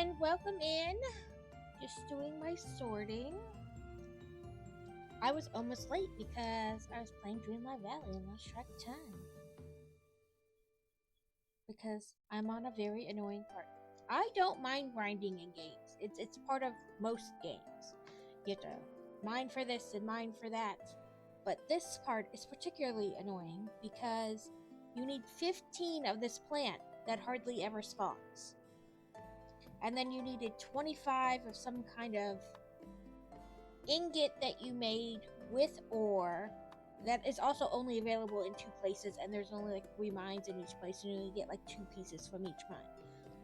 and welcome in. Just doing my sorting. I was almost late because I was playing Dreamlight Valley and lost track of time. Because I'm on a very annoying part. I don't mind grinding in games. It's part of most games. You have to mine for this and mine for that. But this part is particularly annoying because you need 15 of this plant that hardly ever spawns. And then you needed 25 of some kind of ingot that you made with ore that is also only available in 2 places, and there's only like 3 mines in each place, and you only get like 2 pieces from each mine.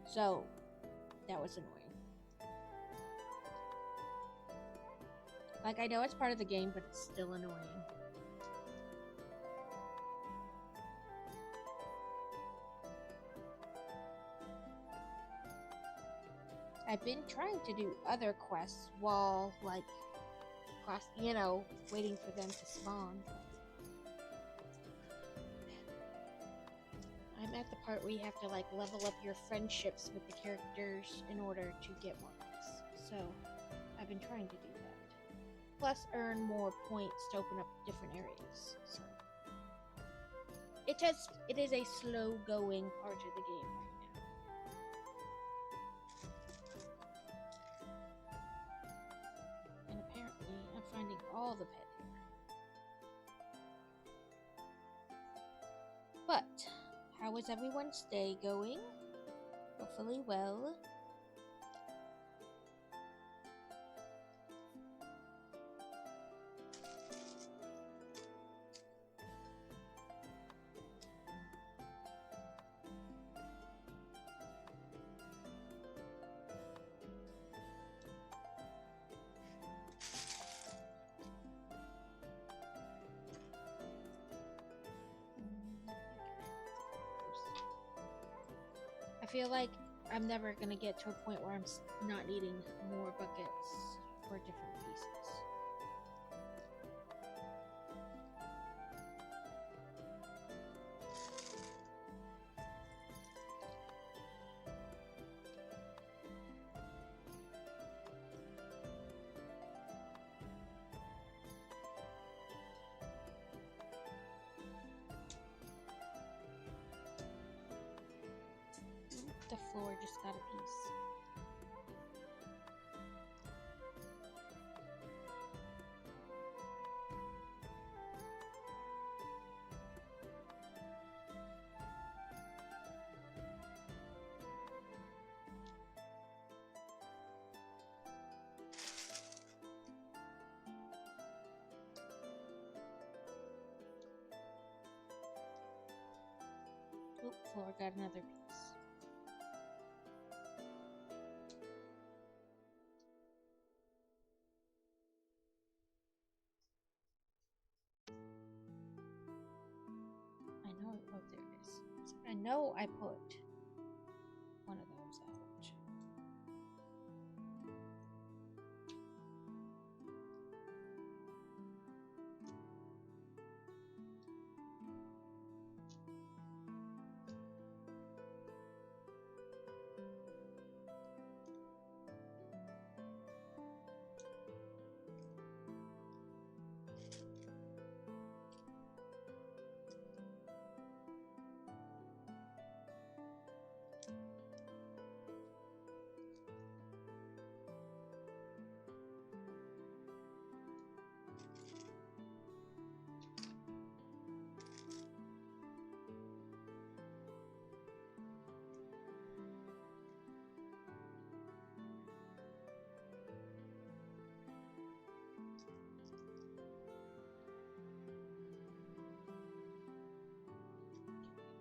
So that was annoying. Like, I know it's part of the game, but it's still annoying. I've been trying to do other quests while, like, waiting for them to spawn. I'm at the part where you have to, like, level up your friendships with the characters in order to get more quests. So, I've been trying to do that. Plus, earn more points to open up different areas. So, it is a slow-going part of the game right now. And apparently, I'm finding all the pet hair. But, how is everyone's day going? Hopefully well. I feel like I'm never gonna get to a point where I'm not needing more buckets for different pieces. The floor just got a piece. Oop, floor got another piece. I know, oh, there it is. I know I put one of those out.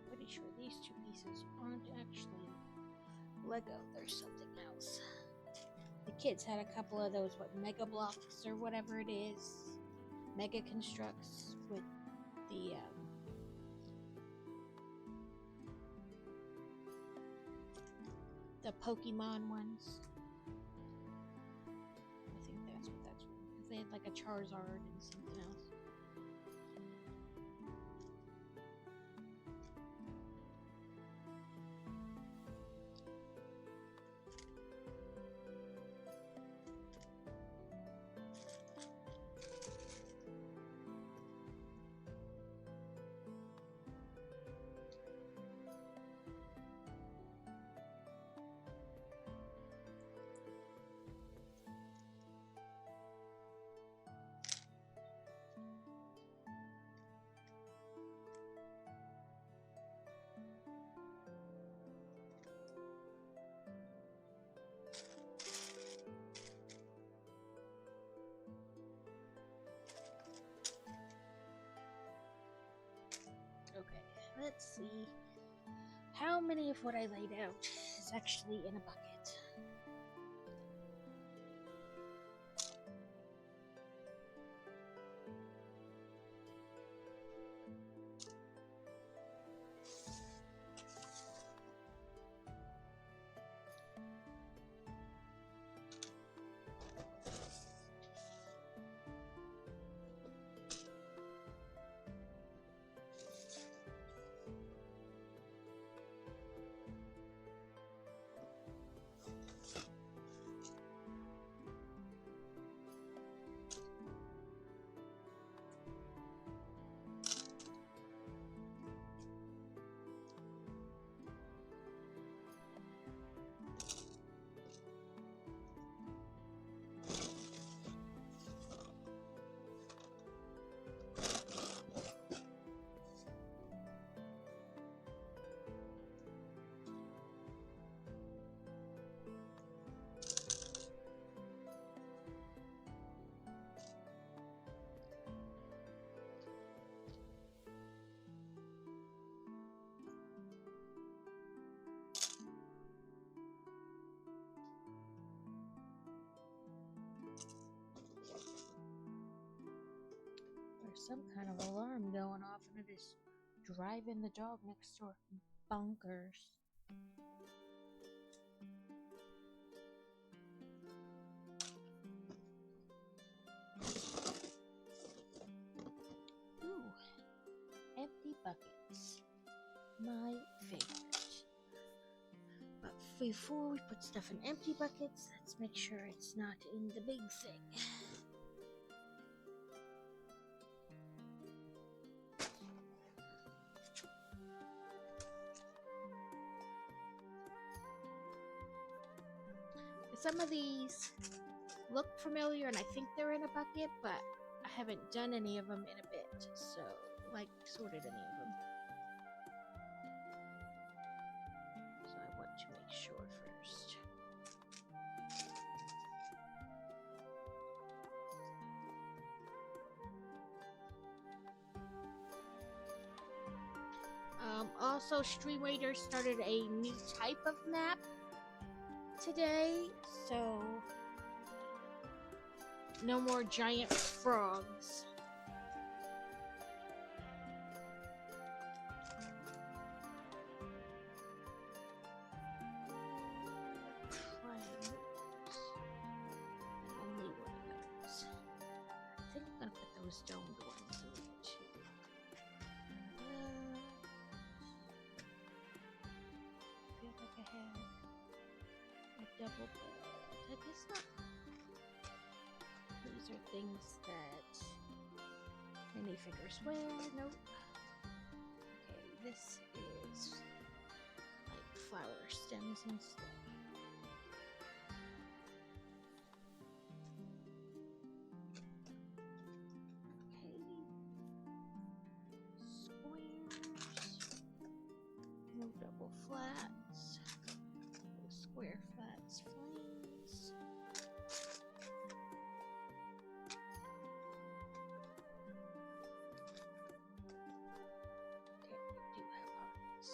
Pretty sure these 2 pieces aren't actually Lego, there's something else. The kids had a couple of those, Mega Blocks or whatever it is. Mega Constructs with the Pokemon ones. I think that's what that's from. Because they had like a Charizard and something else. Let's see. How many of what I laid out is actually in a bucket? Some kind of alarm going off, and it is driving the dog next door bonkers. Ooh, empty buckets. My favorite. But before we put stuff in empty buckets, let's make sure it's not in the big thing. Some of these look familiar, and I think they're in a bucket, but I haven't done any of them in a bit, so like sorted any of them. So I want to make sure first. Also, Stream Raiders started a new type of map today, so no more giant frogs. Only one of those. I think I'm gonna put those domed ones in there too. I feel like I had a double bed. I guess not. These are things that minifigures wear. Nope. Okay, this is like flower stems and stuff. No double flats. No square flats, flames. Okay, I do have hearts.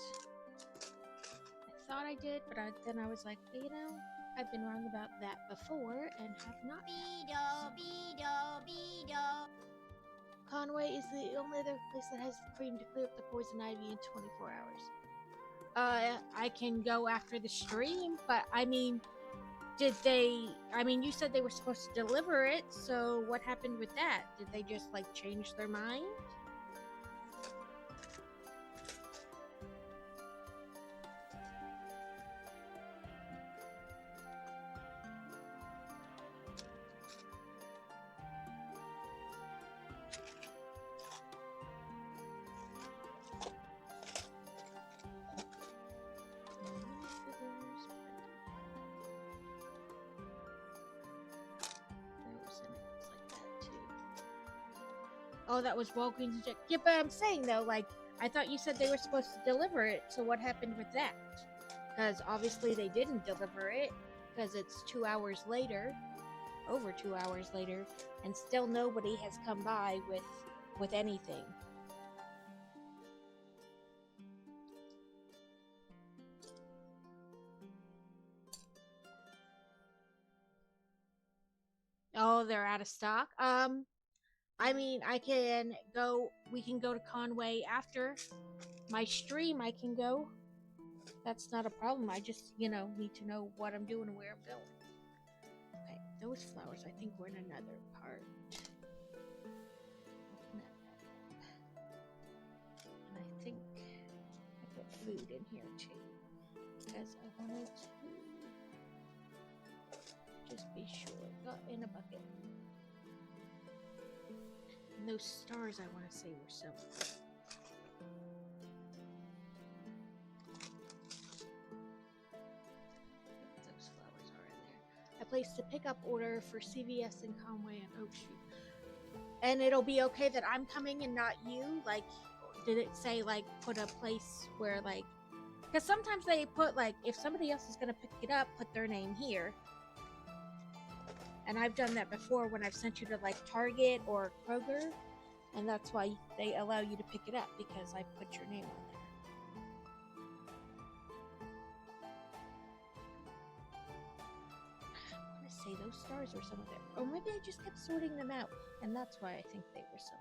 I thought I did, but then I was like, you know, I've been wrong about that before and have not. Conway is the only other place that has cream to clear up the poison ivy in 24 hours. I can go after the stream, but I mean, you said they were supposed to deliver it, so what happened with that? Did they just, like, change their mind? Oh, that was Walgreens. Yeah, but I'm saying though, like, I thought you said they were supposed to deliver it, so what happened with that? Because obviously they didn't deliver it, because it's 2 hours later, over 2 hours later, and still nobody has come by with anything. Oh, they're out of stock. I mean, we can go to Conway after my stream. I can go. That's not a problem. I just, need to know what I'm doing and where I'm going. Okay, those flowers, I think, were in another part. And I think I put food in here too, because I wanted to just be sure. Got in a bucket. And those stars, I want to say, were somewhere. Those flowers are in there. I placed a pickup order for CVS in Conway and Oak Street. And it'll be okay that I'm coming and not you? Like, did it say, like, put a place where, like... Because sometimes they put, like, if somebody else is going to pick it up, put their name here. And I've done that before when I've sent you to, like, Target or Kroger. And that's why they allow you to pick it up, because I put your name on there. I want to say those stars were somewhere there. Or maybe I just kept sorting them out, and that's why I think they were somewhere.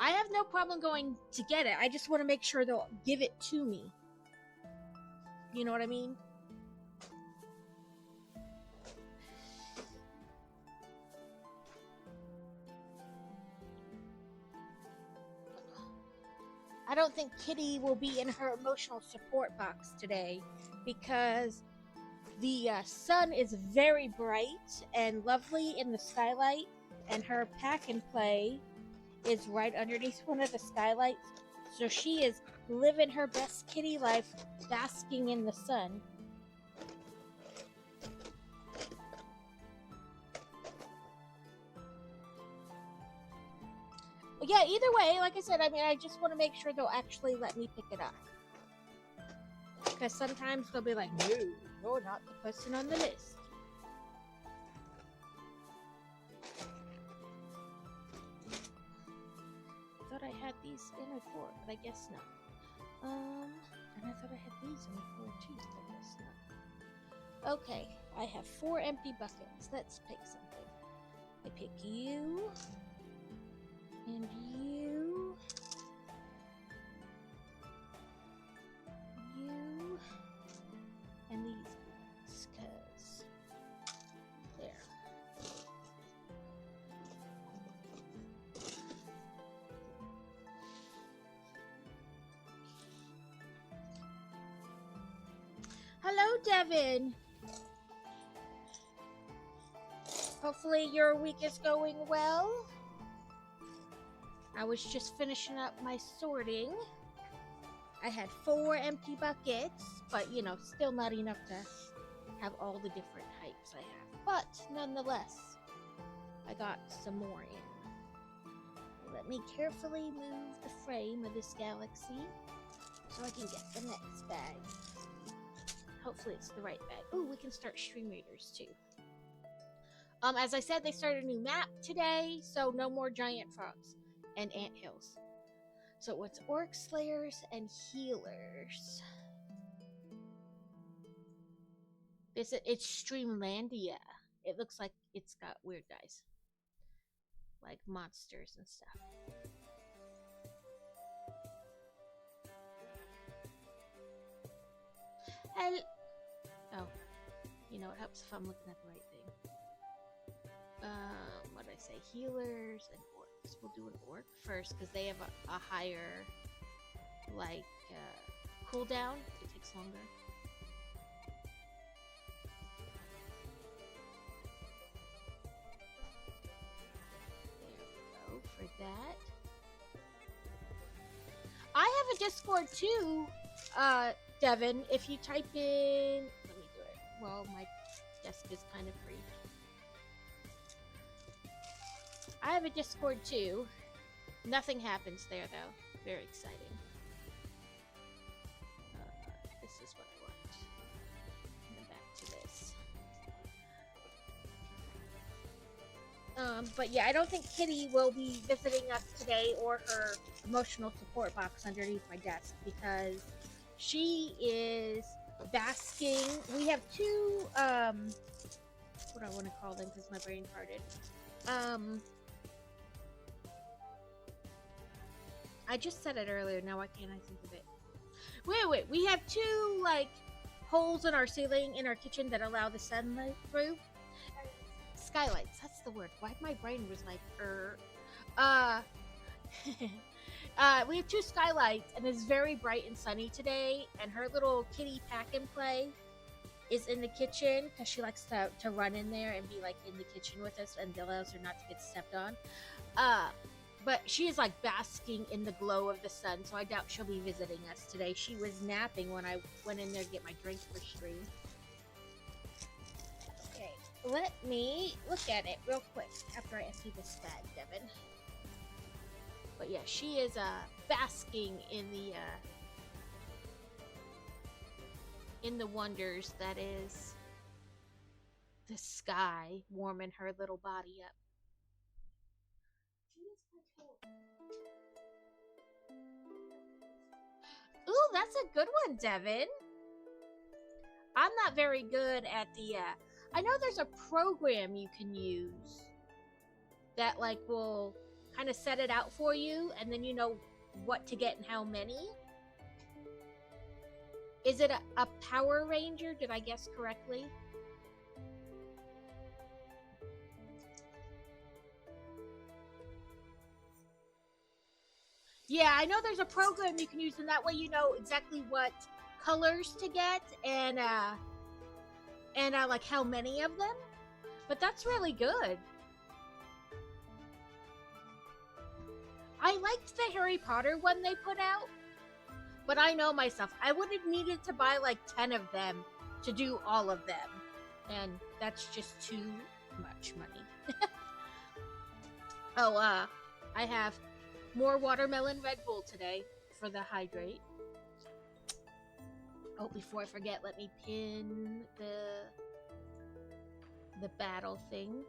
I have no problem going to get it. I just want to make sure they'll give it to me. You know what I mean? I don't think Kitty will be in her emotional support box today because the sun is very bright and lovely in the skylight, and her pack and play is right underneath one of the skylights. So she is living her best kitty life, basking in the sun. But yeah, either way, like I said, I mean, I just want to make sure they'll actually let me pick it up. Because sometimes they'll be like, no, you're not the person on the list. I thought I had these in a drawer, but I guess not. And I thought I had these in the drawer too, but I guess not. Okay, I have 4 empty buckets. Let's pick something. I pick you. And you. You. And these ones, cause there. Hello, Devin. Hopefully your week is going well. I was just finishing up my sorting. I had 4 empty buckets, but still not enough to have all the different types I have. But nonetheless, I got some more in. Let me carefully move the frame of this galaxy so I can get the next bag. Hopefully it's the right bag. Ooh, we can start stream readers too. As I said, they started a new map today, so no more giant frogs and anthills. So it's orc slayers and healers. It's Streamlandia. It looks like it's got weird guys, like monsters and stuff. Oh, it helps if I'm looking at the right thing. What did I say? Healers and orcs. We'll do an orc first because they have a higher, cooldown. It takes longer. There we go for that. I have a Discord too, Devin. If you type in, let me do it. Well, my desk is kind of free. I have a Discord too. Nothing happens there though. Very exciting. This is what I want. And then back to this. But yeah, I don't think Kitty will be visiting us today, or her emotional support box underneath my desk, because she is basking. We have two, what do I want to call them because my brain farted. I just said it earlier, now why can't I think of it? Wait, we have two, like, holes in our ceiling in our kitchen that allow the sunlight through. Skylights, that's the word. Why my brain was like, we have two skylights, and it's very bright and sunny today, and her little kitty pack and play is in the kitchen because she likes to run in there and be like in the kitchen with us and allows her not to get stepped on. But she is like basking in the glow of the sun, so I doubt she'll be visiting us today. She was napping when I went in there to get my drink for stream. Okay, let me look at it real quick after I empty this bag, Devin. But yeah, she is basking in the wonders that is the sky, warming her little body up. Ooh, that's a good one, Devin. I'm not very good at the, I know there's a program you can use that, like, will kind of set it out for you, and then you know what to get and how many. Is it a Power Ranger? Did I guess correctly? Yeah, I know there's a program you can use, and that way you know exactly what colors to get and like how many of them. But that's really good. I liked the Harry Potter one they put out, but I know myself, I would have needed to buy like 10 of them to do all of them, and that's just too much money. Oh, I have more watermelon Red Bull today for the hydrate. Oh, before I forget, let me pin the battle thing.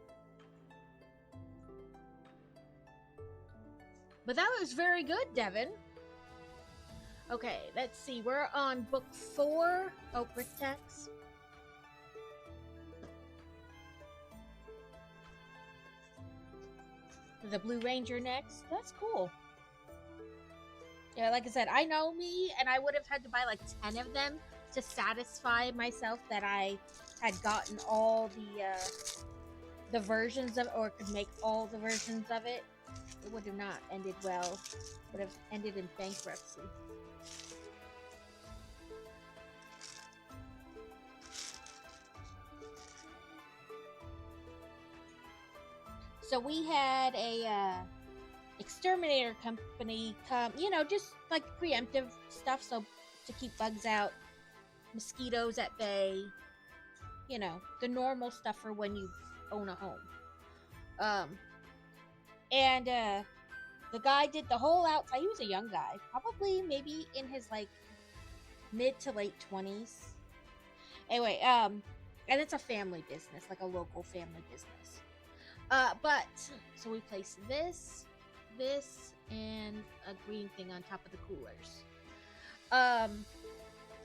But that was very good, Devin. Okay, let's see. We're on book 4. Oh, Brick Tax. The Blue Ranger next. That's cool. Yeah, like I said, I know me, and I would have had to buy like 10 of them to satisfy myself that I had gotten all the versions of, or could make all the versions of it. It would have not ended well. Would have ended in bankruptcy. So we had a exterminator company come, you know, just like preemptive stuff, so to keep bugs out, mosquitoes at bay, you know, the normal stuff for when you own a home. And the guy did the whole outside. He was a young guy, probably maybe in his like mid to late 20s. Anyway, and it's a family business, like a local family business. But so we placed this, and a green thing on top of the coolers.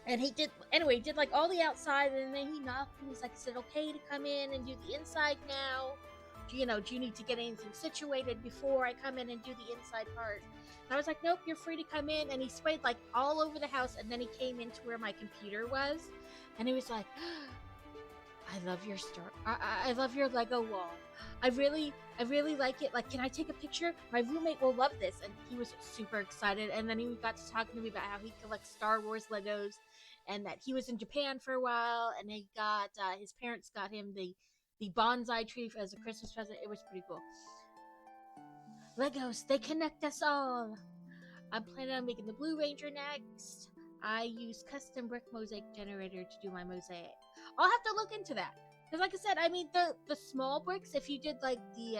And he did, anyway, he did like all the outside, and then he knocked and he's like, is it okay to come in and do the inside now? Do you need to get anything situated before I come in and do the inside part? And I was like, nope, you're free to come in. And he sprayed like all over the house, and then he came into where my computer was, and he was like, I love your store. I love your Lego wall. I really like it. Like, can I take a picture? My roommate will love this. And he was super excited. And then he got to talking to me about how he collects Star Wars Legos, and that he was in Japan for a while, and he got his parents got him the bonsai tree as a Christmas present. It was pretty cool. Legos, they connect us all. I'm planning on making the Blue Ranger next. I use custom brick mosaic generator to do my mosaic. I'll have to look into that. Because like I said, I mean, the small bricks, if you did like the,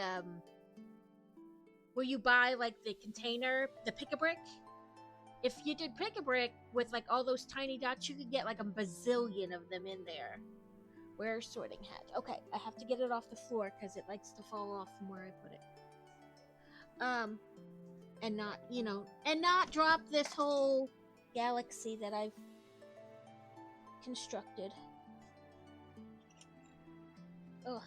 where you buy like the container, the pick-a-brick, if you did pick-a-brick with like all those tiny dots, you could get like a bazillion of them in there. Where's sorting hat? Okay, I have to get it off the floor because it likes to fall off from where I put it. And not, you know, and not drop this whole galaxy that I've constructed. Ugh.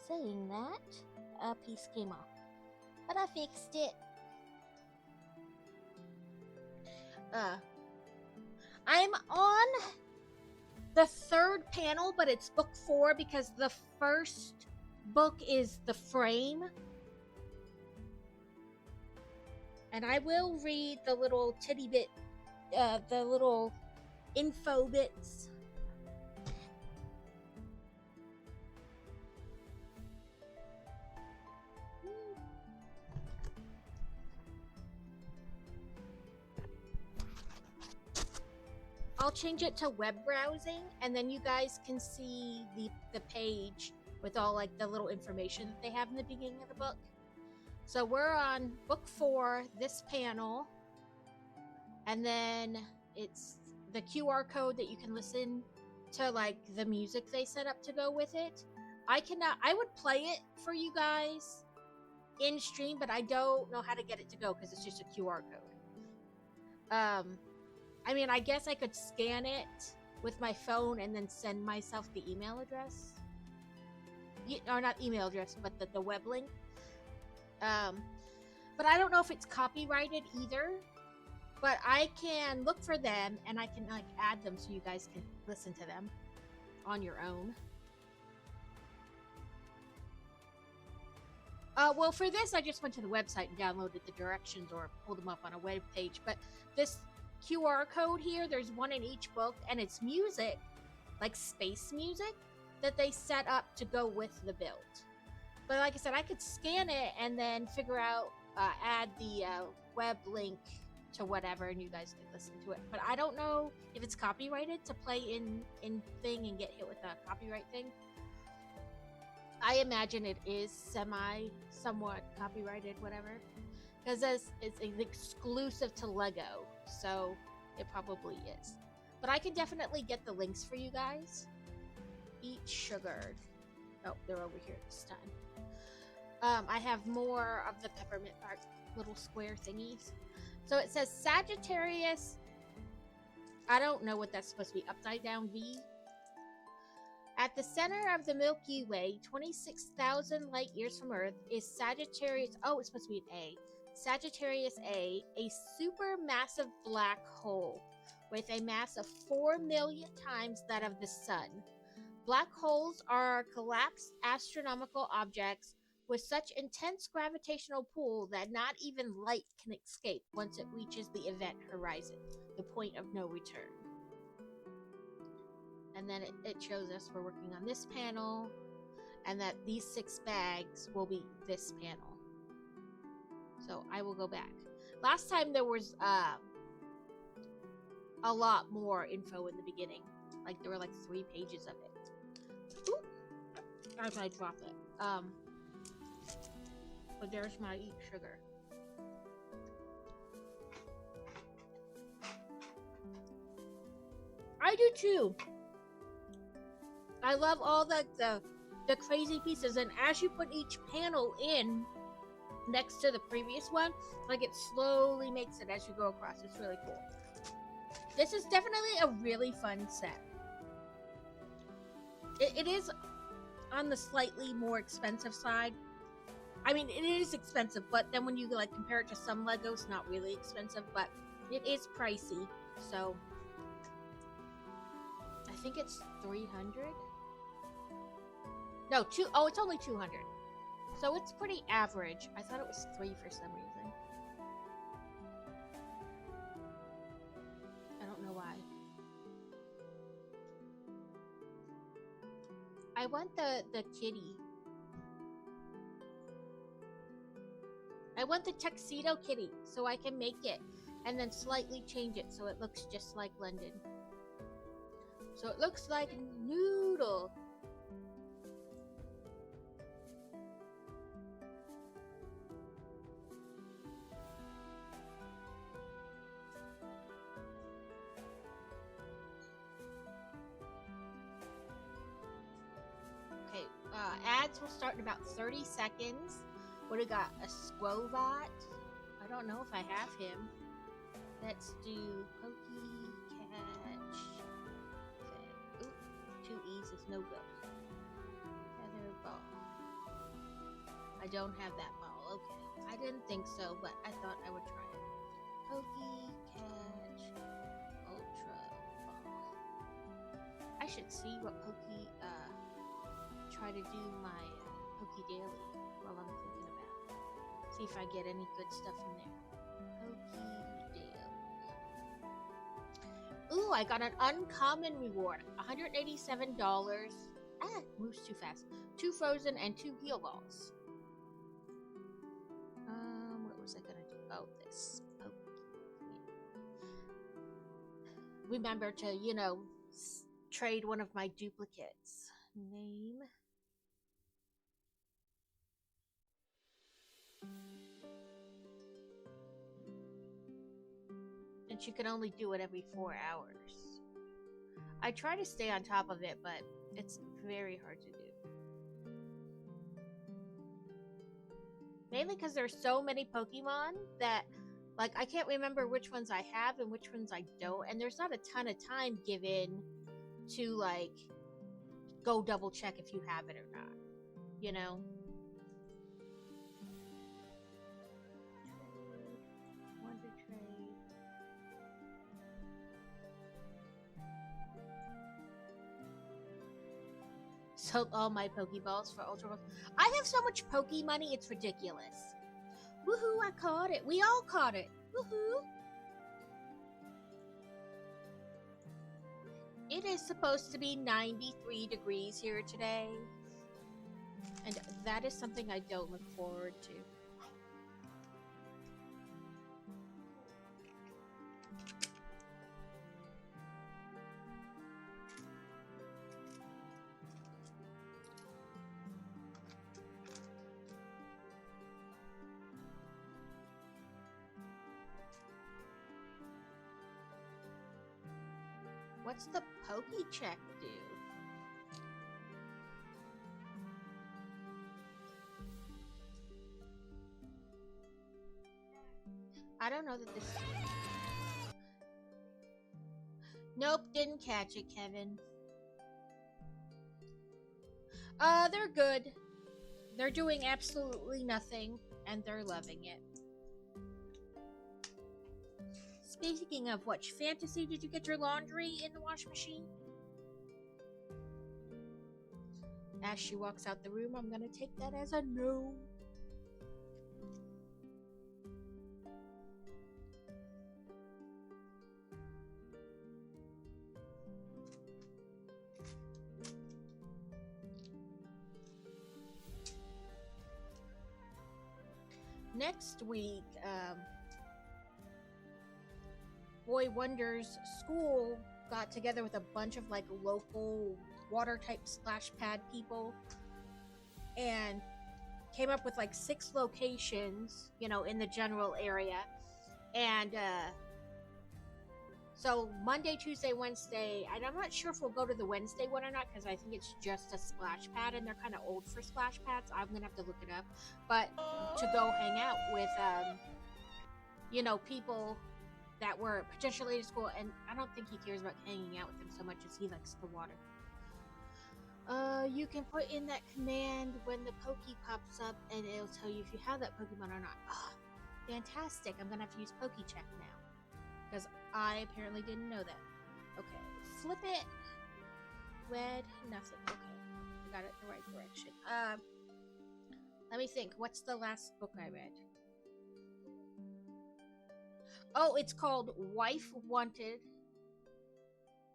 Saying that, a piece came off. But I fixed it. I'm on the third panel, but it's book 4 because the first book is the frame. And I will read the little titty bit, the little info bits. I'll change it to web browsing, and then you guys can see the page with all like the little information that they have in the beginning of the book. So we're on book 4, this panel, and then it's the QR code that you can listen to, like the music they set up to go with it. I would play it for you guys in stream, but I don't know how to get it to go because it's just a QR code. I mean, I guess I could scan it with my phone and then send myself the email address. Or not email address, but the web link. But I don't know if it's copyrighted either. But I can look for them and I can like add them so you guys can listen to them on your own. Well, for this, I just went to the website and downloaded the directions or pulled them up on a web page. But this QR code here, there's one in each book, and it's music, like space music, that they set up to go with the build. But like I said, I could scan it and then figure out, add the web link to whatever, and you guys can listen to it. But I don't know if it's copyrighted to play in thing and get hit with a copyright thing. I imagine it is somewhat copyrighted, whatever, because it's exclusive to Lego, so it probably is. But I can definitely get the links for you guys. Eat sugared. Oh, they're over here this time. I have more of the peppermint bark little square thingies. So it says Sagittarius. I don't know what that's supposed to be. Upside down V. At the center of the Milky Way, 26,000 light years from Earth, is Sagittarius. Oh, it's supposed to be an A. Sagittarius A supermassive black hole with a mass of 4 million times that of the Sun. Black holes are collapsed astronomical objects with such intense gravitational pull that not even light can escape once it reaches the event horizon, the point of no return. And then it shows us we're working on this panel, and that these 6 bags will be this panel. So I will go back. Last time there was a lot more info in the beginning. Like there were like 3 pages of it. Ooh, as I drop it. But there's my eat sugar. I do too. I love all the crazy pieces, and as you put each panel in next to the previous one, like it slowly makes it as you go across. It's really cool. This is definitely a really fun set. It is on the slightly more expensive side. I mean, it is expensive, but then when you like compare it to some Legos, not really expensive, but it is pricey. So I think it's 300. No, it's only 200. So it's pretty average. I thought it was 3 for some reason. I don't know why. I want the kitty. I want the tuxedo kitty so I can make it and then slightly change it so it looks just like London. So it looks like Noodle. Okay, ads will start in about 30 seconds. What do we got? A Squovat? I don't know if I have him. Let's do Pokey Catch. Oop, 2 E's is no good. Feather Ball. I don't have that ball. Okay. I didn't think so, but I thought I would try it. Pokey Catch Ultra Ball. I should see what Pokey, try to do my Pokey Daily while I'm thinking about it. See if I get any good stuff in there. Pokey Daily. Ooh, I got an uncommon reward. $187. Ah, moves too fast. 2 frozen and 2 heal balls. What was I gonna do? Oh, this. Remember to, you know, trade one of my duplicates. Name. And you can only do it every 4 hours. I try to stay on top of it, but it's very hard to do. Mainly because there's so many Pokemon that, like, I can't remember which ones I have and which ones I don't. And there's not a ton of time given to, like, go double check if you have it or not. You know? Wonder Trade. Sold all my Pokeballs for Ultra Balls. I have so much Poke money, it's ridiculous. Woohoo, I caught it. We all caught it. Woohoo. It is supposed to be 93 degrees here today. And that is something I don't look forward to. What's the Pokecheck do? I don't know that this... Nope, didn't catch it, Kevin. They're good. They're doing absolutely nothing, and they're loving it. Speaking of which, Fantasy, did you get your laundry in the wash machine? As she walks out the room, I'm gonna take that as a no. Next week, Boy Wonder's school got together with a bunch of like local water type splash pad people and came up with like 6 locations, you know, in the general area. And so Monday, Tuesday, Wednesday, and I'm not sure if we'll go to the Wednesday one or not because I think it's just a splash pad and they're kind of old for splash pads. I'm gonna have to look it up. But to go hang out with, you know, people that were potentially to school, and I don't think he cares about hanging out with them so much as he likes the water. You can put in that command when the Poke pops up, and it'll tell you if you have that Pokemon or not. Oh, fantastic! I'm gonna have to use Pokecheck now, because I apparently didn't know that. Okay, flip it. Red, nothing. Okay, I got it the right direction. Let me think. What's the last book I read? Oh, it's called Wife Wanted.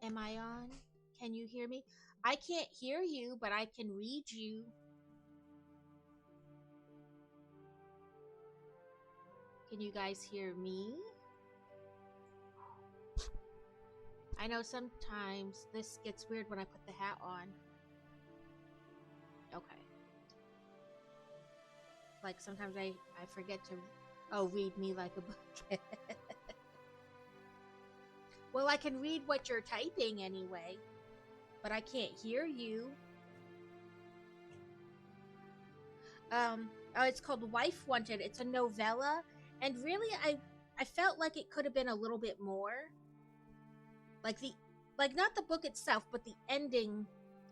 Am I on? Can you hear me? I can't hear you, but I can read you. Can you guys hear me? I know sometimes this gets weird when I put the hat on. Okay. Like sometimes I forget to... Oh, read me like a book. Well, I can read what you're typing anyway, but I can't hear you. Oh, it's called Wife Wanted. It's a novella, and really, I I felt like it could have been a little bit more. Like not the book itself, but the ending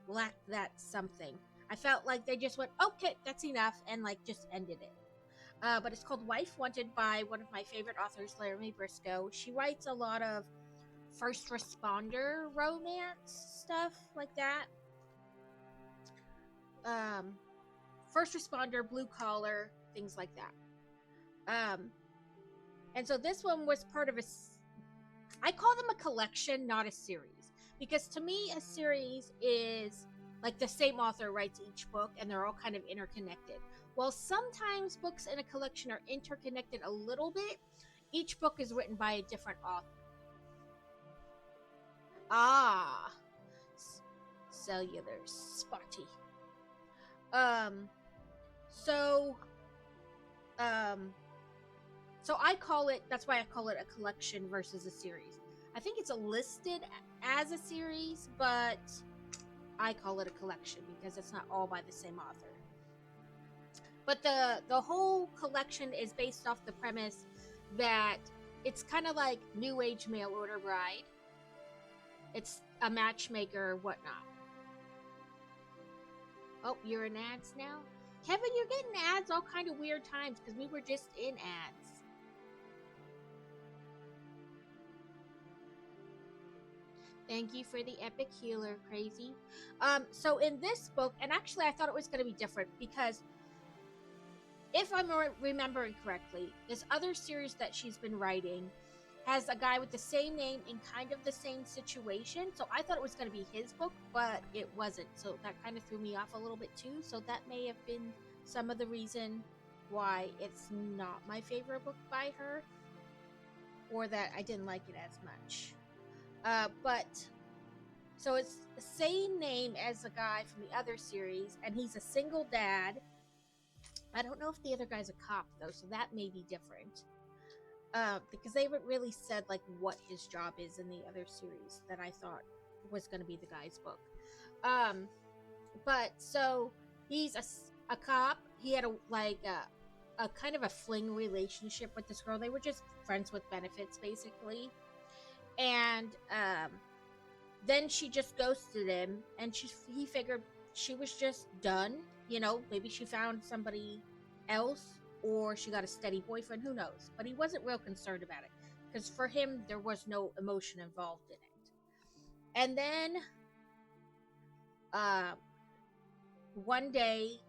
lacked that something. I felt like they just went, okay, that's enough, and like just ended it. But it's called Wife Wanted by one of my favorite authors, Laramie Briscoe. She writes a lot of first responder romance stuff like that. First responder, blue collar, things like that. And so this one was part of I call them a collection, not a series. Because to me, a series is like the same author writes each book and they're all kind of interconnected. Well, sometimes books in a collection are interconnected a little bit. Each book is written by a different author. Cellular spotty. So I call it, that's why I call it a collection versus a series. I think it's listed as a series, but I call it a collection because it's not all by the same author. But the whole collection is based off the premise that it's kind of like New Age Mail Order Bride. It's a matchmaker, whatnot. Oh, you're in ads now? Kevin, you're getting ads all kind of weird times because we were just in ads. Thank you for the epic healer, Crazy. So in this book, and actually I thought it was going to be different because if I'm remembering correctly, this other series that she's been writing has a guy with the same name in kind of the same situation. So I thought it was going to be his book, but it wasn't. So that kind of threw me off a little bit too. So that may have been some of the reason why it's not my favorite book by her, or that I didn't like it as much. But so it's the same name as the guy from the other series, and he's a single dad. I don't know if the other guy's a cop though, so that may be different. Because they haven't really said like what his job is in the other series that I thought was going to be the guy's book. But so he's a cop. He had a kind of a fling relationship with this girl. They were just friends with benefits, basically. And then she just ghosted him, and he figured she was just done. You know, maybe she found somebody else, or she got a steady boyfriend, who knows. But he wasn't real concerned about it, because for him, there was no emotion involved in it. And then, one day,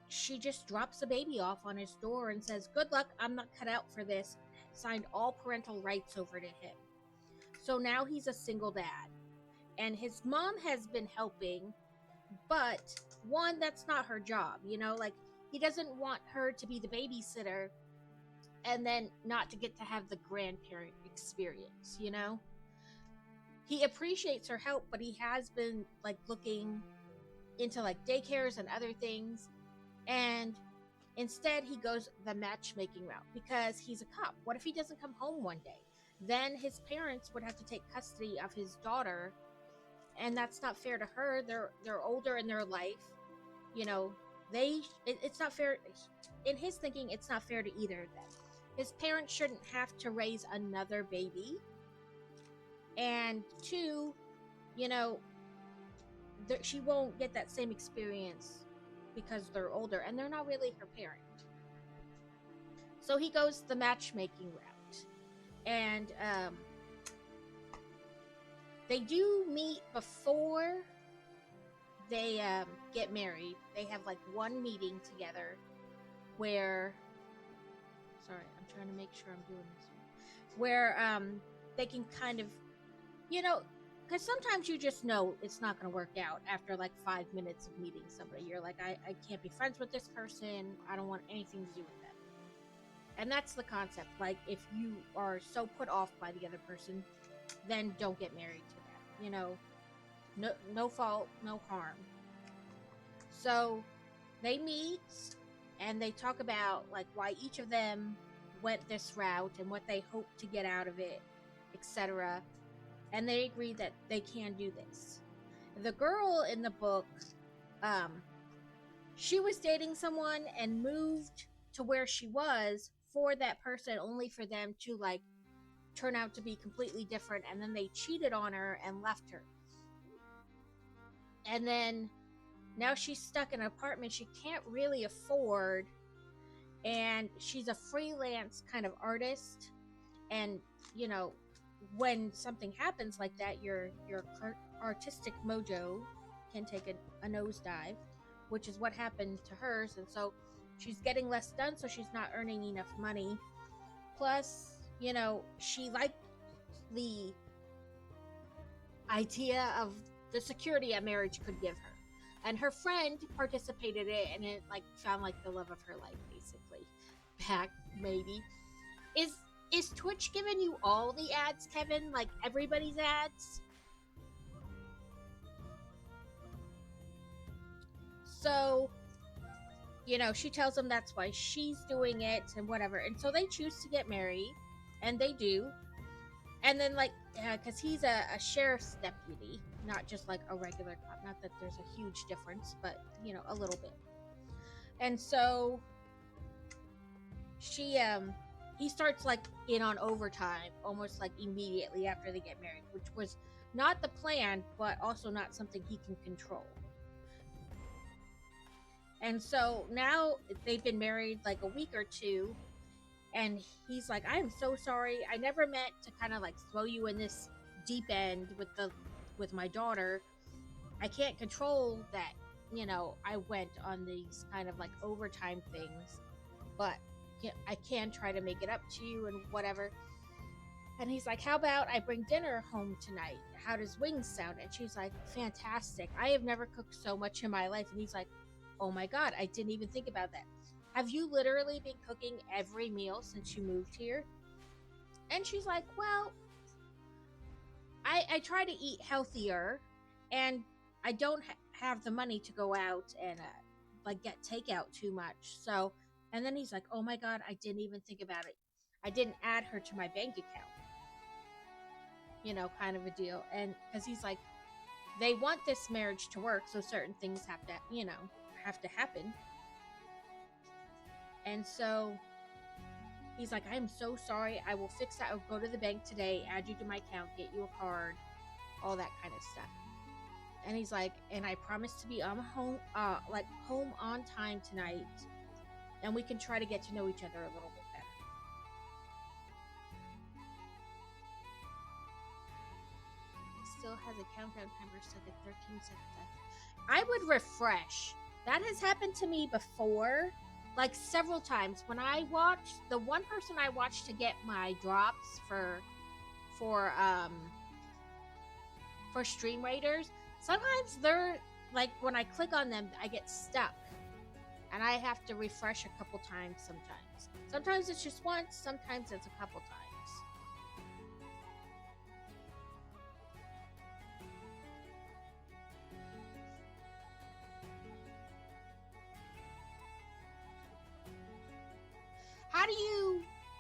she just drops a baby off on his door and says, "Good luck, I'm not cut out for this." Signed all parental rights over to him. So now he's a single dad. And his mom has been helping, but one, that's not her job, you know? Like, he doesn't want her to be the babysitter and then not to get to have the grandparent experience, you know? He appreciates her help, but he has been, like, looking into, like, daycares and other things. And instead, he goes the matchmaking route because he's a cop. What if he doesn't come home one day? Then his parents would have to take custody of his daughter, and that's not fair to her. They're older in their life, you know. It's not fair. In his thinking, it's not fair to either of them. His parents shouldn't have to raise another baby. And two, you know, she won't get that same experience because they're older and they're not really her parent. So he goes the matchmaking route. And they do meet before they get married. They have like one meeting together where, sorry, I'm trying to make sure I'm doing this, where they can kind of, you know, because sometimes you just know it's not going to work out after like 5 minutes of meeting somebody. You're like, I can't be friends with this person. I don't want anything to do with them. And that's the concept. Like, if you are so put off by the other person, then don't get married to them. You know, no fault, no harm. So they meet and they talk about like why each of them went this route and what they hope to get out of it, etc. And they agree that they can do this. The girl in the book, she was dating someone and moved to where she was for that person only for them to like turn out to be completely different, and then they cheated on her and left her. And then now she's stuck in an apartment she can't really afford, and she's a freelance kind of artist. And you know, when something happens like that, your artistic mojo can take a nosedive, which is what happened to hers. And so she's getting less done, so she's not earning enough money. Plus, she liked the idea of the security a marriage could give her, and her friend participated in it, and it like found like the love of her life basically back. Maybe is Twitch giving you all the ads, Kevin? Like everybody's ads? So, she tells them that's why she's doing it and whatever. And so they choose to get married, and they do. And then, like, because he's a sheriff's deputy, not just like a regular cop. Not that there's a huge difference, but, a little bit. And so he starts like in on overtime almost like immediately after they get married, which was not the plan, but also not something he can control. And so now they've been married like a week or two, and he's like, I am so sorry. I never meant to kind of like throw you in this deep end with my daughter. I can't control that, I went on these kind of like overtime things, but I can try to make it up to you and whatever. And he's like, how about I bring dinner home tonight? How does wings sound? And she's like, fantastic. I have never cooked so much in my life. And he's like, oh my God, I didn't even think about that. Have you literally been cooking every meal since you moved here? And she's like, well, I try to eat healthier, and I don't have the money to go out and like get takeout too much. So, and then he's like, oh my God, I didn't even think about it. I didn't add her to my bank account. Kind of a deal. And because he's like, they want this marriage to work, so certain things have to happen. And so he's like, I am so sorry. I will fix that. I'll go to the bank today, add you to my account, get you a card, all that kind of stuff. And he's like, and I promise to be home on time tonight, and we can try to get to know each other a little bit better. It still has a countdown timer set at 13 seconds. I would refresh. That has happened to me before, like several times. When I watched, the one person I watched to get my drops for Stream Raiders, sometimes they're like, when I click on them, I get stuck. And I have to refresh a couple times sometimes. Sometimes it's just once, sometimes it's a couple times.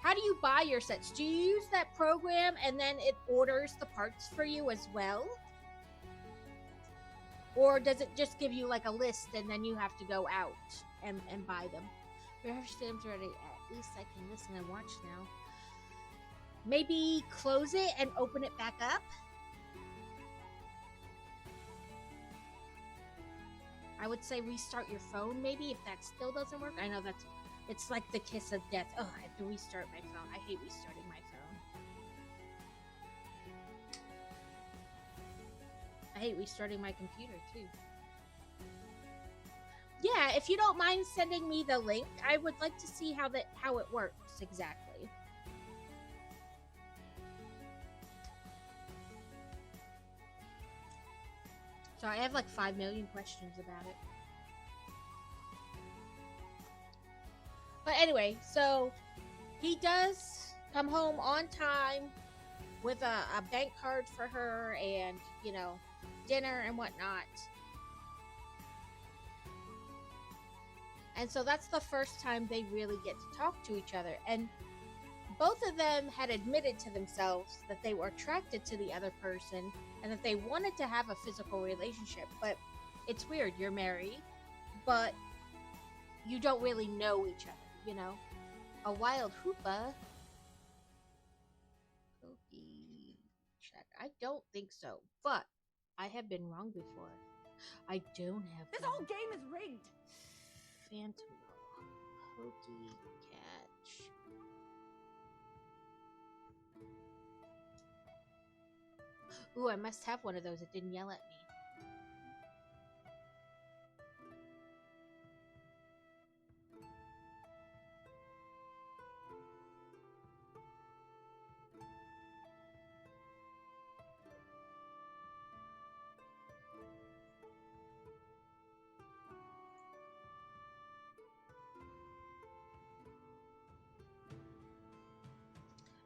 How do you buy your sets? Do you use that program and then it orders the parts for you as well? Or does it just give you like a list and then you have to go out and buy them? Your stream's ready. At least I can listen and watch now. Maybe close it and open it back up? I would say restart your phone maybe if that still doesn't work. I know it's like the kiss of death. Oh, I have to restart my phone. I hate restarting my phone. I hate restarting my computer too. Yeah, if you don't mind sending me the link, I would like to see how it works exactly. So I have like 5 million questions about it. But anyway, so he does come home on time with a bank card for her and, dinner and whatnot. And so that's the first time they really get to talk to each other. And both of them had admitted to themselves that they were attracted to the other person and that they wanted to have a physical relationship. But it's weird. You're married, but you don't really know each other, A wild hoopa? Pokey check. I don't think so, but I have been wrong before. I don't have This one. whole game is rigged. Phantom Pokey catch. Ooh, I must have one of those. It didn't yell at me.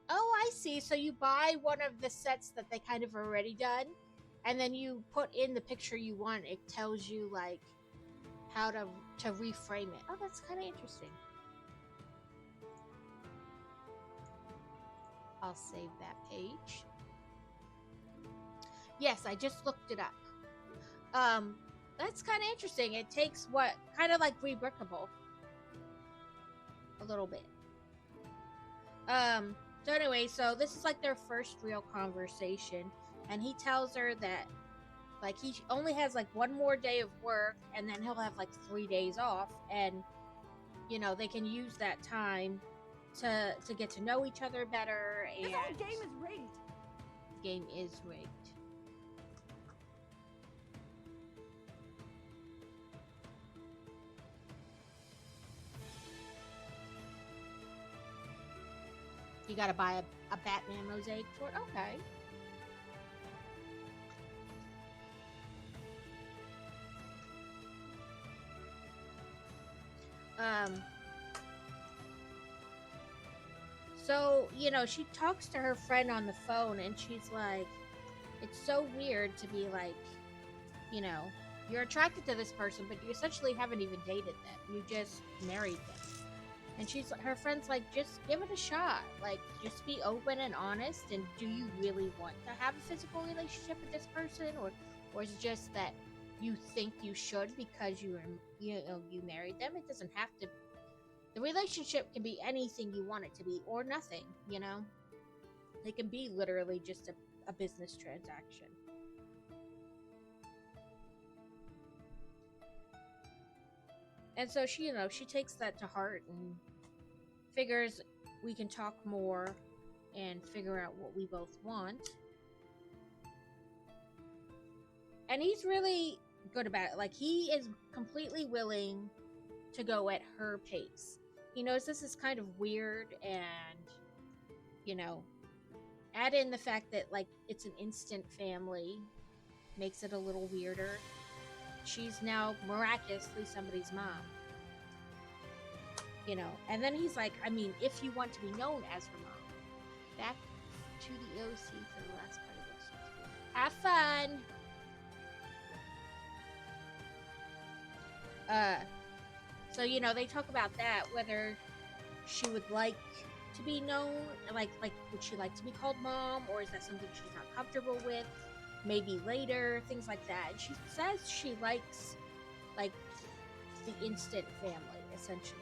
Oh, I see. So you buy one of the sets that they kind of already done, and then you put in the picture you want. It tells you like how to reframe it. Oh, that's kind of interesting. I'll save that page. Yes, I just looked it up. That's kind of interesting. It takes what kind of like rebrickable a little bit. So anyway, so this is like their first real conversation, and he tells her that like he only has like one more day of work, and then he'll have like 3 days off, and you know they can use that time to get to know each other better. And this whole game is rigged. The game is rigged. You gotta buy a Batman mosaic for it? Okay. So, you know, she talks to her friend on the phone and she's like, it's so weird to be like, you know, you're attracted to this person, but you essentially haven't even dated them. You just married them. And her friend's like, just give it a shot. Like, just be open and honest. And do you really want to have a physical relationship with this person, or is it just that you think you should because you married them? It doesn't have to. The relationship can be anything you want it to be, or nothing. You know, it can be literally just a business transaction. And so she, you know, she takes that to heart and figures we can talk more and figure out what we both want. And he's really good about it. Like, he is completely willing to go at her pace. He knows this is kind of weird, and, you know, add in the fact that, like, it's an instant family makes it a little weirder. She's now miraculously somebody's mom. You know, and then he's like, I mean, if you want to be known as her mom. Back to the OC for the last part of this. Have fun! So, you know, they talk about that, whether she would like to be known, like would she like to be called mom, or is that something she's not comfortable with? Maybe later, things like that. And she says she likes, like, the instant family, essentially.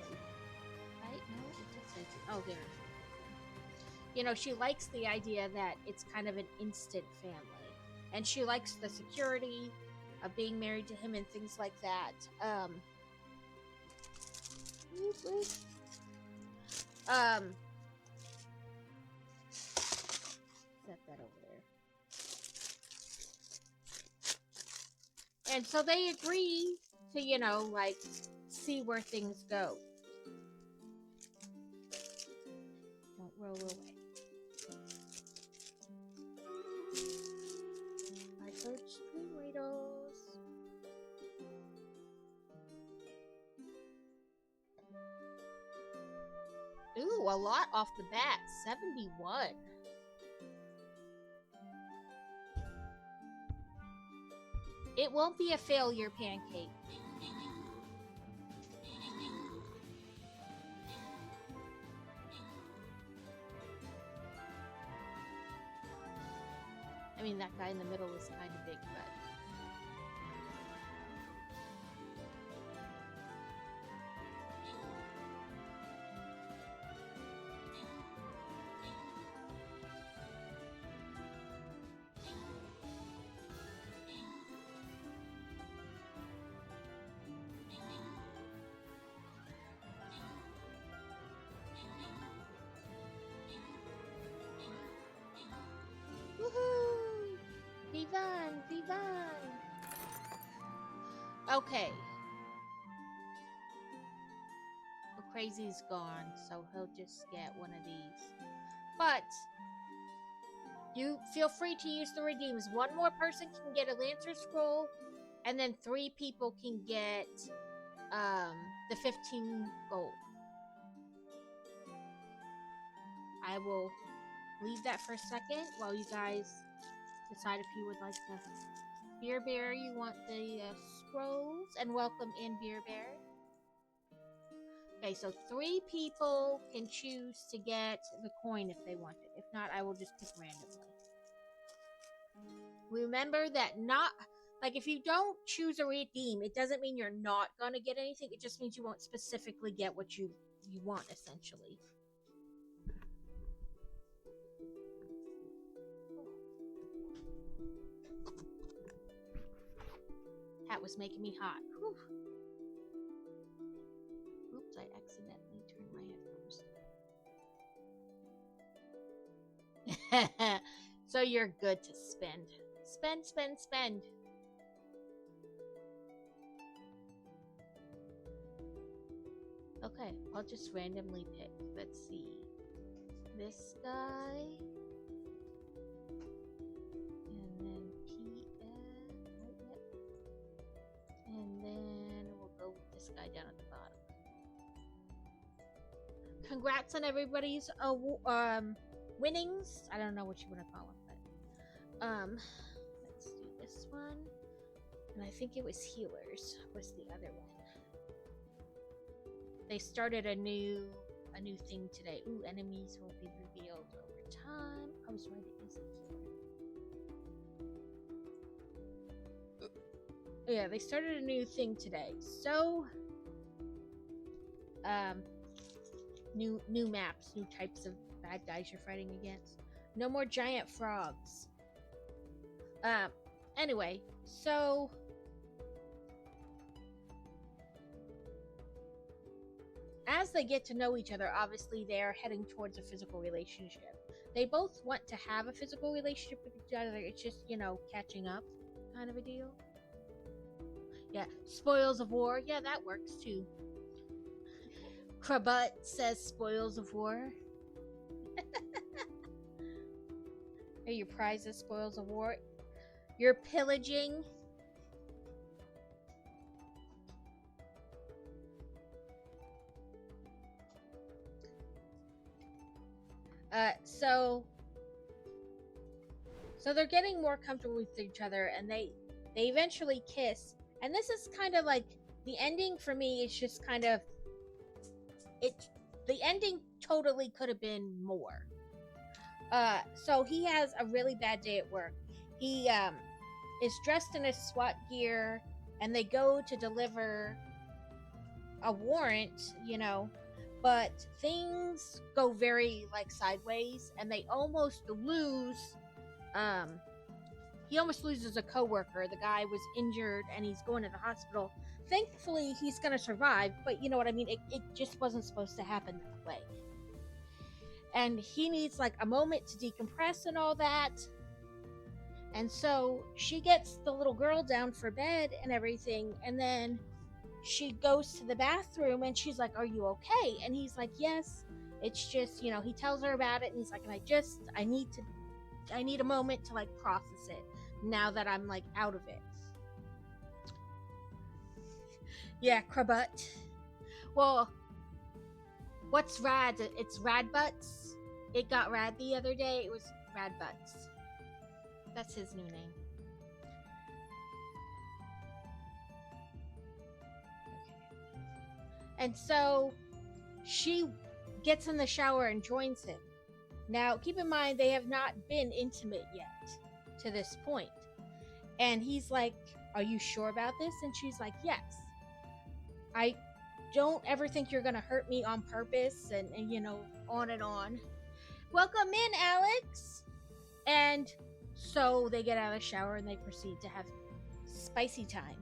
Right? No, it doesn't. Oh, there. You know, she likes the idea that it's kind of an instant family. And she likes the security of being married to him and things like that. Set that over there. And so they agree to, you know, like, see where things go. Don't roll away. I heard tomatoes. Ooh, a lot off the bat. 71. It won't be a failure, Pancake. I mean, that guy in the middle is kind of big, but... divine. Okay. Well, Crazy's gone, so he'll just get one of these. But you feel free to use the redeems. One more person can get a Lancer Scroll, and then 3 people can get the 15 gold. I will leave that for a second while you guys decide if you would like to. Beer Bear, you want the scrolls, and welcome in, Beer Bear. Okay, so 3 people can choose to get the coin if they want it. If not, I will just pick randomly. Remember that not, like, if you don't choose a redeem, it doesn't mean you're not gonna get anything. It just means you won't specifically get what you want, essentially. That was making me hot. Whew. Oops, I accidentally turned my headphones. So you're good to spend. Spend, spend, spend. Okay, I'll just randomly pick. Let's see. This guy. And then and then we'll go with this guy down at the bottom. Congrats on everybody's winnings. I don't know what you want to call them, but let's do this one. And I think it was healers was the other one. They started a new thing today. Ooh, enemies will be revealed over time. I was right, it is a healer. Yeah, they started a new thing today. So new maps, new types of bad guys you're fighting against. No more giant frogs. Anyway, so as they get to know each other, obviously they're heading towards a physical relationship. They both want to have a physical relationship with each other. It's just, catching up kind of a deal. Yeah, spoils of war. Yeah, that works too. Krabut says spoils of war. Are your prizes spoils of war? You're pillaging. So they're getting more comfortable with each other, and they eventually kiss. And this is kind of like the ending for me. It's just kind of it. The ending totally could have been more. So he has a really bad day at work. He is dressed in his SWAT gear, and they go to deliver a warrant, but things go very sideways, and they almost lose. He almost loses a coworker. The guy was injured, and he's going to the hospital. Thankfully, he's gonna survive, but you know what I mean. It just wasn't supposed to happen that way. And he needs a moment to decompress and all that. And so she gets the little girl down for bed and everything, and then she goes to the bathroom, and she's like, "Are you okay?" And he's like, "Yes." It's just, he tells her about it, and he's like, I need a moment to process it now that I'm out of it. Yeah, Krabut. Well, what's rad? It's Rad Butts. It got rad the other day. It was Rad Butts. That's his new name. Okay. And so she gets in the shower and joins him. Now, keep in mind, they have not been intimate yet to this point. And he's like, "Are you sure about this?" And she's like, "Yes. I don't ever think you're going to hurt me on purpose," and on and on. "Welcome in, Alex." And so they get out of the shower and they proceed to have spicy time.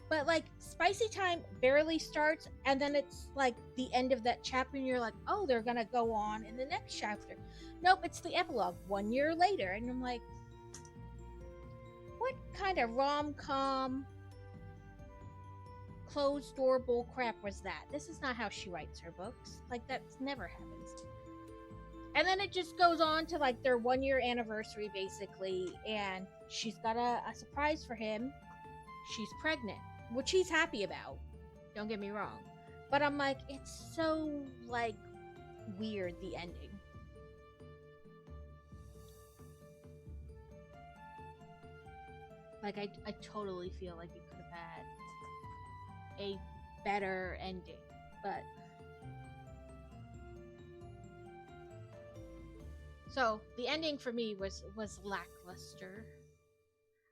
But spicy time barely starts, and then it's the end of that chapter, and you're like, "Oh, they're gonna go on in the next chapter." Nope, it's the epilogue 1 year later, and I'm like, what kind of rom-com closed door bull crap was that? This is not how she writes her books. Like, that never happens. And then it just goes on to like their 1 year anniversary basically, and she's got a surprise for him. She's pregnant, which he's happy about. Don't get me wrong. But I'm like, it's so like weird, the ending. Like, I totally feel like it could have had a better ending, but so the ending for me was lackluster.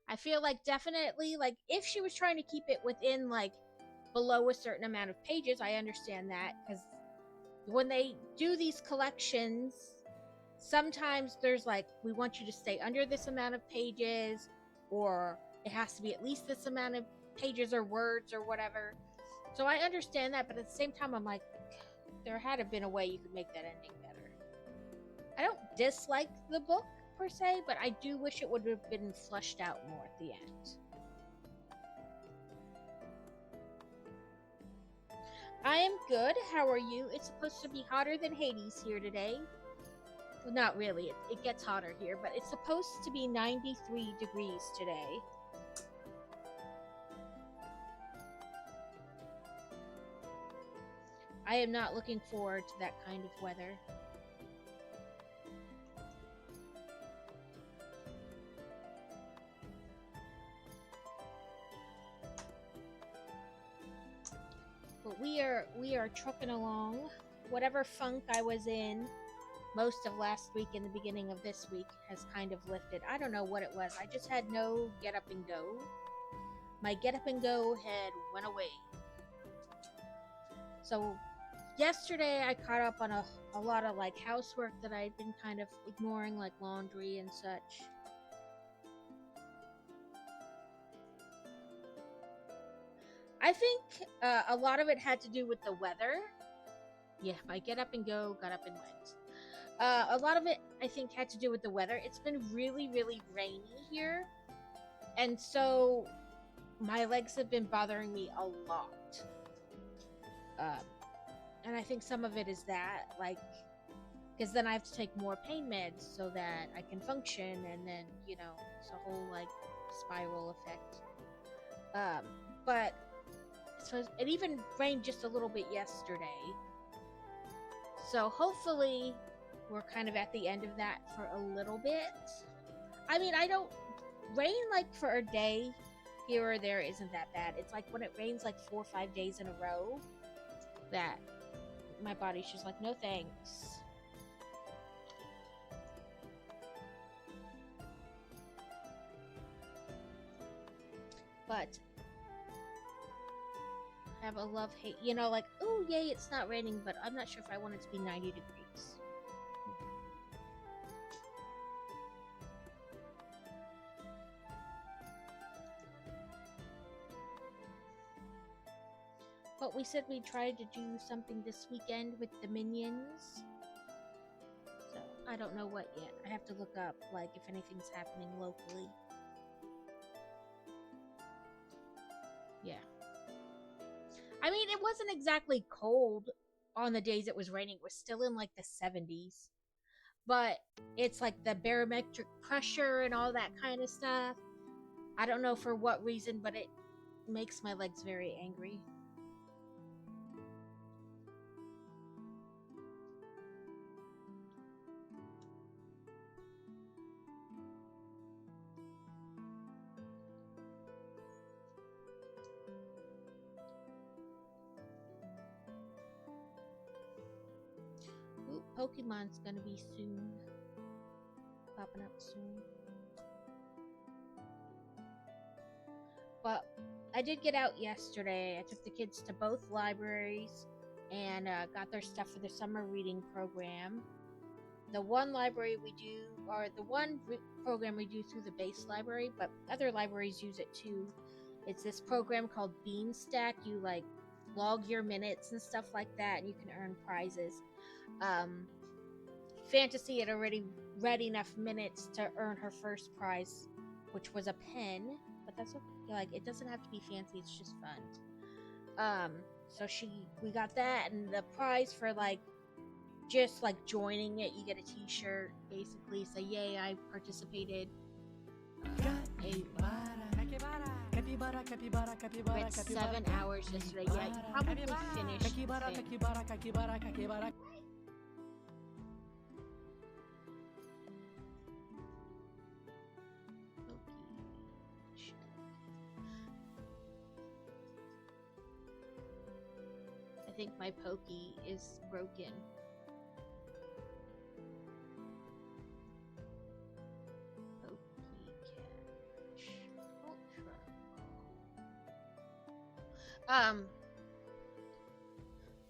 I feel like definitely, like, if she was trying to keep it within like below a certain amount of pages, I understand that, because when they do these collections, sometimes there's like, we want you to stay under this amount of pages, or it has to be at least this amount of pages or words or whatever. So I understand that, but at the same time, I'm like, there had to have been a way you could make that ending better. I don't dislike the book per se, but I do wish it would have been fleshed out more at the end. I am good. How are you? It's supposed to be hotter than Hades here today. Well, not really. It gets hotter here, but it's supposed to be 93 degrees today. I am not looking forward to that kind of weather. But we are trucking along. Whatever funk I was in most of last week and the beginning of this week has kind of lifted. I don't know what it was. I just had no get up and go. My get up and go had went away. So yesterday I caught up on a lot of like housework that I'd been kind of ignoring, like laundry and such. I think a lot of it had to do with the weather. Yeah, my get up and go got up and went. A lot of it, I think, had to do with the weather. It's been really, really rainy here. And so my legs have been bothering me a lot. And I think some of it is that, like, because then I have to take more pain meds so that I can function. And then, you know, it's a whole, like, spiral effect. But so it even rained just a little bit yesterday. So hopefully we're kind of at the end of that for a little bit. I mean, I don't rain like for a day here or there isn't that bad. It's like when it rains like 4 or 5 days in a row that my body's just like, no thanks. But I have a love-hate, you know, like, oh yay, it's not raining, but I'm not sure if I want it to be 90 degrees. But we said we tried to do something this weekend with the Minions. So, I don't know what yet. I have to look up, like, if anything's happening locally. Yeah. I mean, it wasn't exactly cold on the days it was raining. It was still in, like, the 70s. But it's, like, the barometric pressure and all that kind of stuff. I don't know for what reason, but it makes my legs very angry. Ooh, Pokemon's gonna be soon. Popping up soon. But I did get out yesterday. I took the kids to both libraries and got their stuff for the summer reading program. The one library we do, or the one program we do through the base library, but other libraries use it too. It's this program called Beanstack. You like log your minutes and stuff like that, and you can earn prizes. Fantasy had already read enough minutes to earn her first prize which was a pen, but that's okay. Like, it doesn't have to be fancy, it's just fun. So we got that, and the prize for like just like joining it, you get a t-shirt basically, so yay, I participated. We had 7 hours yesterday. Yeah, you probably finished I think my Pokey is broken.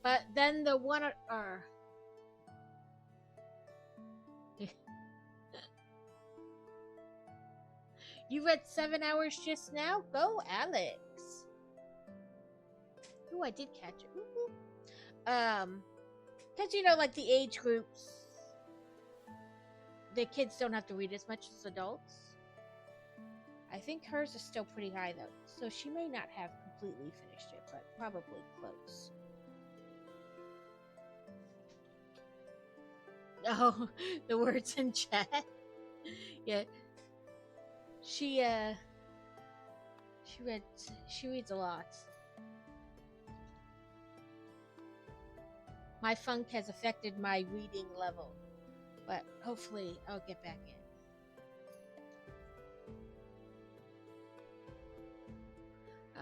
But then the one you read 7 hours just now? Go, Alex. Ooh, I did catch it. Ooh. Because you know, like the age groups, the kids don't have to read as much as adults. I think hers is still pretty high though, so she may not have completely finished it, but probably close. Oh, the words in chat. Yeah. She reads a lot. My funk has affected my reading level, but hopefully I'll get back in.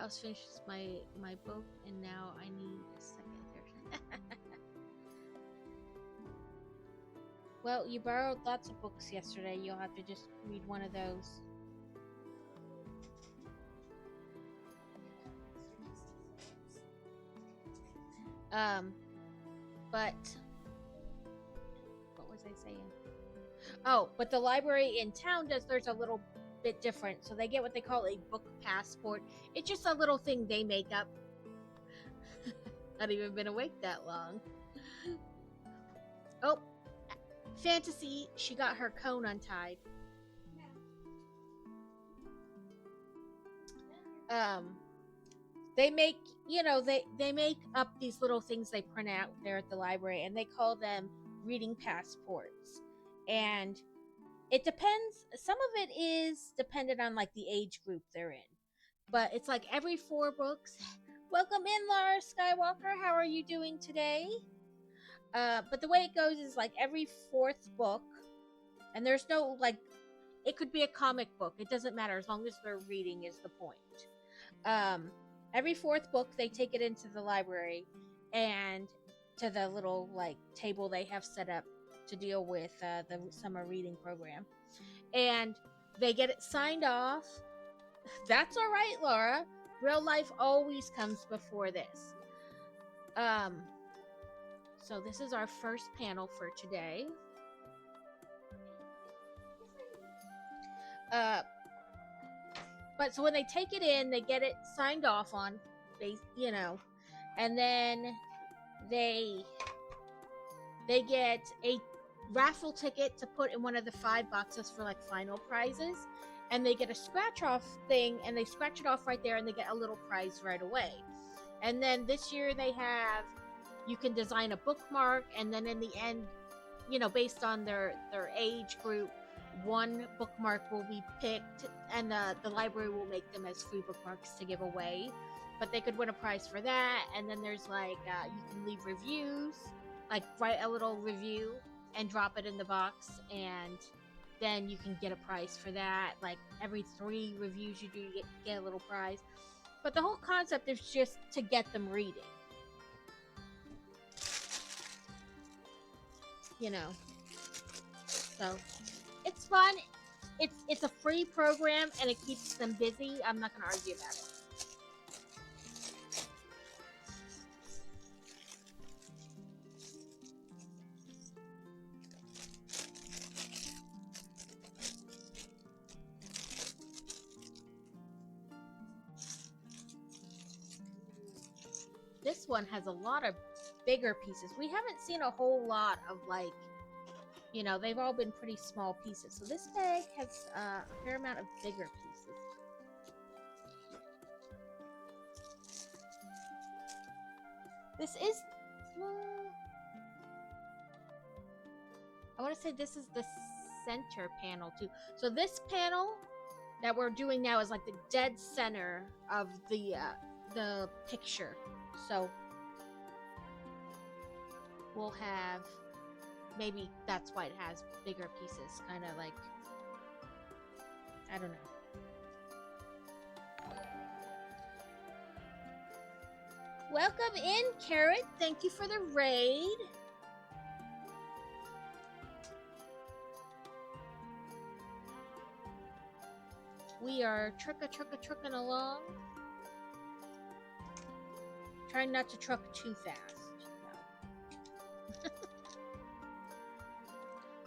I was finished my book, and now I need a second version. Well, you borrowed lots of books yesterday. You'll have to just read one of those. But what was I saying? Oh, but the library in town there's a little bit different. So they get what they call a book passport. It's just a little thing they make up. Not even been awake that long. Oh, Fantasy, she got her cone untied. They make, they make up these little things they print out there at the library, and they call them reading passports. And it depends, some of it is dependent on like the age group they're in, but it's like every 4 books. Welcome in, Laura Skywalker. How are you doing today? But the way it goes is like every 4th book, and there's no like, it could be a comic book, it doesn't matter as long as they're reading is the point. Every 4th book they take it into the library and to the little like table they have set up to deal with the summer reading program, and they get it signed off. That's all right, Laura. Real life always comes before this. So this is our first panel for today. But so when they take it in, they get it signed off on, and then they get a raffle ticket to put in one of the 5 boxes for like final prizes, and they get a scratch off thing, and they scratch it off right there, and they get a little prize right away. And then this year they have, you can design a bookmark, and then in the end, based on their age group, one bookmark will be picked, and the library will make them as free bookmarks to give away. But they could win a prize for that. And then there's like you can leave reviews, like write a little review and drop it in the box, and then you can get a prize for that. Like every 3 reviews you do, you get a little prize. But the whole concept is just to get them reading. So it's fun. It's a free program, and it keeps them busy. I'm not going to argue about it. This one has a lot of bigger pieces. We haven't seen a whole lot of like You know, they've all been pretty small pieces. So this bag has a fair amount of bigger pieces. This is... I want to say this is the center panel too. So this panel that we're doing now is like the dead center of the picture. So we'll have, maybe that's why it has bigger pieces, kind of like, I don't know. Welcome in, Carrot. Thank you for the raid. We are trucking along. Trying not to truck too fast. No.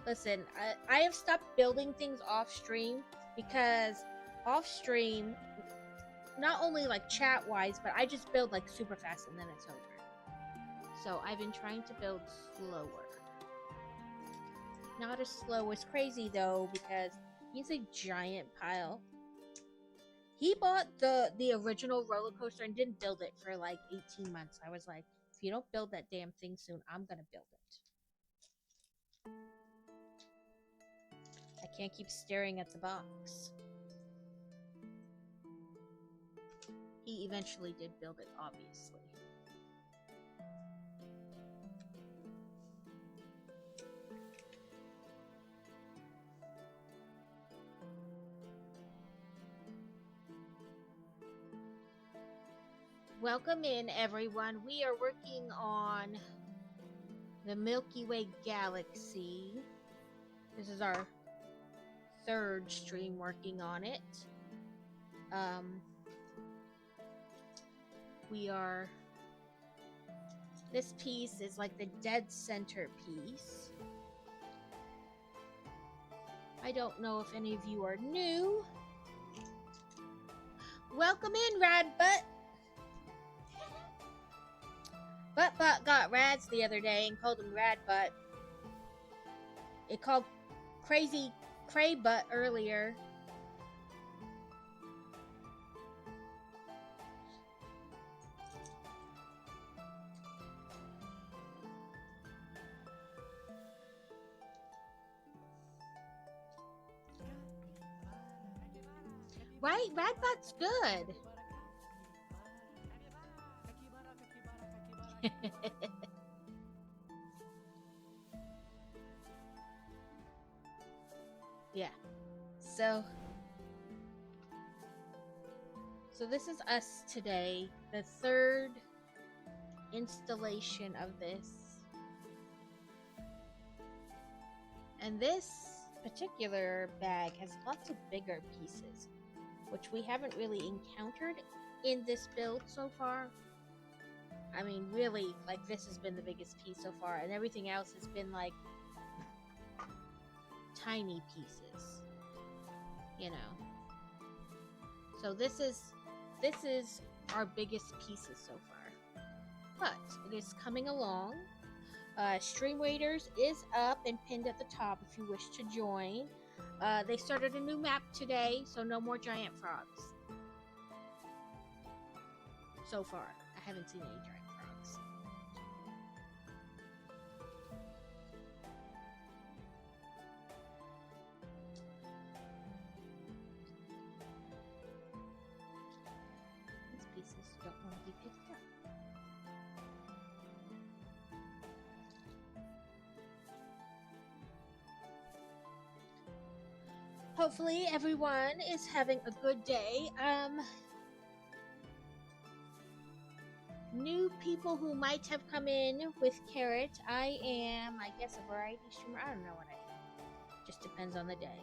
Listen, I have stopped building things off stream because off stream, not only like chat wise, but I just build like super fast and then it's over. So I've been trying to build slower. Not as slow as Crazy though, because he's a giant pile. He bought the original roller coaster and didn't build it for like 18 months. I was like, if you don't build that damn thing soon, I'm gonna build it. I can't keep staring at the box. He eventually did build it, obviously. Welcome in, everyone. We are working on the Milky Way galaxy. This is our third stream working on it. This piece is like the dead center piece. I don't know if any of you are new. Welcome in, Radbutt. Butt got Rads the other day and called him Radbutt. It called Crazy Craybutt earlier. Right? Radbutt's good. Yeah. So this is us today, the third installation of this. And this particular bag has lots of bigger pieces, which we haven't really encountered in this build so far. I mean, really, like, this has been the biggest piece so far, and everything else has been, like, tiny pieces, you know. So this is our biggest pieces so far. But it is coming along. Stream Waiters is up and pinned at the top if you wish to join. They started a new map today, so no more giant frogs. So far, I haven't seen any giant frogs. These pieces don't want to be picked up. Hopefully everyone is having a good day. New people who might have come in with Carrot. I am, I guess, a variety streamer. I don't know what I am. Just depends on the day.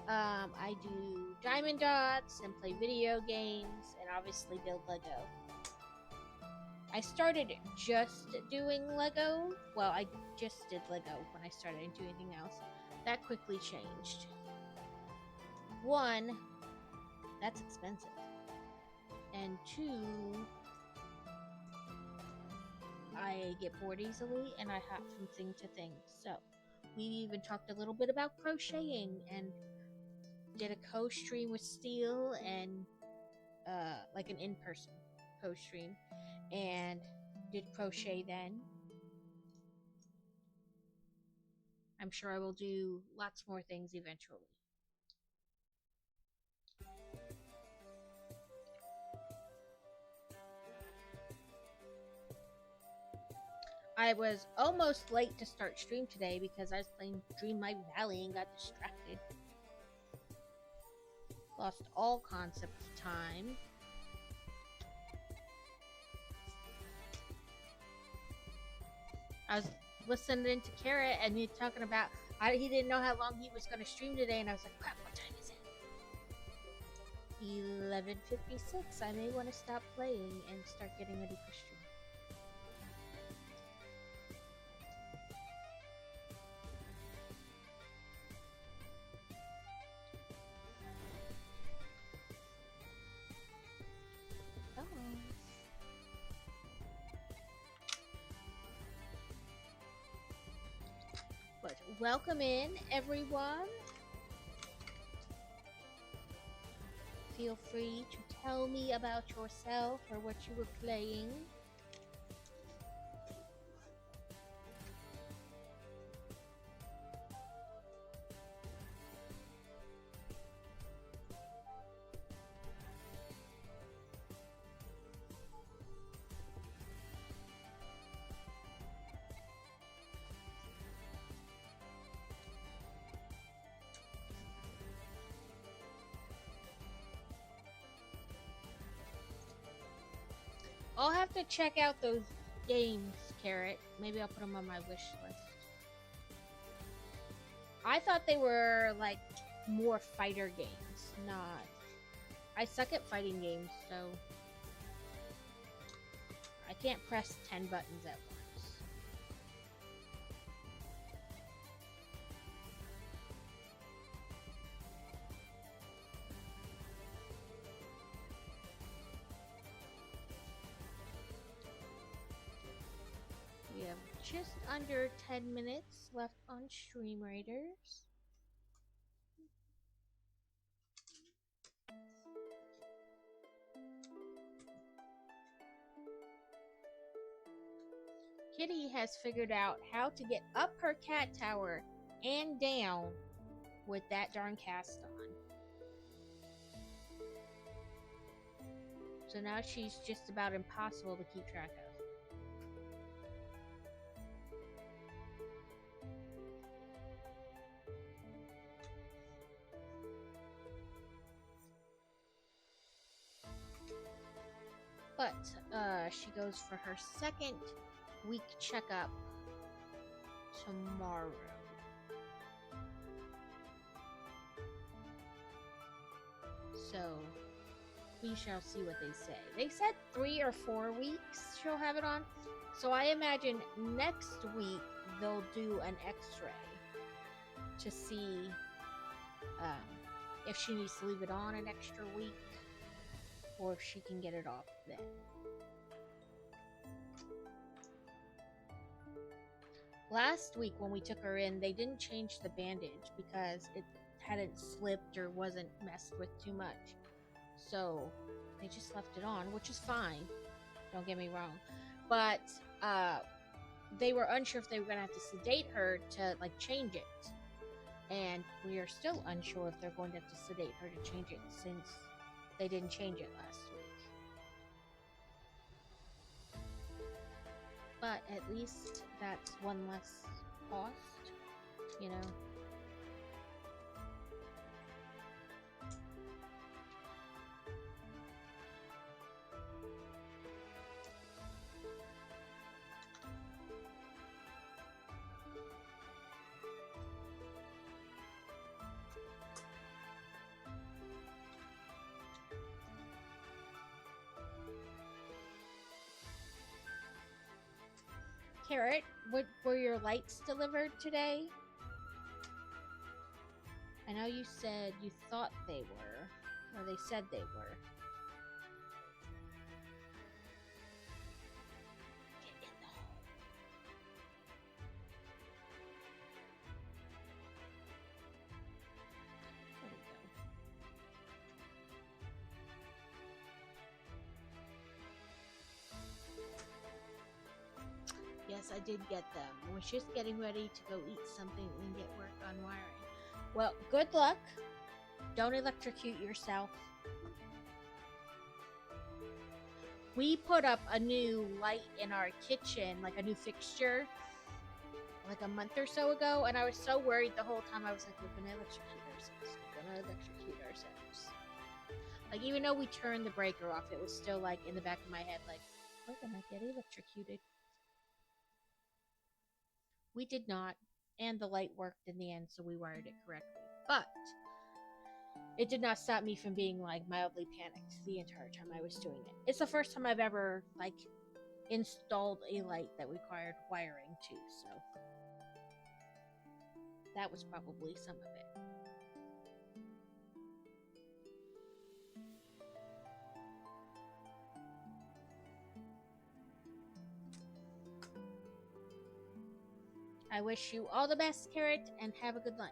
I do diamond dots and play video games and obviously build Lego. I started just doing Lego. Well, I just did Lego when I started to do anything else. That quickly changed. One, that's expensive. And two, I get bored easily and I hop from thing to thing. So we even talked a little bit about crocheting and did a co-stream with Steel and like an in-person co-stream and did crochet then. I'm sure I will do lots more things eventually. I was almost late to start stream today because I was playing Dream My Valley and got distracted. Lost all concept of time. I was listening to Carrot and he talking about he didn't know how long he was going to stream today, and I was like, crap, what time is it? 11:56. I may want to stop playing and start getting ready for stream. But welcome in, everyone. Feel free to tell me about yourself or what you were playing. I'll have to check out those games, Carrot. Maybe I'll put them on my wish list. I thought they were like more fighter games, not. I suck at fighting games, so I can't press 10 buttons at once. We have just under 10 minutes left on Stream Raiders. Kitty has figured out how to get up her cat tower and down with that darn cast on. So now she's just about impossible to keep track of. But she goes for her second week checkup tomorrow. So we shall see what they say. They said 3 or 4 weeks she'll have it on. So I imagine next week they'll do an x-ray to see if she needs to leave it on an extra week or if she can get it off then. Last week when we took her in, they didn't change the bandage because it hadn't slipped or wasn't messed with too much. So they just left it on, which is fine. Don't get me wrong. But they were unsure if they were going to have to sedate her to like change it. And we are still unsure if they're going to have to sedate her to change it since they didn't change it last week. But at least that's one less cost, you know. Carrot, were your lights delivered today? I know you said you thought they were, or they said they were. Get in the hole. I did get them. I was just getting ready to go eat something and get work on wiring. Well, good luck. Don't electrocute yourself. We put up a new light in our kitchen, like a new fixture, like a month or so ago, and I was so worried the whole time. I was like, we're gonna electrocute ourselves. We're gonna electrocute ourselves. Like, even though we turned the breaker off, it was still like in the back of my head, like, we're gonna get electrocuted. We did not, and the light worked in the end, so we wired it correctly. But it did not stop me from being like mildly panicked the entire time I was doing it. It's the first time I've ever like installed a light that required wiring too, so that was probably some of it. I wish you all the best, Carrot, and have a good lunch.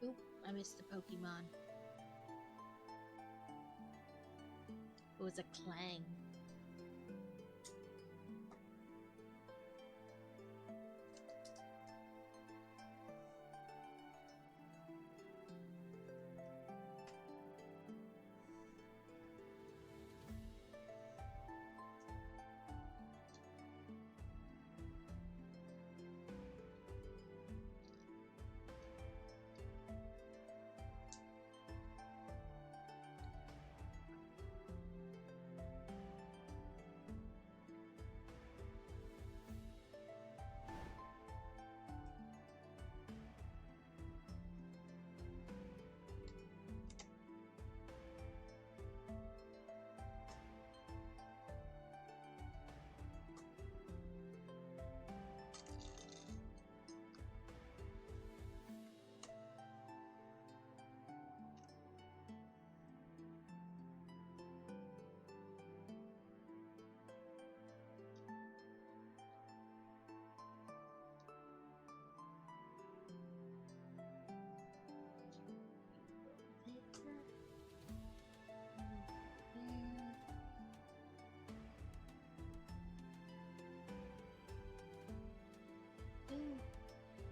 Oop, I missed the Pokemon. It was a clang.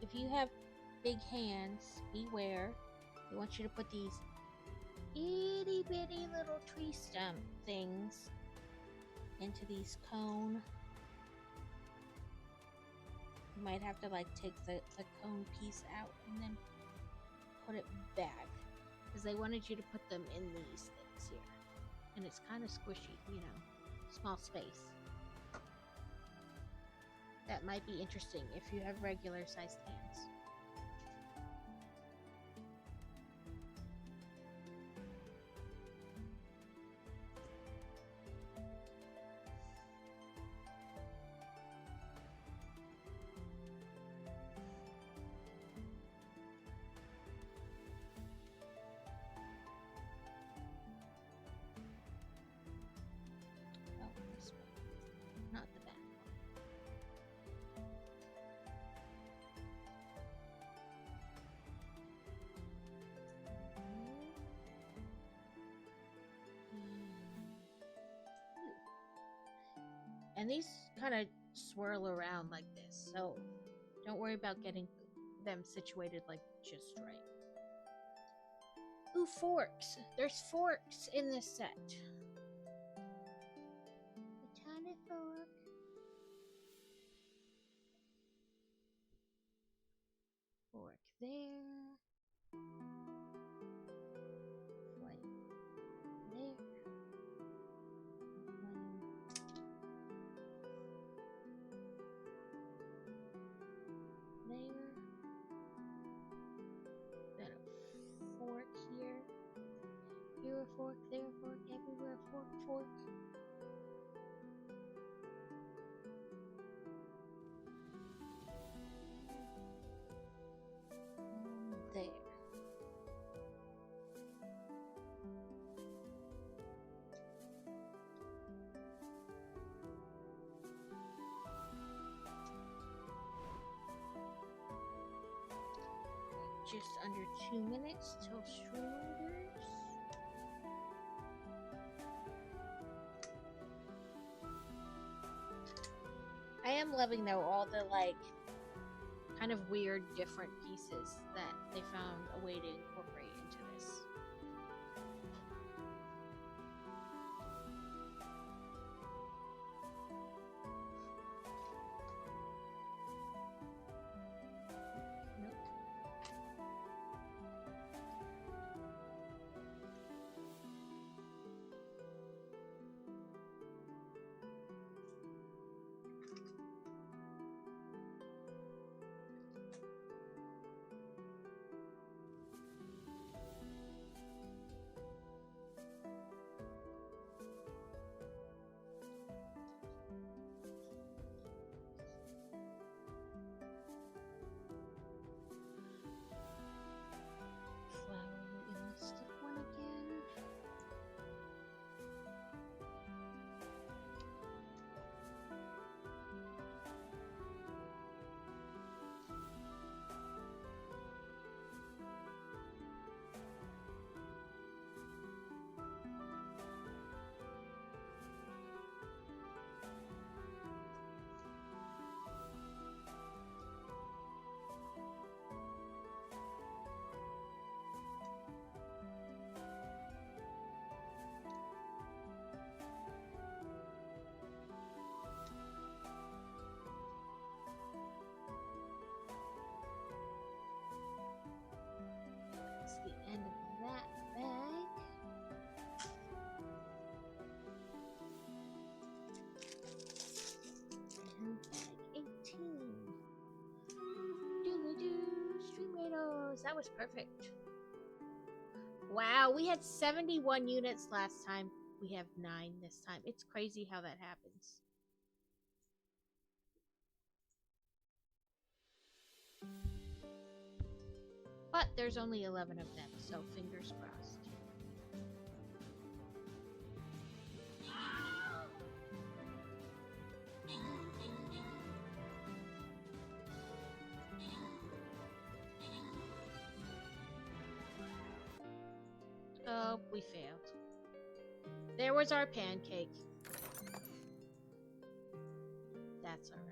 If you have big hands, beware. They want you to put these itty bitty little tree stump things into these cone. You might have to like take the cone piece out and then put it back, because they wanted you to put them in these things here. And it's kind of squishy, you know, small space. That might be interesting if you have regular sized hands. Oh, this one, not the back. And these kind of swirl around like this, so don't worry about getting them situated like just right. Ooh, forks! There's forks in this set. A tiny fork. Fork there. Flame there. Flame there. Then a fork here. Here a fork, there a fork, everywhere a fork, fork. There. Just under 2 minutes till stream enders. am loving though all the like kind of weird different pieces that they found a way to incorporate into this. That's the end of that bag. And bag 18. Doodly-doo, Street Rados. That was perfect. Wow, we had 71 units last time. We have 9 this time. It's crazy how that happens. But there's only 11 of them, so fingers crossed. Oh, we failed. There was our pancake. That's alright.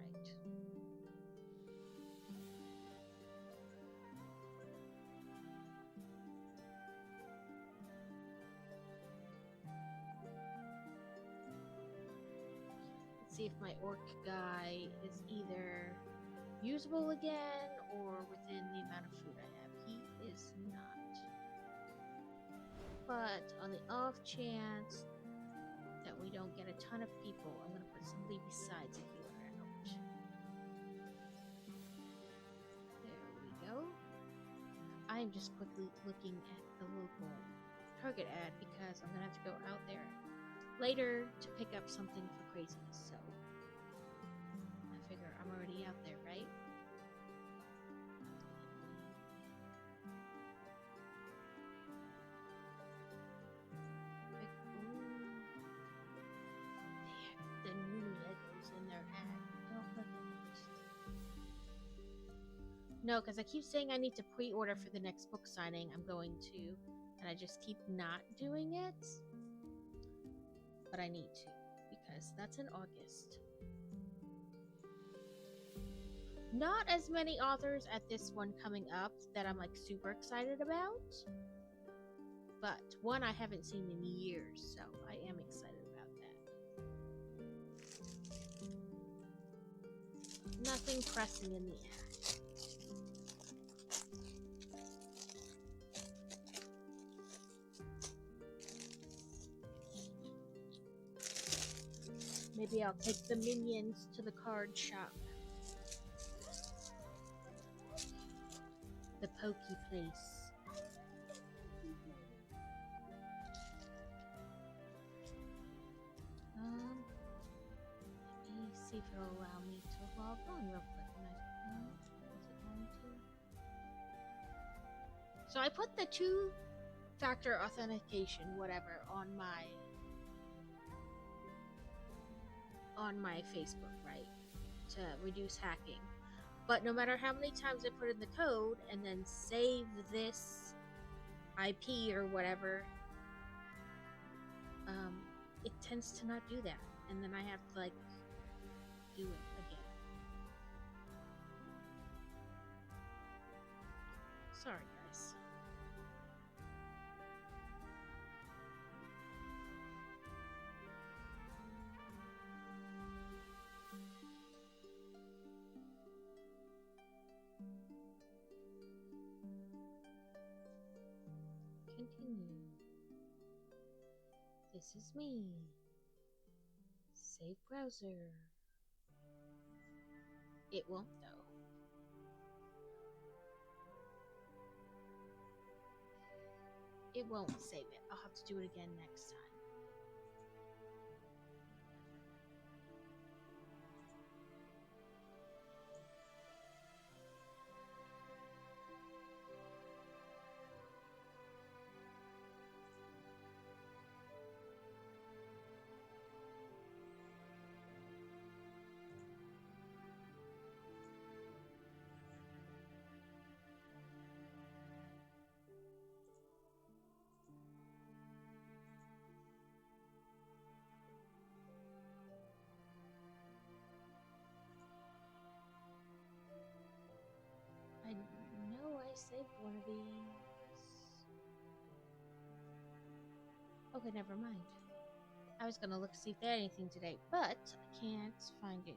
Let's see if my orc guy is either usable again or within the amount of food I have. He is not. But on the off chance that we don't get a ton of people, I'm going to put somebody besides a healer out. There we go. I am just quickly looking at the local target ad because I'm going to have to go out there later to pick up something for craziness, so I figure I'm already out there, right? The new Legos in their ad. Don't look at it. No, because I keep saying I need to pre-order for the next book signing I'm going to, and I just keep not doing it. But I need to, because that's in August. Not as many authors at this one coming up that I'm like super excited about. But one I haven't seen in years, so I am excited about that. Nothing pressing in the ad. Maybe I'll take the minions to the card shop. The pokey place. Let me see if it'll allow me to log on real quick. Is it going to? So I put the 2-factor authentication, whatever, on my Facebook, right? To reduce hacking. But no matter how many times I put in the code and then save this IP or whatever, it tends to not do that. And then I have to like do it again. Sorry, guys. Continue. This is me. Save browser. It won't though. It won't save it. I'll have to do it again next time. I know I saved one of these. Okay, never mind. I was gonna look to see if they had anything today, but I can't find it.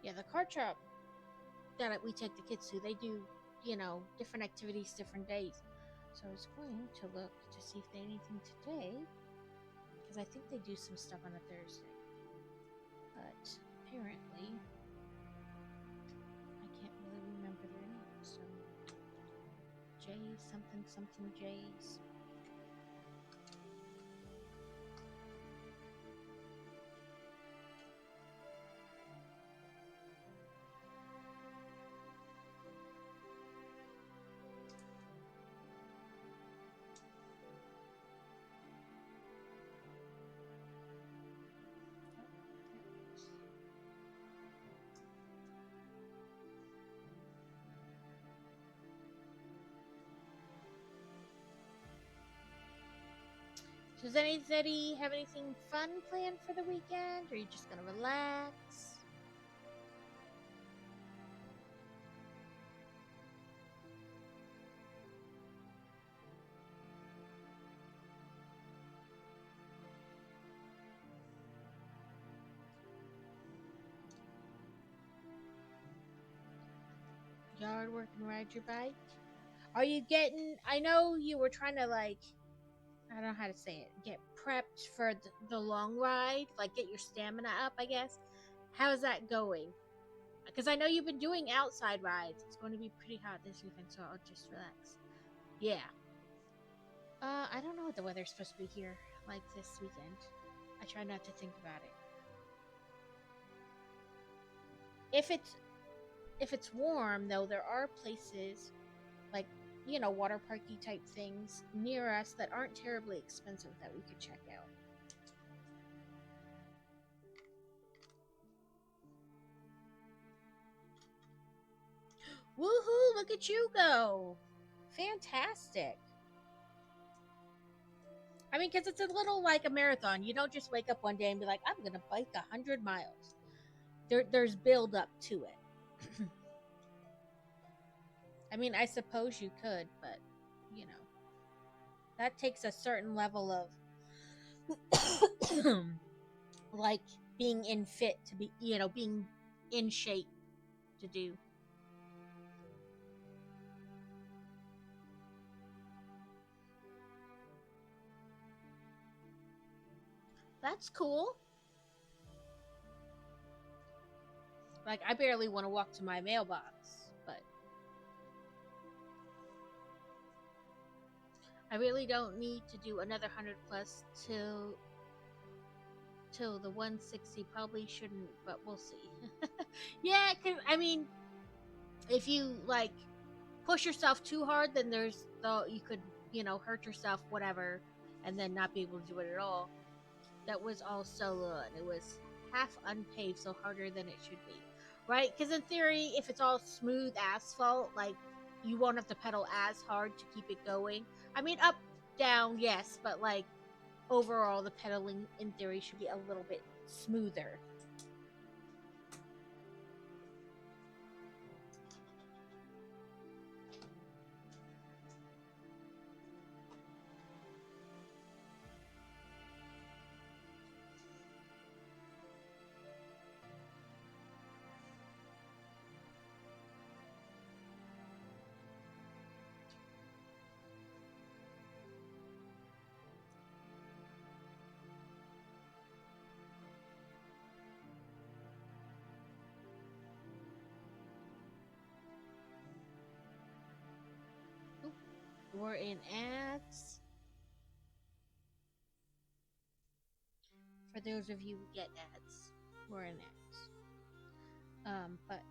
Yeah, the card shop that we take the kids to, they do, different activities, different days. So I was going to look to see if they had anything today, because I think they do some stuff on a Thursday. But apparently, I can't really remember their name. So, J's, something J's. Does anybody have anything fun planned for the weekend? Or are you just gonna relax? Yard work and ride your bike? Are you getting? I know you were trying to I don't know how to say it. Get prepped for the long ride, like get your stamina up, I guess. How's that going? Because I know you've been doing outside rides. It's going to be pretty hot this weekend, so I'll just relax. Yeah. I don't know what the weather's supposed to be here like this weekend. I try not to think about it. If it's warm though, there are places like water parky type things near us that aren't terribly expensive that we could check out. Woohoo! Look at you go! Fantastic. I mean, because it's a little like a marathon. You don't just wake up one day and be like, I'm going to bike 100 miles. There's build up to it. I mean, I suppose you could, but, that takes a certain level of, like, being in fit to be, being in shape to do. That's cool. Like, I barely want to walk to my mailbox, but I really don't need to do another 100 plus till the 160. Probably shouldn't, but we'll see. Yeah, because I mean, if you push yourself too hard, then you could hurt yourself. Whatever. and then not be able to do it at all. That was all solo, and it was half unpaved, so harder than it should be, right? Because in theory, if it's all smooth asphalt, like, you won't have to pedal as hard to keep it going. I mean, up, down, yes, but like overall, the pedaling in theory should be a little bit smoother. We're in ads. For those of you who get ads, we're in ads. But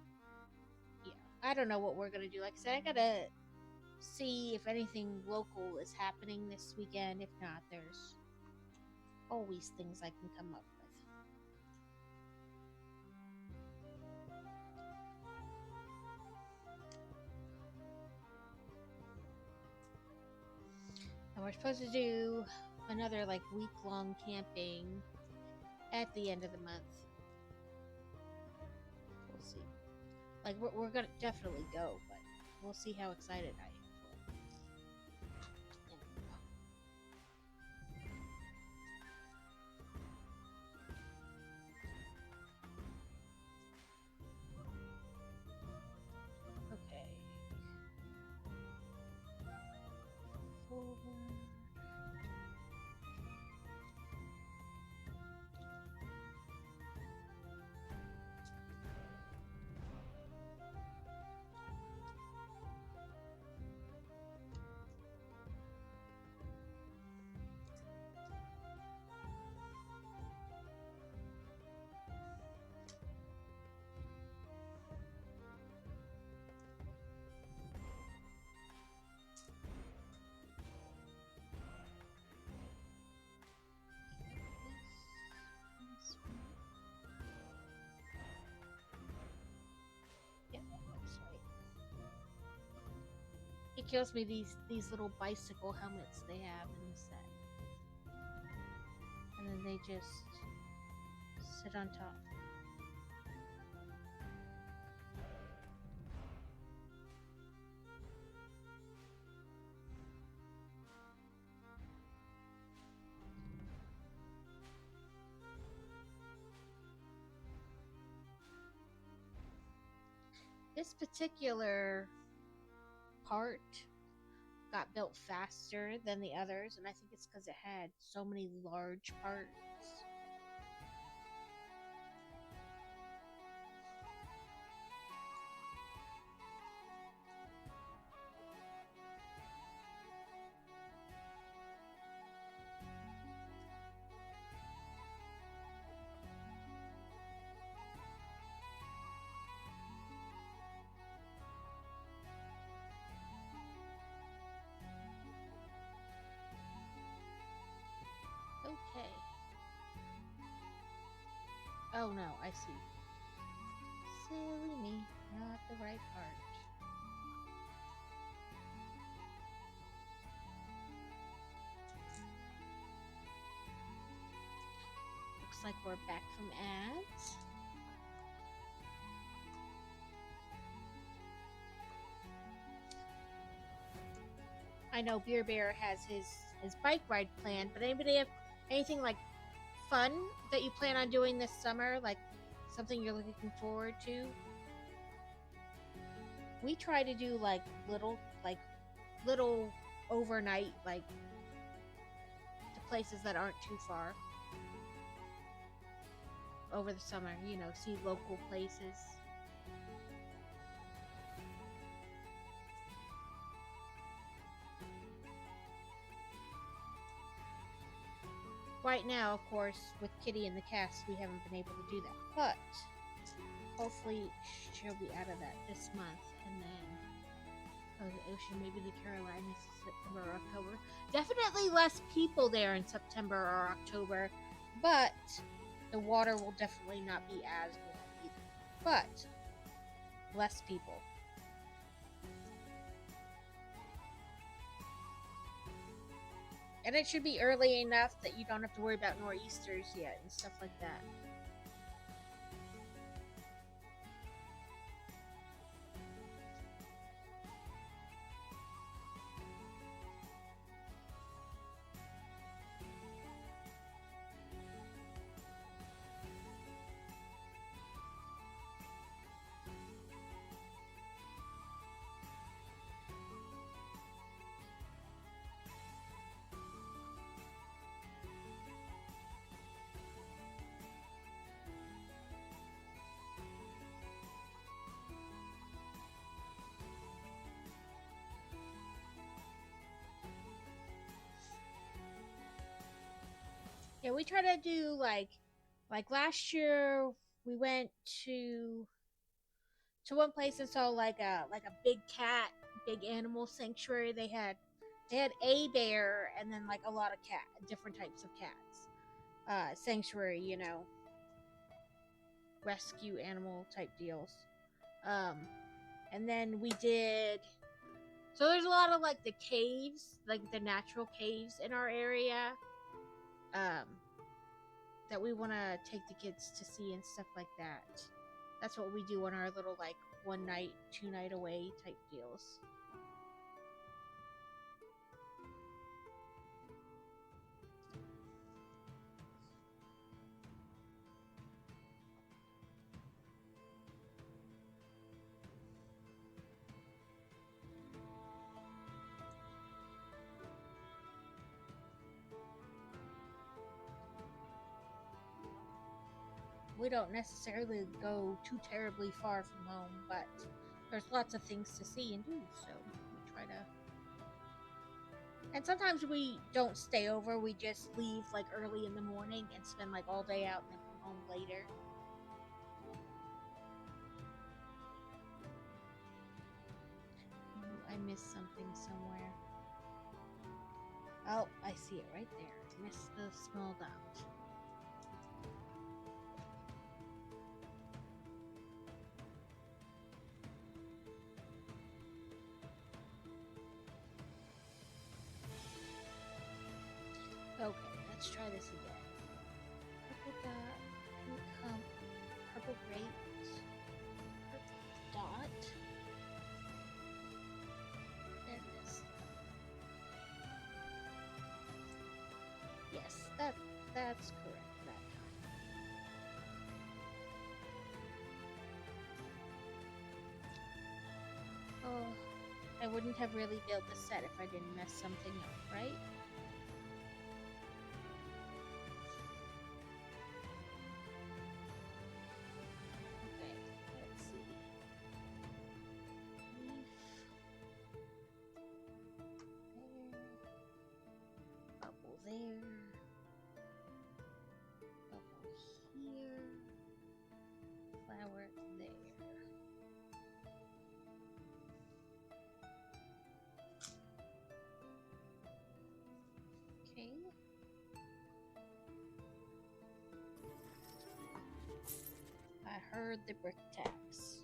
yeah, I don't know what we're gonna do. Like I said, I gotta see if anything local is happening this weekend. If not, there's always things I can come up with. And we're supposed to do another like week-long camping at the end of the month. We'll see. Like we're gonna definitely go, but we'll see how excited I am. Okay. Forward. It kills me these little bicycle helmets they have in the set, and then they just sit on top. This particular part got built faster than the others, and I think it's because it had so many large parts. Okay. Oh no, I see. Silly me, not the right part. Looks like we're back from ads. I know Beer Bear has his bike ride planned, but anybody have anything like fun that you plan on doing this summer? Like something you're looking forward to? We try to do like little overnight, like to places that aren't too far over the summer, you know, see local places. Right now, of course, with Kitty and the cast, we haven't been able to do that, but hopefully she'll be out of that this month, and then Oh, the ocean, maybe the Carolinas, September or October. Definitely less people there in September or October, but the water will definitely not be as warm either. But less people. And it should be early enough that you don't have to worry about nor'easters yet and stuff like that. Yeah, we try to do like last year we went to one place and saw like a big cat, big animal sanctuary. They had a bear and then like a lot of different types of cats. Sanctuary, rescue animal type deals. Um, and then we did. So there's a lot of like the caves, like the natural caves in our area. Um, that we want to take the kids to see and stuff like that. That's what we do on our little like 1 night, 2 night away type deals. We don't necessarily go too terribly far from home, but there's lots of things to see and do, so we try to. And sometimes we don't stay over, we just leave like early in the morning and spend like all day out and then come home later. Ooh, I missed something somewhere. Oh, I see it right there. Missed the small dot. Okay, let's try this again. Purple dot, pink hump, purple grapes, purple dot, and this. Yes, that's correct that time. Oh, I wouldn't have really built the set if I didn't mess something up, right? Okay, let's see. Leaf there, bubble there, bubble here, flower there. Okay. I heard the brick tacks.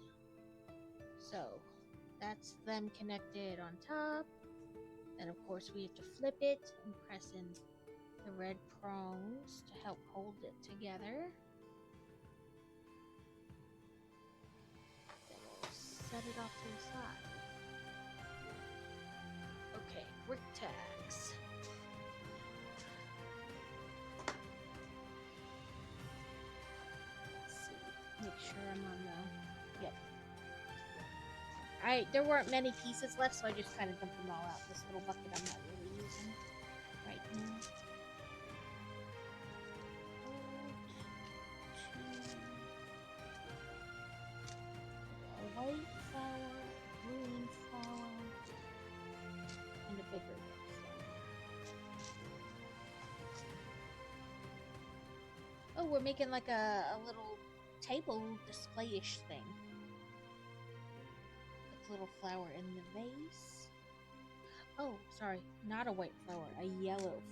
So that's them connected on top. Then of course we have to flip it and press in the red prongs to help hold it together. Then we'll set it off to the side. Okay, brick tags. Let's see. Make sure I'm on the. Yep. There weren't many pieces left, so I just kind of dumped them all out. This little bucket I'm not really using right now. A white flower, green flower, and a bigger flower. Oh, we're making like a little table display-ish thing. little flower in the vase. Oh, sorry, not a white flower, a yellow flower.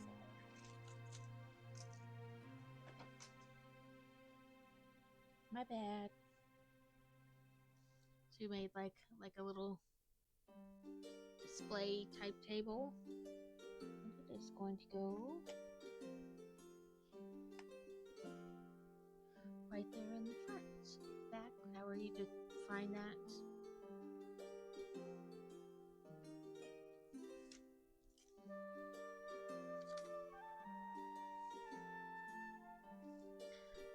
My bad. So you made like a little display type table. And it is going to go right there in the front. Back, how are you to find that?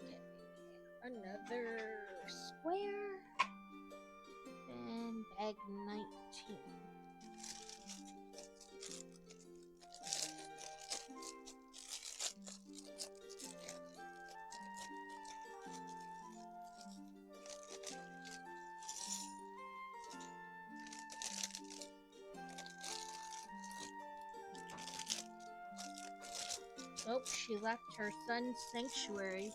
Okay, another square. And bag 19. Oh, she left her sun's sanctuary.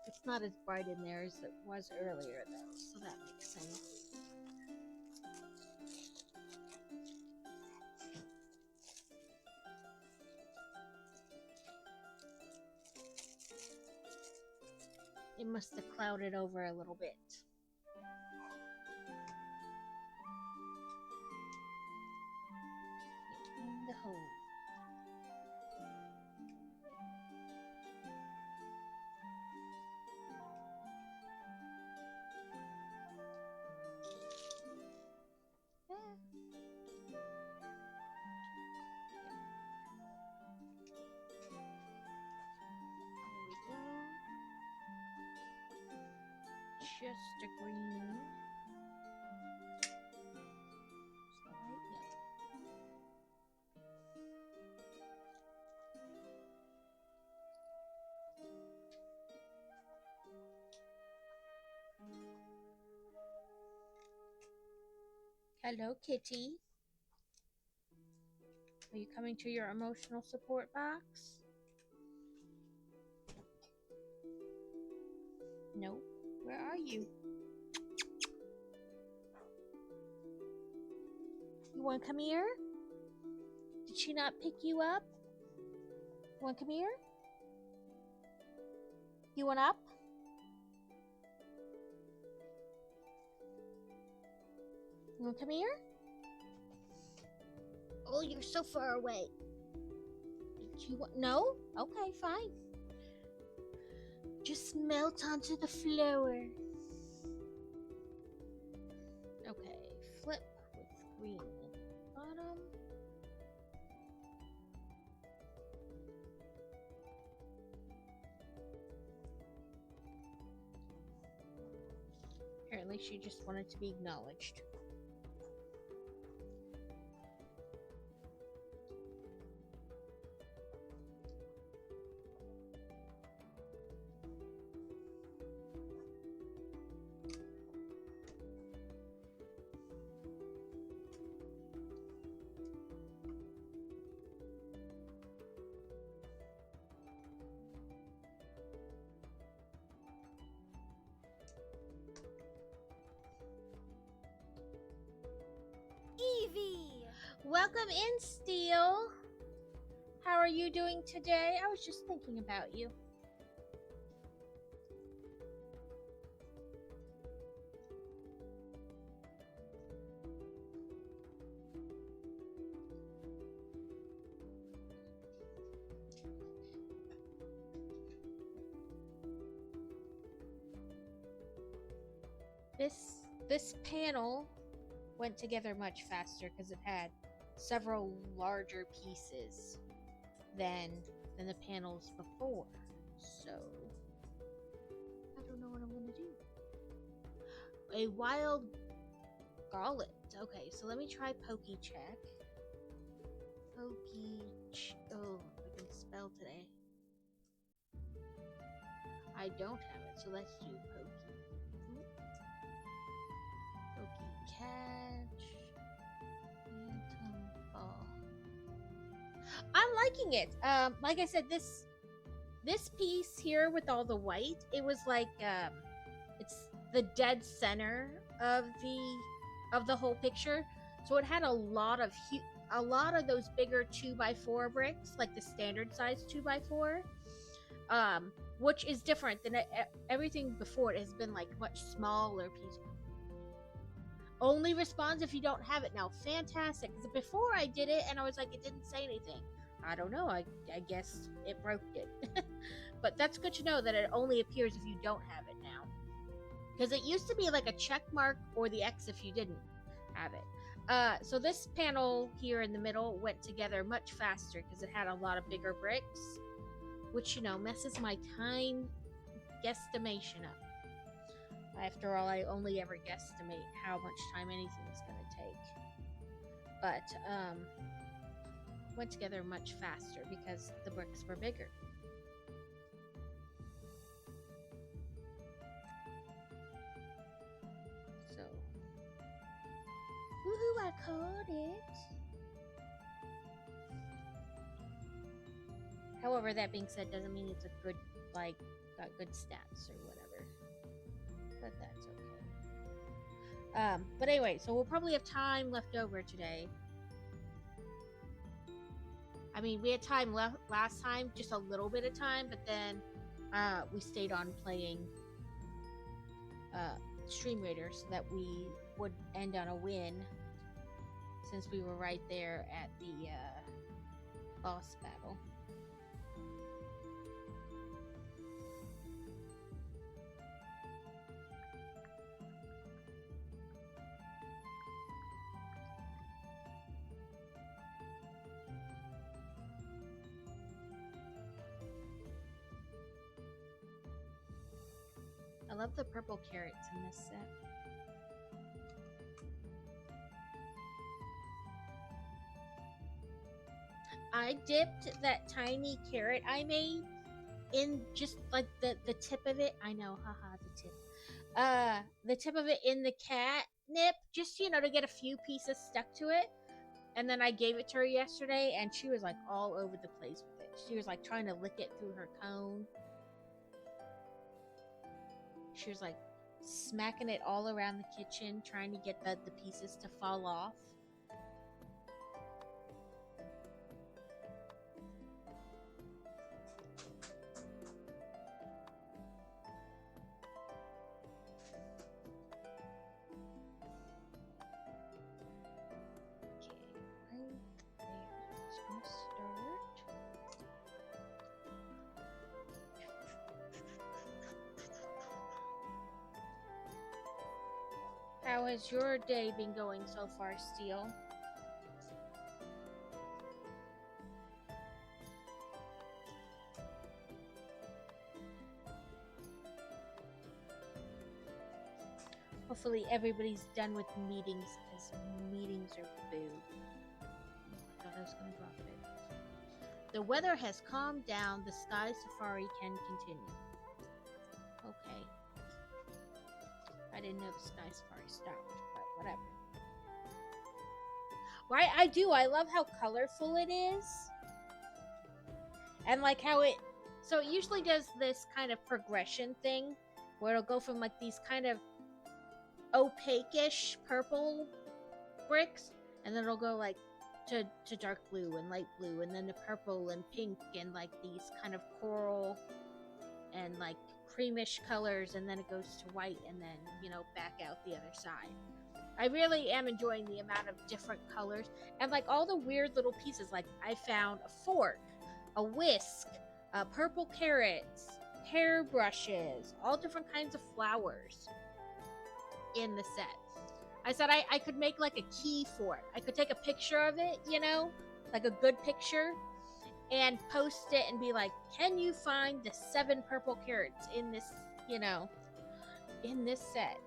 It's not as bright in there as it was earlier, though, so that makes sense. It must have clouded over a little bit. In the hole. Just a green. Hello, kitty. Are you coming to your emotional support box? No. Where are you? You want to come here? Did she not pick you up? You want to come here? You want up? You want to come here? Oh, you're so far away. Did you want? No? Okay, fine. Just melt onto the flower. Okay, flip with green at the bottom. Apparently she just wanted to be acknowledged. Evie! Welcome in, Steel. How are you doing today? I was just thinking about you. This panel went together much faster because it had several larger pieces than the panels before. So I don't know what I'm gonna do. A wild gullet. Okay, so let me try Pokey check. Oh, I can spell today. I don't have it, so let's do Pokey. Pokey catch. Phantom ball. I'm liking it. Like I said, this piece here with all the white, it was like it's the dead center of of the whole picture. So it had a lot of those bigger 2x4 bricks, like the standard size 2x4, which is different than everything before. It has been like much smaller pieces. Only responds if you don't have it now. Fantastic. Because before I did it and I was like, it didn't say anything. I don't know. I guess it broke it. But that's good to know that it only appears if you don't have it now. Because it used to be like a check mark or the X if you didn't have it. So this panel here in the middle went together much faster because it had a lot of bigger bricks, which, messes my time guesstimation up. After all, I only ever guesstimate how much time anything's going to take. But went together much faster because the bricks were bigger. So, woohoo, I caught it! However, that being said, doesn't mean it's a good, got good stats or whatever. But that's okay. But anyway, so we'll probably have time left over today. I mean, we had time left last time, just a little bit of time, but then we stayed on playing Stream Raider so that we would end on a win, since we were right there at the boss battle. I love the purple carrots in this set. I dipped that tiny carrot I made in just like the tip of it. I know, haha, the tip. The tip of it in the catnip, just, to get a few pieces stuck to it. And then I gave it to her yesterday, and she was like all over the place with it. She was like trying to lick it through her cone. She was like smacking it all around the kitchen, trying to get the pieces to fall off. How has your day been going so far, Steel? Hopefully everybody's done with meetings, because meetings are boo. I thought I was going to drop it. The weather has calmed down. The Sky Safari can continue. Okay. I didn't know the Sky Safari stopped, but whatever. Right, I do. I love how colorful it is. And like how it... So it usually does this kind of progression thing, where it'll go from like these kind of opaque-ish purple bricks, and then it'll go like to dark blue and light blue, and then to purple and pink, and like these kind of coral and like creamish colors, and then it goes to white, and then, back out the other side. I really am enjoying the amount of different colors, and like all the weird little pieces. Like I found a fork, a whisk, purple carrots, hair brushes, all different kinds of flowers in the set. I said I could make like a key for it. I could take a picture of it, like a good picture, and post it and be like, can you find the 7 purple carrots in this, in this set?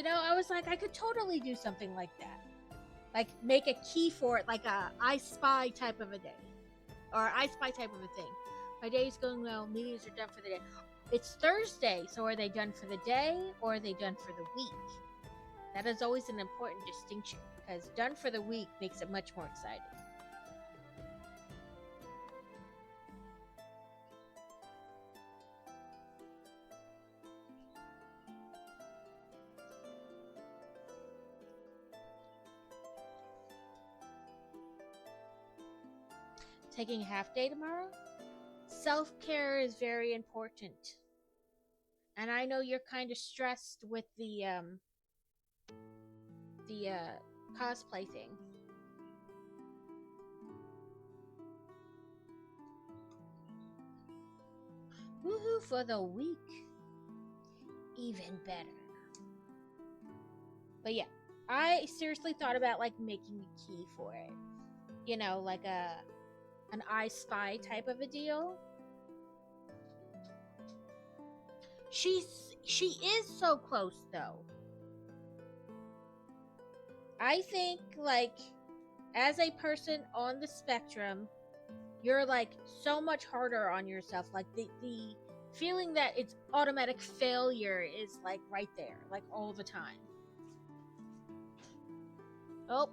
I was like, I could totally do something like that. Like, make a key for it, like a I Spy type of a day. Or I Spy type of a thing. My day's going well, meetings are done for the day. It's Thursday, so are they done for the day, or are they done for the week? That is always an important distinction, because done for the week makes it much more exciting. taking a half day tomorrow. Self-care is very important. And I know you're kind of stressed with the cosplay thing. Woohoo for the week. Even better. But yeah, I seriously thought about like making a key for it. You know, like an I Spy type of a deal. She is so close though. I think like as a person on the spectrum, you're like so much harder on yourself. Like the feeling that it's automatic failure is like right there, like all the time. Oh,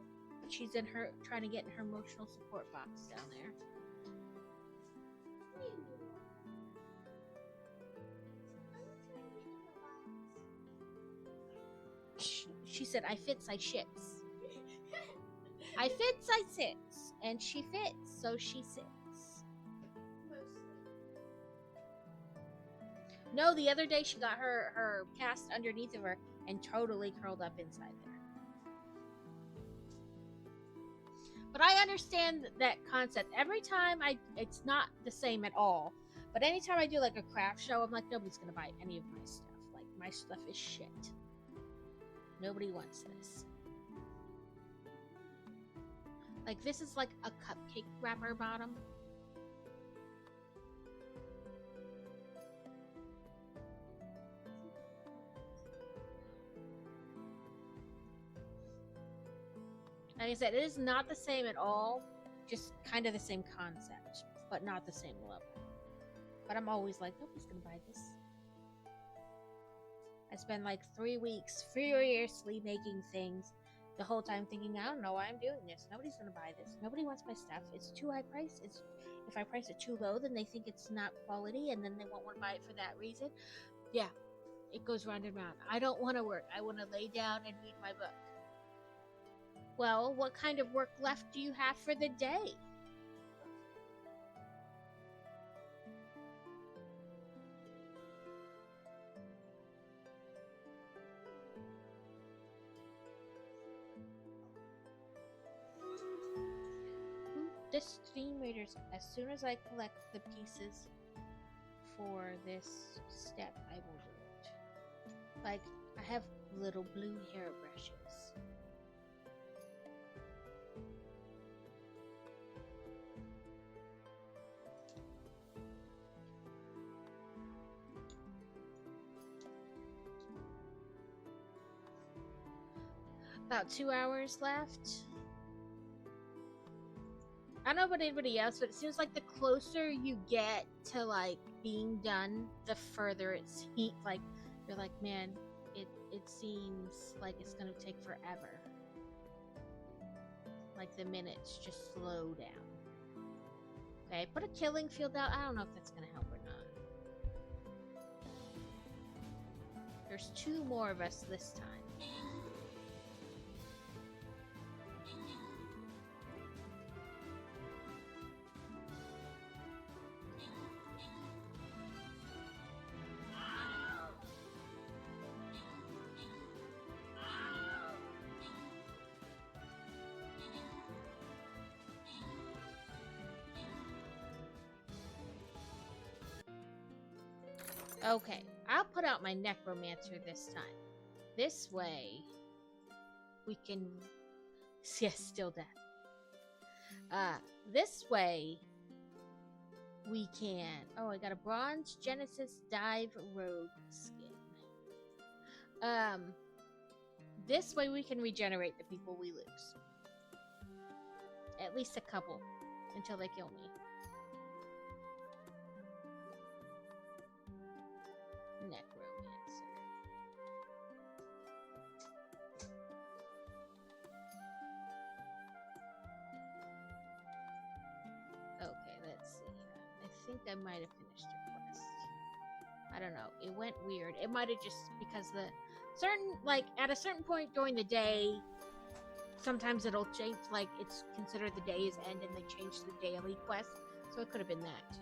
she's in her trying to get in her emotional support box down there. She said, I fits, I shits. I fits, I sits. And she fits, so she sits. No, the other day she got her cast underneath of her and totally curled up inside there. But I understand that concept. Every time it's not the same at all. But anytime I do like a craft show, I'm like, nobody's gonna buy any of my stuff. Like, my stuff is shit. Nobody wants this. Like, this is like a cupcake wrapper bottom. Like I said, it is not the same at all. Just kind of the same concept, but not the same level. But I'm always like, nobody's gonna buy this. I spent like 3 weeks furiously making things, the whole time thinking, I don't know why I'm doing this. Nobody's gonna buy this. Nobody wants my stuff. It's too high price. If I price it too low, then they think it's not quality, and then they won't want to buy it for that reason. Yeah, it goes round and round. I don't want to work. I want to lay down and read my book. Well, what kind of work left do you have for the day? This Steam Raiders, as soon as I collect the pieces for this step, I will do it. Like, I have little blue hairbrushes. About 2 hours left. I don't know about anybody else, but it seems like the closer you get to like being done, the further it seems. Like you're like, man, it seems like it's gonna take forever. Like the minutes just slow down. Okay, put a killing field out. I don't know if that's gonna help or not. There's 2 more of us this time. Okay, I'll put out my necromancer this time. This way, we can... Yes, still death. This way, we can... Oh, I got a bronze Genesis Dive Rogue skin. This way we can regenerate the people we lose. At least a couple, until they kill me. Necromancer. Okay, let's see. I think I might have finished the quest. I don't know. It went weird. It might have just because at a certain point during the day, sometimes it'll change, like it's considered the day's end and they change the daily quest. So it could have been that too.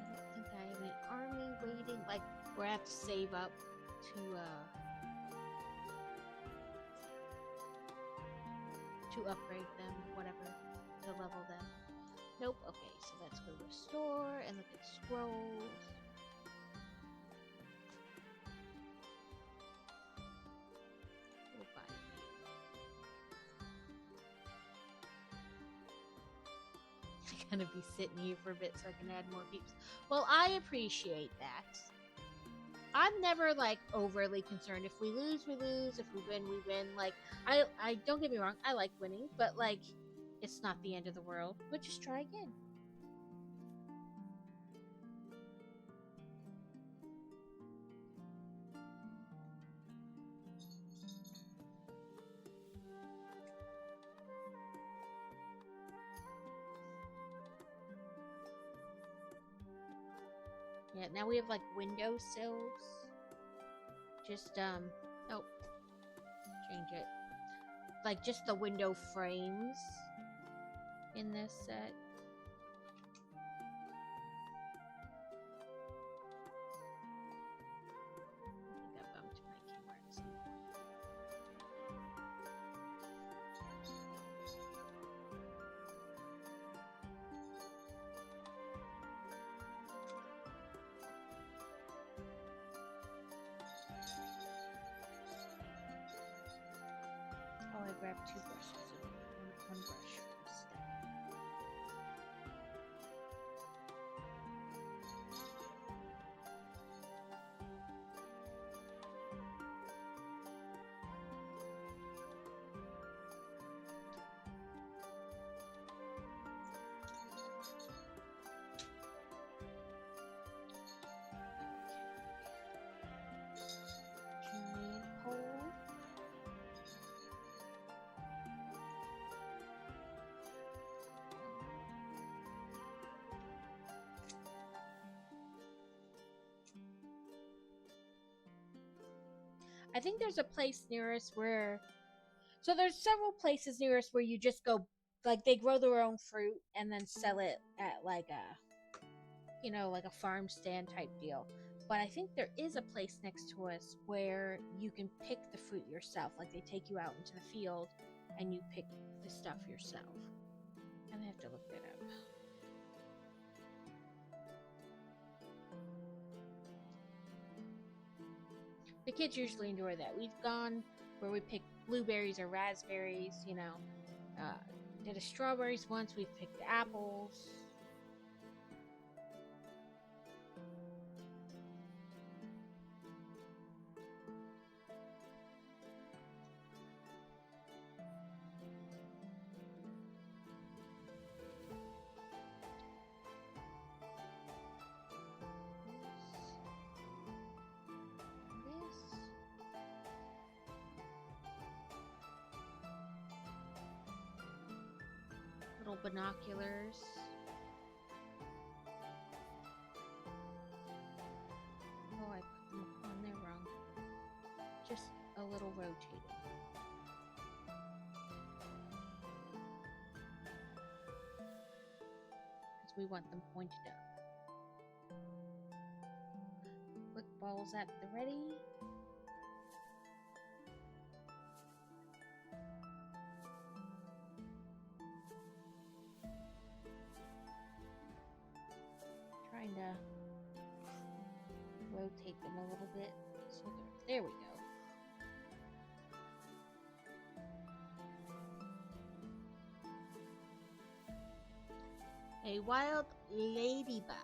I don't think I have an army waiting, like where I have to save up to upgrade them, whatever, to level them. Nope. Okay, so let's go restore and look at scrolls. We'll buy you. I'm gonna be sitting here for a bit so I can add more peeps. Well, I appreciate that. I'm never like overly concerned. If we lose, we lose. If we win, we win. Like I don't get me wrong, I like winning, but like it's not the end of the world. We'll just try again. Yeah, now we have like window sills. Just oh, change it. Like just the window frames in this set. I think I bumped my camera at some point. Oh, I grabbed two brushes. One brush for the step. Giant pole. I think there's a place near us where, so there's several places near us where you just go, like they grow their own fruit and then sell it at like a, you know, like a farm stand type deal. But I think there is a place next to us where you can pick the fruit yourself. Like they take you out into the field and you pick the stuff yourself. And I have to look that up. The kids usually enjoy that. We've gone where we pick blueberries or raspberries, you know. Did a strawberries once. We've picked apples. Little binoculars. Oh, I put them on there wrong. Just a little rotating. Because we want them pointed up. Quick balls at the ready. Trying to rotate them a little bit. So there we go. A wild ladybug.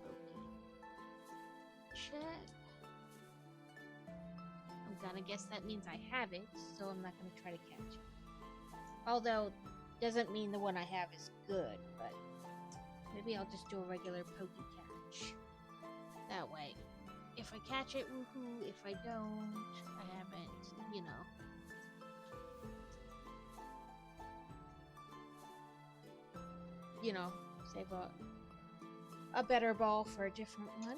Okay. Check. I'm gonna guess that means I have it, so I'm not gonna try to catch it. Although, doesn't mean the one I have is good, but maybe I'll just do a regular pokey catch. That way, if I catch it, woohoo. If I don't, I haven't, you know. you know, save a better ball for a different one.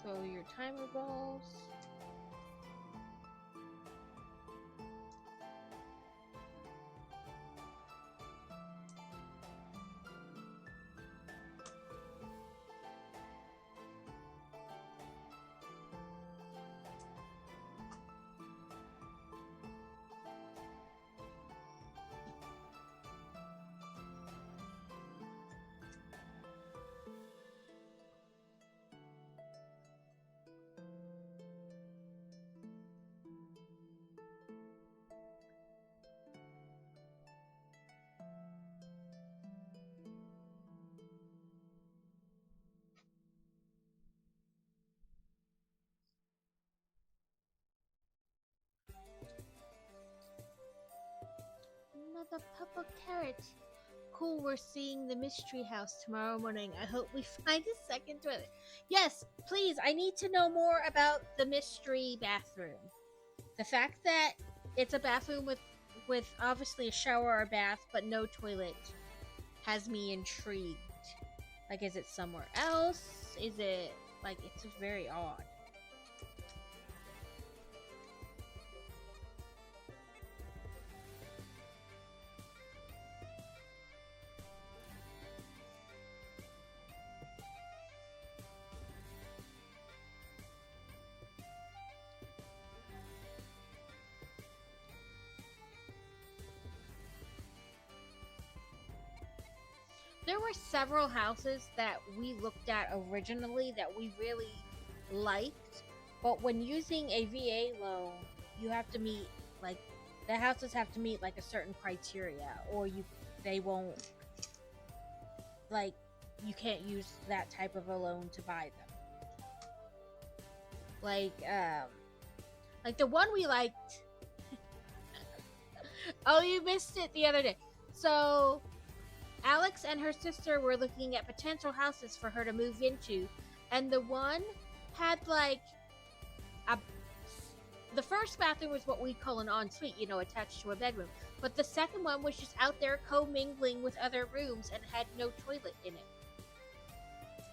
Throw your timer balls. Another purple carrot. Cool, we're seeing the mystery house tomorrow morning. I hope we find a second toilet. Yes, please, I need to know more about the mystery bathroom. The fact that it's a bathroom with obviously a shower or bath but no toilet has me intrigued. Like, is it somewhere else? Is it like, it's just very odd. There were several houses that we looked at originally that we really liked, but when using a VA loan, you have to meet like the houses have to meet like a certain criteria, or they won't like you can't use that type of a loan to buy them. Like the one we liked. Oh, you missed it the other day. So Alex and her sister were looking at potential houses for her to move into, and the one had like a. The first bathroom was what we call an ensuite, attached to a bedroom. But the second one was just out there commingling with other rooms and had no toilet in it.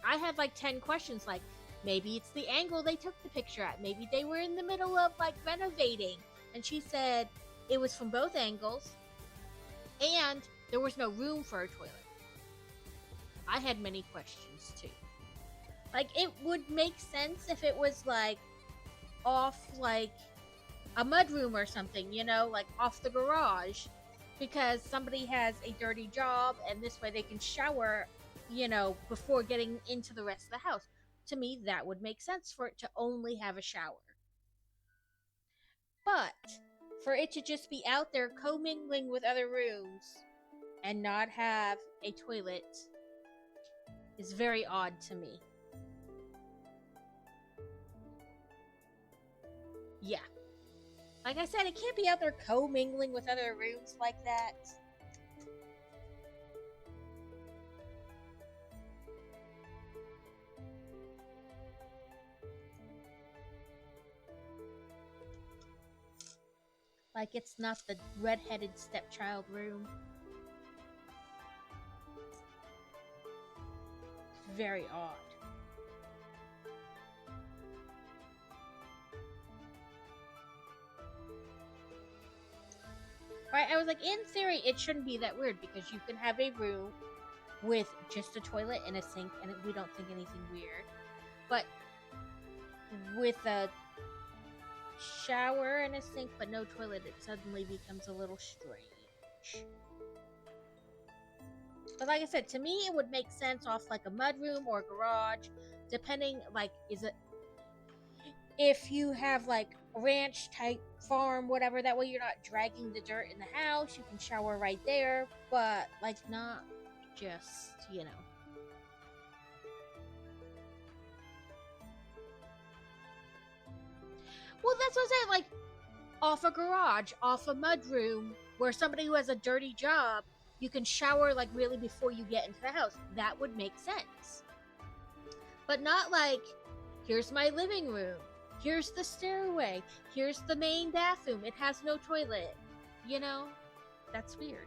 I had like 10 questions, like maybe it's the angle they took the picture at. Maybe they were in the middle of like renovating. And she said it was from both angles, and there was no room for a toilet. I had many questions too. Like, it would make sense if it was like off like a mudroom or something, like off the garage, because somebody has a dirty job and this way they can shower, before getting into the rest of the house. To me, that would make sense for it to only have a shower. But for it to just be out there commingling with other rooms and not have a toilet is very odd to me. Yeah. Like I said, it can't be out there commingling with other rooms like that. Like it's not the red-headed stepchild room. It's very odd. Right, I was like, in theory, it shouldn't be that weird because you can have a room with just a toilet and a sink, and we don't think anything weird. But with a shower and a sink but no toilet, it suddenly becomes a little strange. But like I said, to me, it would make sense off like a mudroom or a garage, depending. Like, is it? if you have like a ranch type farm, whatever, that way you're not dragging the dirt in the house. You can shower right there, but like not just, Well, that's what I'm saying. Like off a garage, off a mudroom, where somebody who has a dirty job, you can shower like really before you get into the house. That would make sense. But not like, here's my living room, here's the stairway, here's the main bathroom. It has no toilet. That's weird.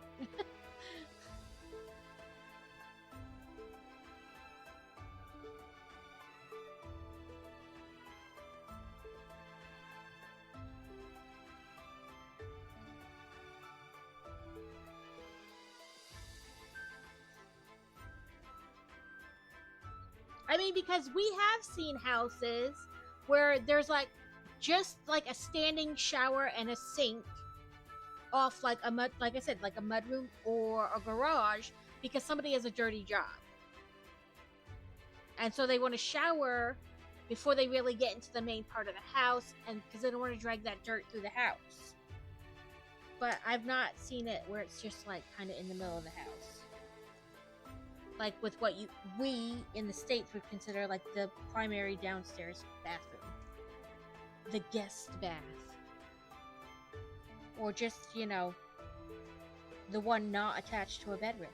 I mean, because we have seen houses where there's like just like a standing shower and a sink off like like I said, like a mudroom or a garage, because somebody has a dirty job. And so they want to shower before they really get into the main part of the house, and because they don't want to drag that dirt through the house. But I've not seen it where it's just like kind of in the middle of the house. Like with what we in the States would consider like the primary downstairs bathroom, the guest bath, or just the one not attached to a bedroom.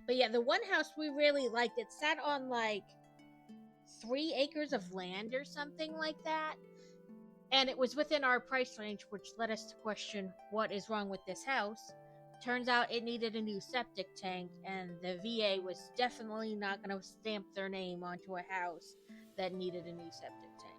But yeah, the one house we really liked, it sat on like 3 acres of land or something like that. And it was within our price range, which led us to question what is wrong with this house. Turns out it needed a new septic tank, and the VA was definitely not going to stamp their name onto a house that needed a new septic tank.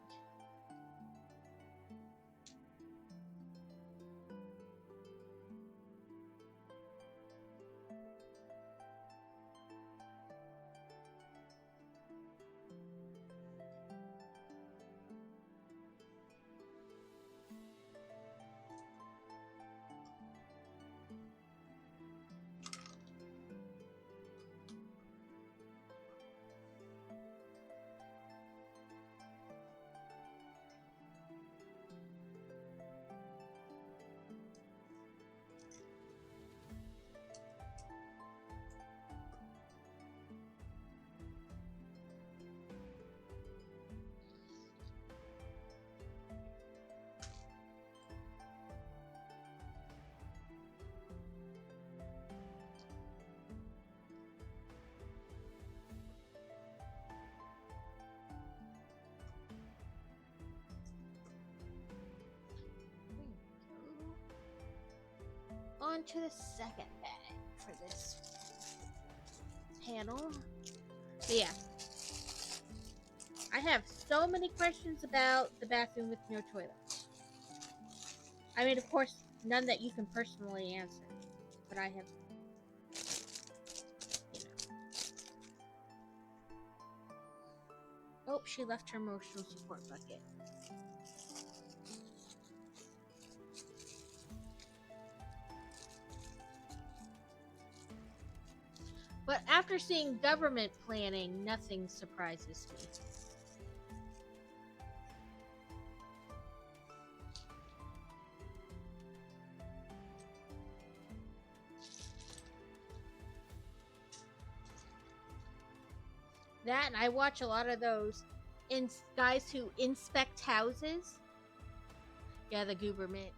On to the second bag for this panel. But yeah, I have so many questions about the bathroom with no toilet. I mean, of course, none that you can personally answer, but I have, Oh, she left her emotional support bucket. But after seeing government planning, nothing surprises me. That, and I watch a lot of those guys who inspect houses. Yeah, the government.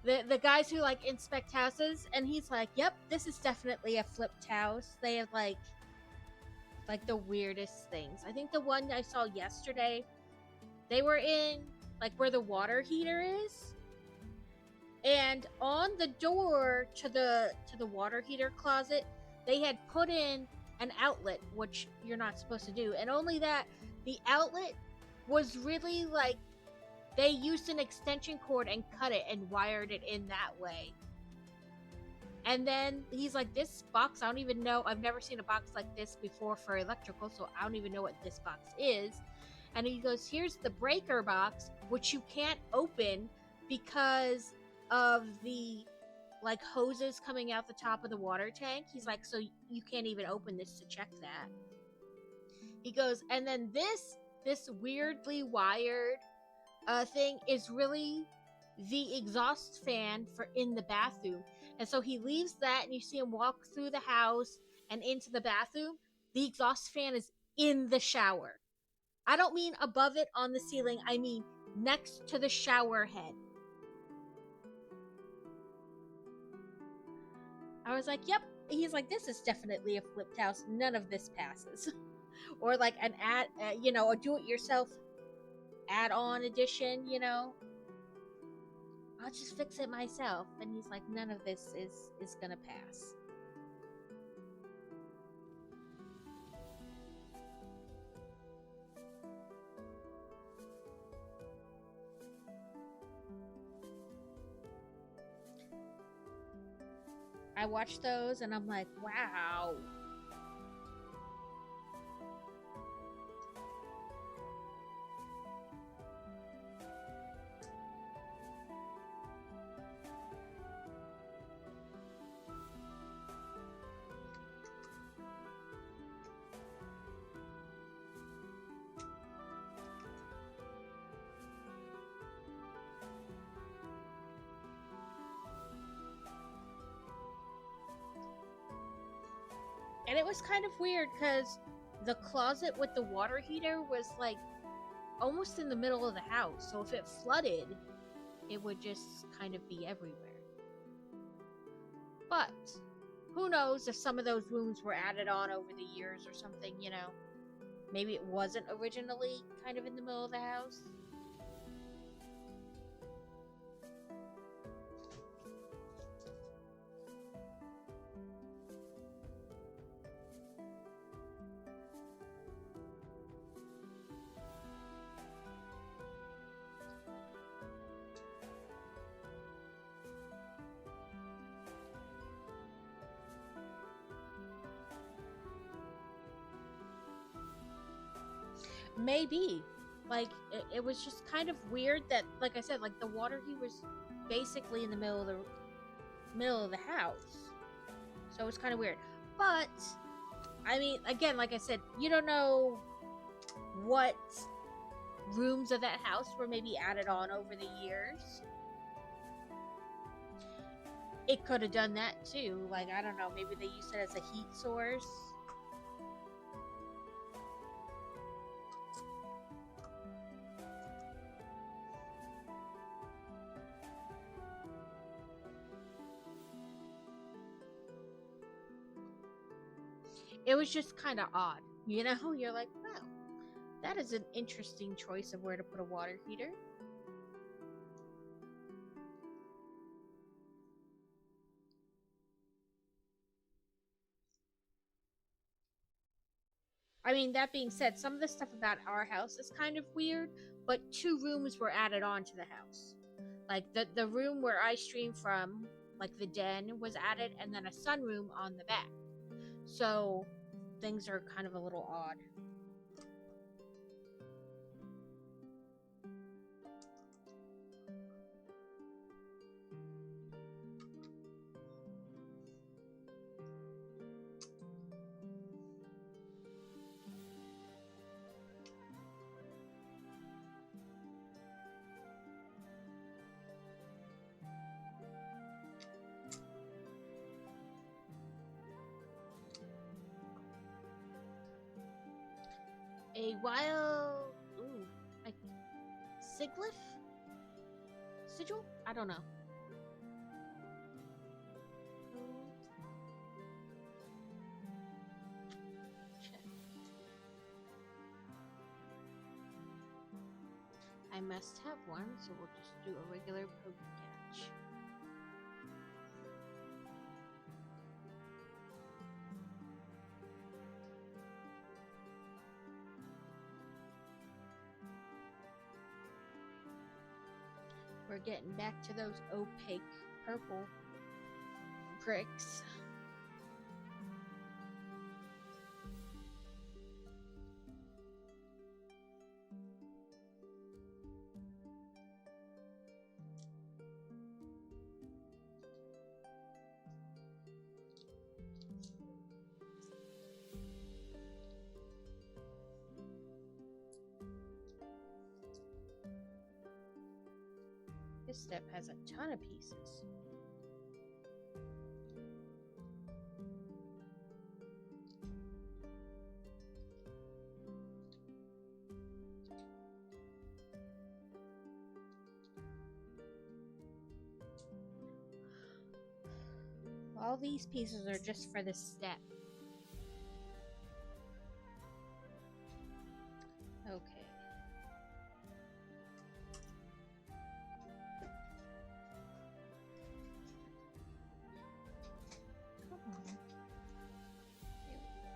The guys who like inspect houses, and he's like, "Yep, this is definitely a flipped house." They have like the weirdest things. I think the one I saw yesterday, they were in like where the water heater is, and on the door to the water heater closet, they had put in an outlet, which you're not supposed to do, and only that the outlet was really like they used an extension cord and cut it and wired it in that way. And then he's like, this box, I don't even know. I've never seen a box like this before for electrical, so I don't even know what this box is. And he goes, here's the breaker box, which you can't open because of the like hoses coming out the top of the water tank. He's like, so you can't even open this to check that. He goes, and then this weirdly wired thing is really the exhaust fan for in the bathroom. And so he leaves that, and you see him walk through the house and into the bathroom. The exhaust fan is in the shower. I don't mean above it on the ceiling, I mean next to the shower head. I was like, yep. He's like, this is definitely a flipped house. None of this passes. Or like an a do-it-yourself add-on edition, I'll just fix it myself. And he's like, none of this is gonna pass. I watch those and I'm like, wow. And it was kind of weird because the closet with the water heater was like almost in the middle of the house. So if it flooded, it would just kind of be everywhere. But who knows if some of those rooms were added on over the years or something, Maybe it wasn't originally kind of in the middle of the house. Maybe. Like, it was just kind of weird that, like I said, like the water heater was basically in the middle of the house. So it was kind of weird. But I mean, again, like I said, you don't know what rooms of that house were maybe added on over the years. It could have done that too. Like, I don't know, maybe they used it as a heat source. It was just kind of odd, You're like, wow, that is an interesting choice of where to put a water heater. I mean, that being said, some of the stuff about our house is kind of weird, but 2 rooms were added on to the house. Like, the room where I stream from, like the den, was added, and then a sunroom on the back. So, things are kind of a little odd. A wild... Ooh. Like... Siglyph? Sigil? I don't know. Check. I must have one, so we'll just do a regular Pokecatch. We're getting back to those opaque purple Pricks. This step has a ton of pieces. All these pieces are just for this step. Okay. Come on. There we go.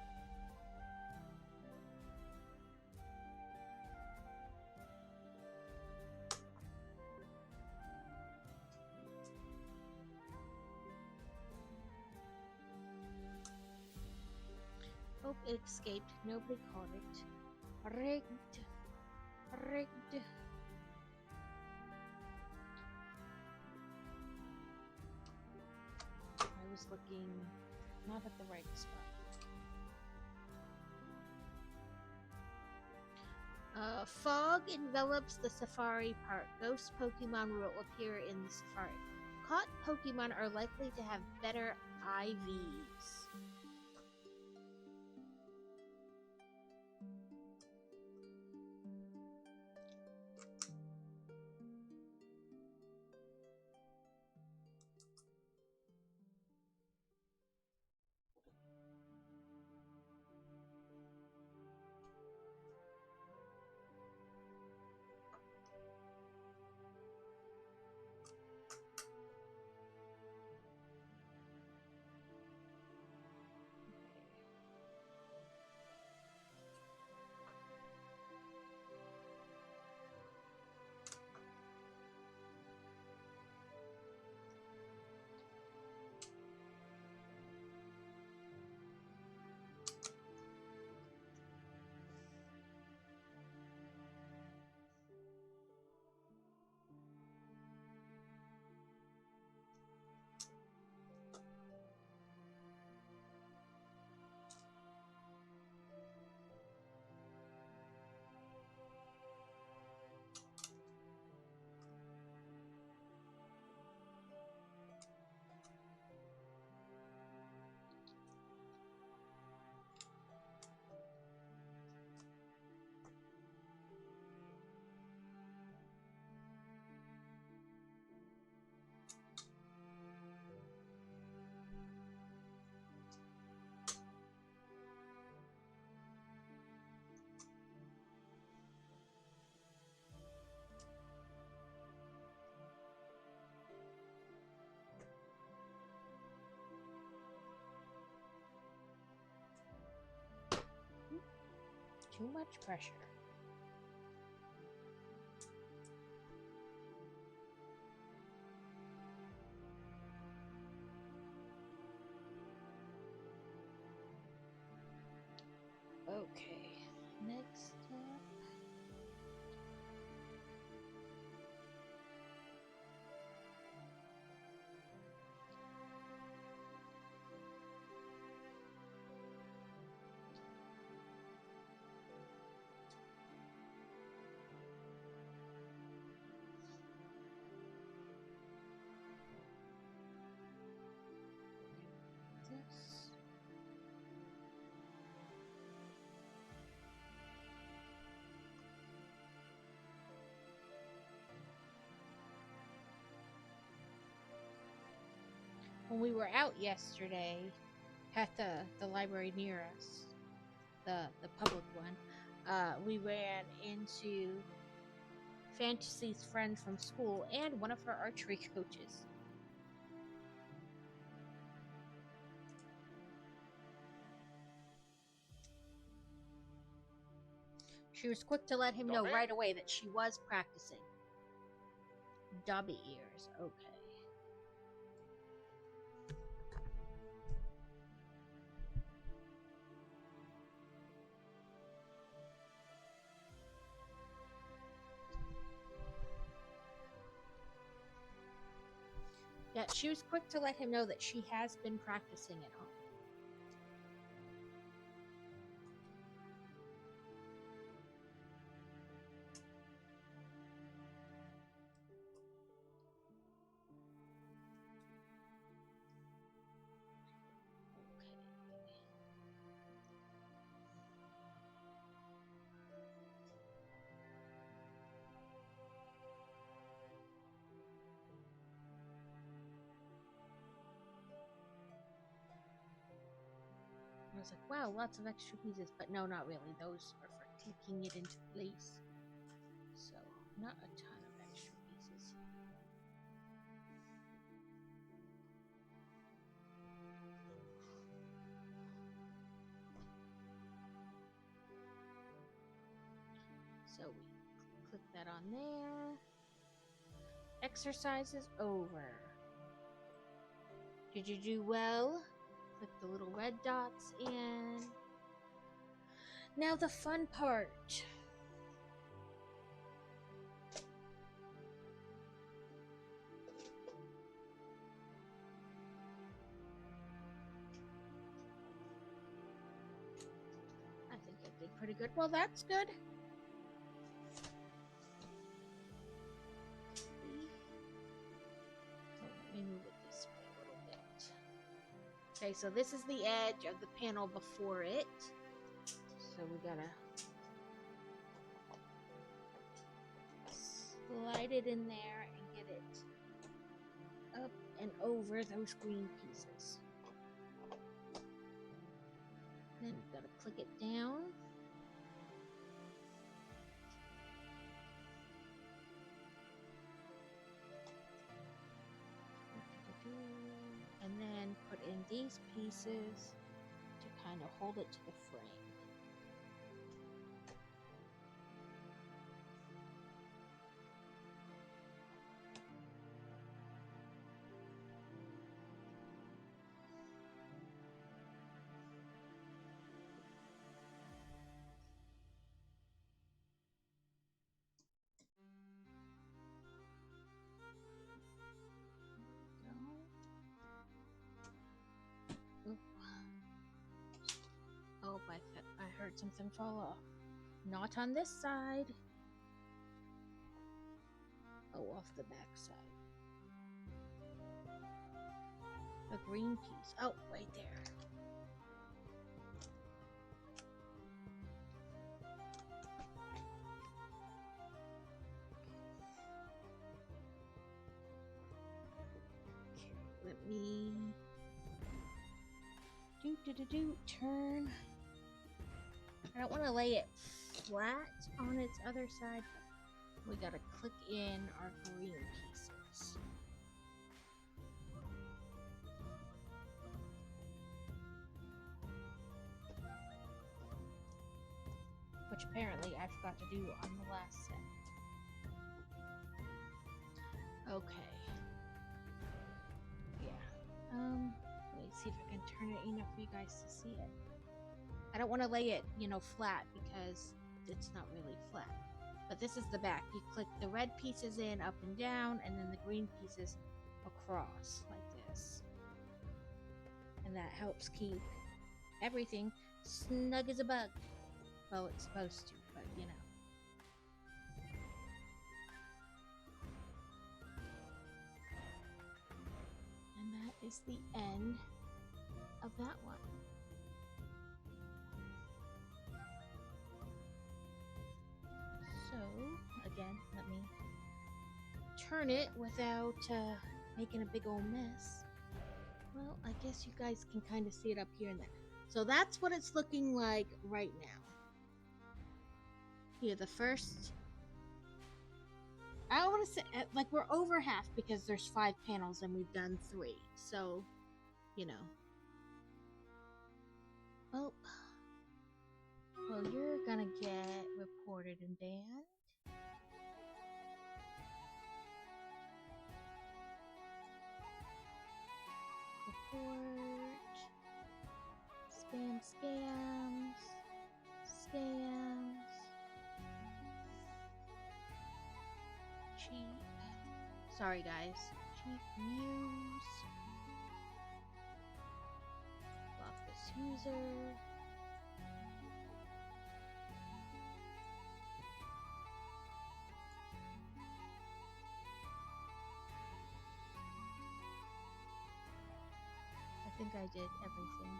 Hope it escaped. Nobody caught it. Rigged. Rigged. I was looking not at the right spot. Fog envelops the safari park. Ghost Pokemon will appear in the safari. Caught Pokemon are likely to have better IVs. Too much pressure. Okay, next up. This. When we were out yesterday at the library near us, the public one, we ran into Fantasy's friend from school and one of her archery coaches. She was quick to let him know right away that she was practicing. Dobby ears, okay. Yeah, she was quick to let him know that she has been practicing at home. I was like, wow, lots of extra pieces. But no, not really. Those are for clicking it into place. So, not a ton of extra pieces. So, we click that on there. Exercise is over. Did you do well? Click the little red dots in. Now the fun part. I think I did pretty good. Well, that's good. Let me move it this way a little bit. Okay, so this is the edge of the panel before it. So we gotta slide it in there and get it up and over those green pieces. Then we gotta click it down. And then put in these pieces to kind of hold it to the frame. Oh, I heard something fall off. Not on this side. Oh, off the back side. A green piece. Oh, right there. Okay, let me turn. I don't want to lay it flat on its other side. We gotta click in our green pieces. Which apparently I forgot to do on the last set. Okay. Yeah. Let me see if I can turn it enough for you guys to see it. I don't want to lay it, flat because it's not really flat. But this is the back. You click the red pieces in up and down, and then the green pieces across like this. And that helps keep everything snug as a bug. Well, it's supposed to, but And that is the end of that one. So, again, let me turn it without making a big old mess. Well, I guess you guys can kind of see it up here and there. So that's what it's looking like right now. Here, the first... I don't want to say... Like, we're over half because there's 5 panels and we've done 3. So, Oh. Well, you're gonna get reported and banned. Report. Scams. Cheap. Sorry, guys. Cheap views. Lock this user. I think I did everything.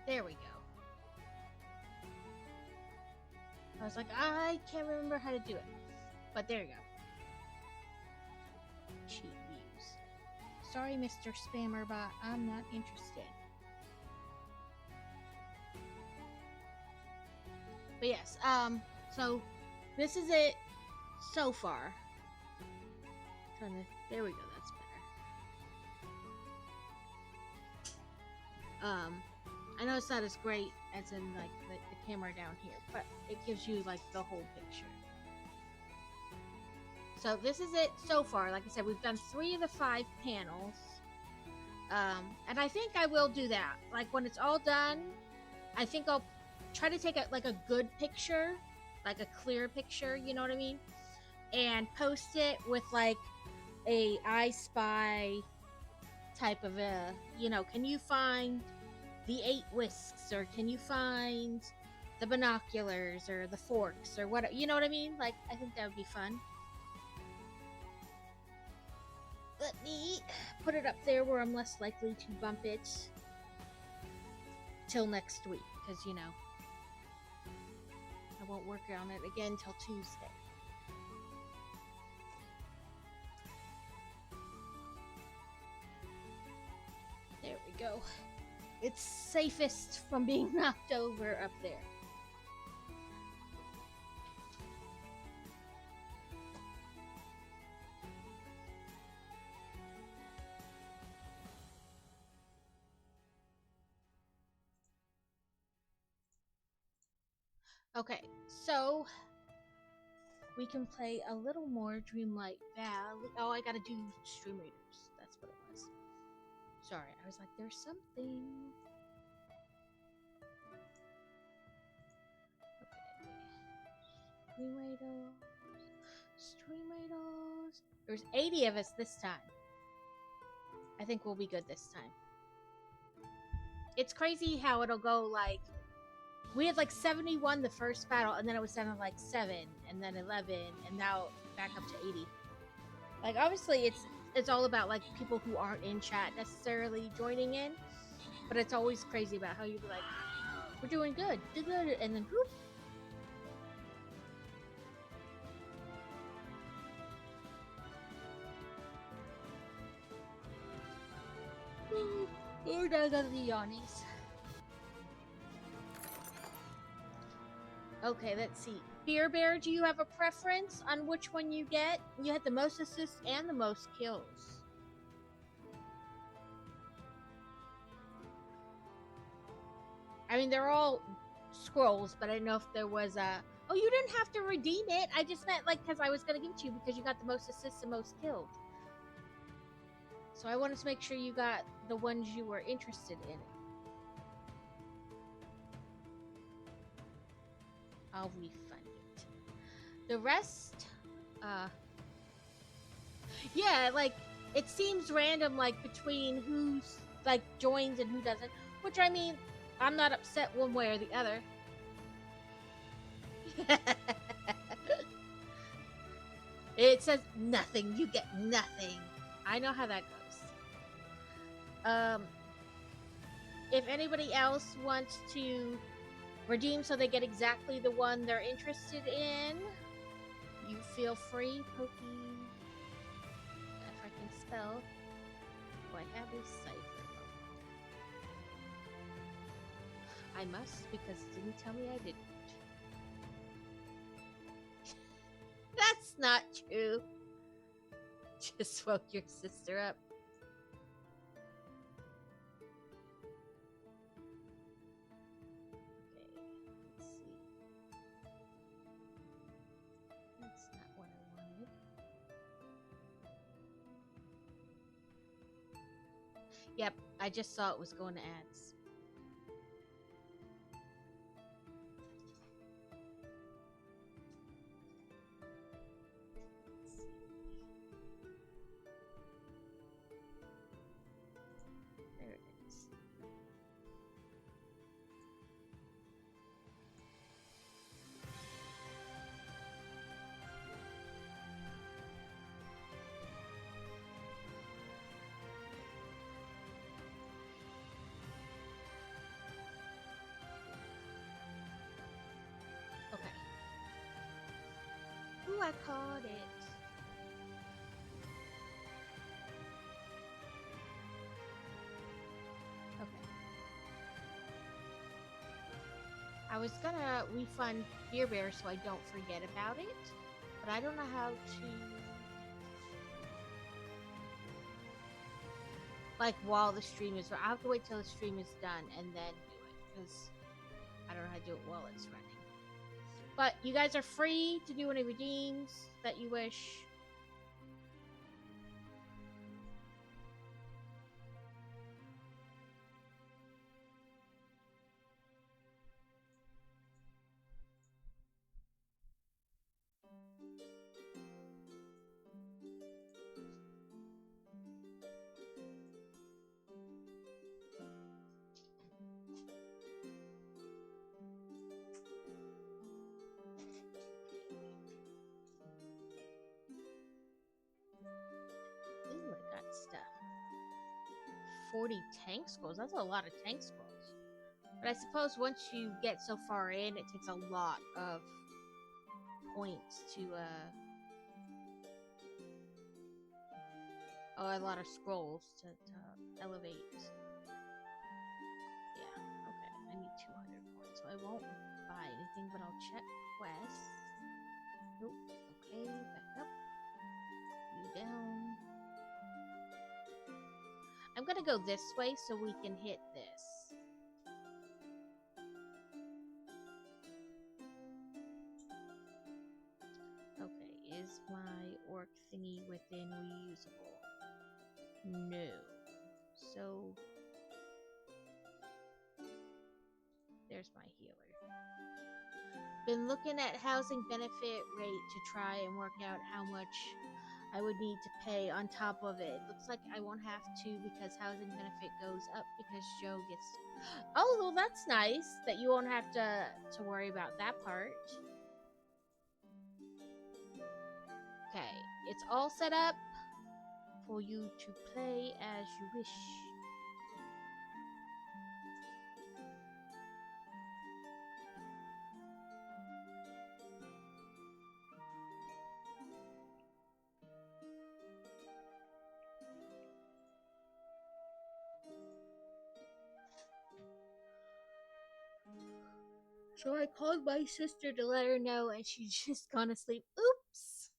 There we go. I was like, I can't remember how to do it. But there you go. Cheat views. Sorry, Mr. Spammer Bot, I'm not interested. But yes, so this is it so far. There we go, that's better. I know it's not as great as in like the camera down here, but it gives you like the whole picture. So this is it so far. Like I said, we've done 3 of the 5 panels. And I think I will do that. Like when it's all done, I think I'll try to take a good picture, like a clear picture, you know what I mean? And post it with like a I Spy type of a, you know, can you find the 8 whisks, or can you find the binoculars or the forks or what, you know what I mean? Like, I think that would be fun. Let me put it up there where I'm less likely to bump it till next week, because, you know, I won't work on it again till Tuesday. There we go. It's safest from being knocked over up there. Okay, so we can play a little more Dreamlight Valley. Oh, I gotta do Stream Readers. That's what it was. Sorry, I was like, there's something. Okay. Stream Readers. Stream Readers. There's 80 of us this time. I think we'll be good this time. It's crazy how it'll go like, we had like 71 the first battle, and then it was down to like 7, and then 11, and now back up to 80. Like, obviously, it's all about like people who aren't in chat necessarily joining in, but it's always crazy about how you'd be like, we're doing good, do good, and then whoop. Or I got the yawnies. Okay, let's see. Beer Bear, do you have a preference on which one you get? You had the most assists and the most kills. I mean, they're all scrolls, but I didn't know if there was a... Oh, you didn't have to redeem it. I just meant, like, because I was going to give it to you because you got the most assists and most killed. So I wanted to make sure you got the ones you were interested in. I'll refund it. The rest, yeah, like, it seems random, like, between who's, like, joins and who doesn't. Which, I mean, I'm not upset one way or the other. It says nothing. You get nothing. I know how that goes. If anybody else wants to redeem so they get exactly the one they're interested in, you feel free. Pokey, if I can spell. Do I have a cipher? I must, because it didn't tell me I didn't. That's not true. Just woke your sister up. Yep, I just saw it was going to ads. There it is. Okay. Ooh, I caught it. Okay. I was gonna refund Beer Bear so I don't forget about it, but I don't know how to. Like while the stream is, I have to wait till the stream is done and then do it because I don't know how to do it while it's running. But you guys are free to do any redeems that you wish. Ooh, I got stuff. 40 tank scrolls. That's a lot of tank scrolls. But I suppose once you get so far in, it takes a lot of points to, a lot of scrolls to elevate. Yeah, okay. I need 200 points, so I won't buy anything, but I'll check quests. Nope. Okay, back up. You down. I'm gonna go this way so we can hit this. Okay, is my orc thingy within reusable? No. So there's my healer. Been looking at housing benefit rate to try and work out how much I would need to pay on top of it. Looks like I won't have to because housing benefit goes up because Joe gets. Oh, well, that's nice that you won't have to worry about that part. Okay, it's all set up for you to play as you wish. So I called my sister to let her know, and she's just gone to sleep. Oops!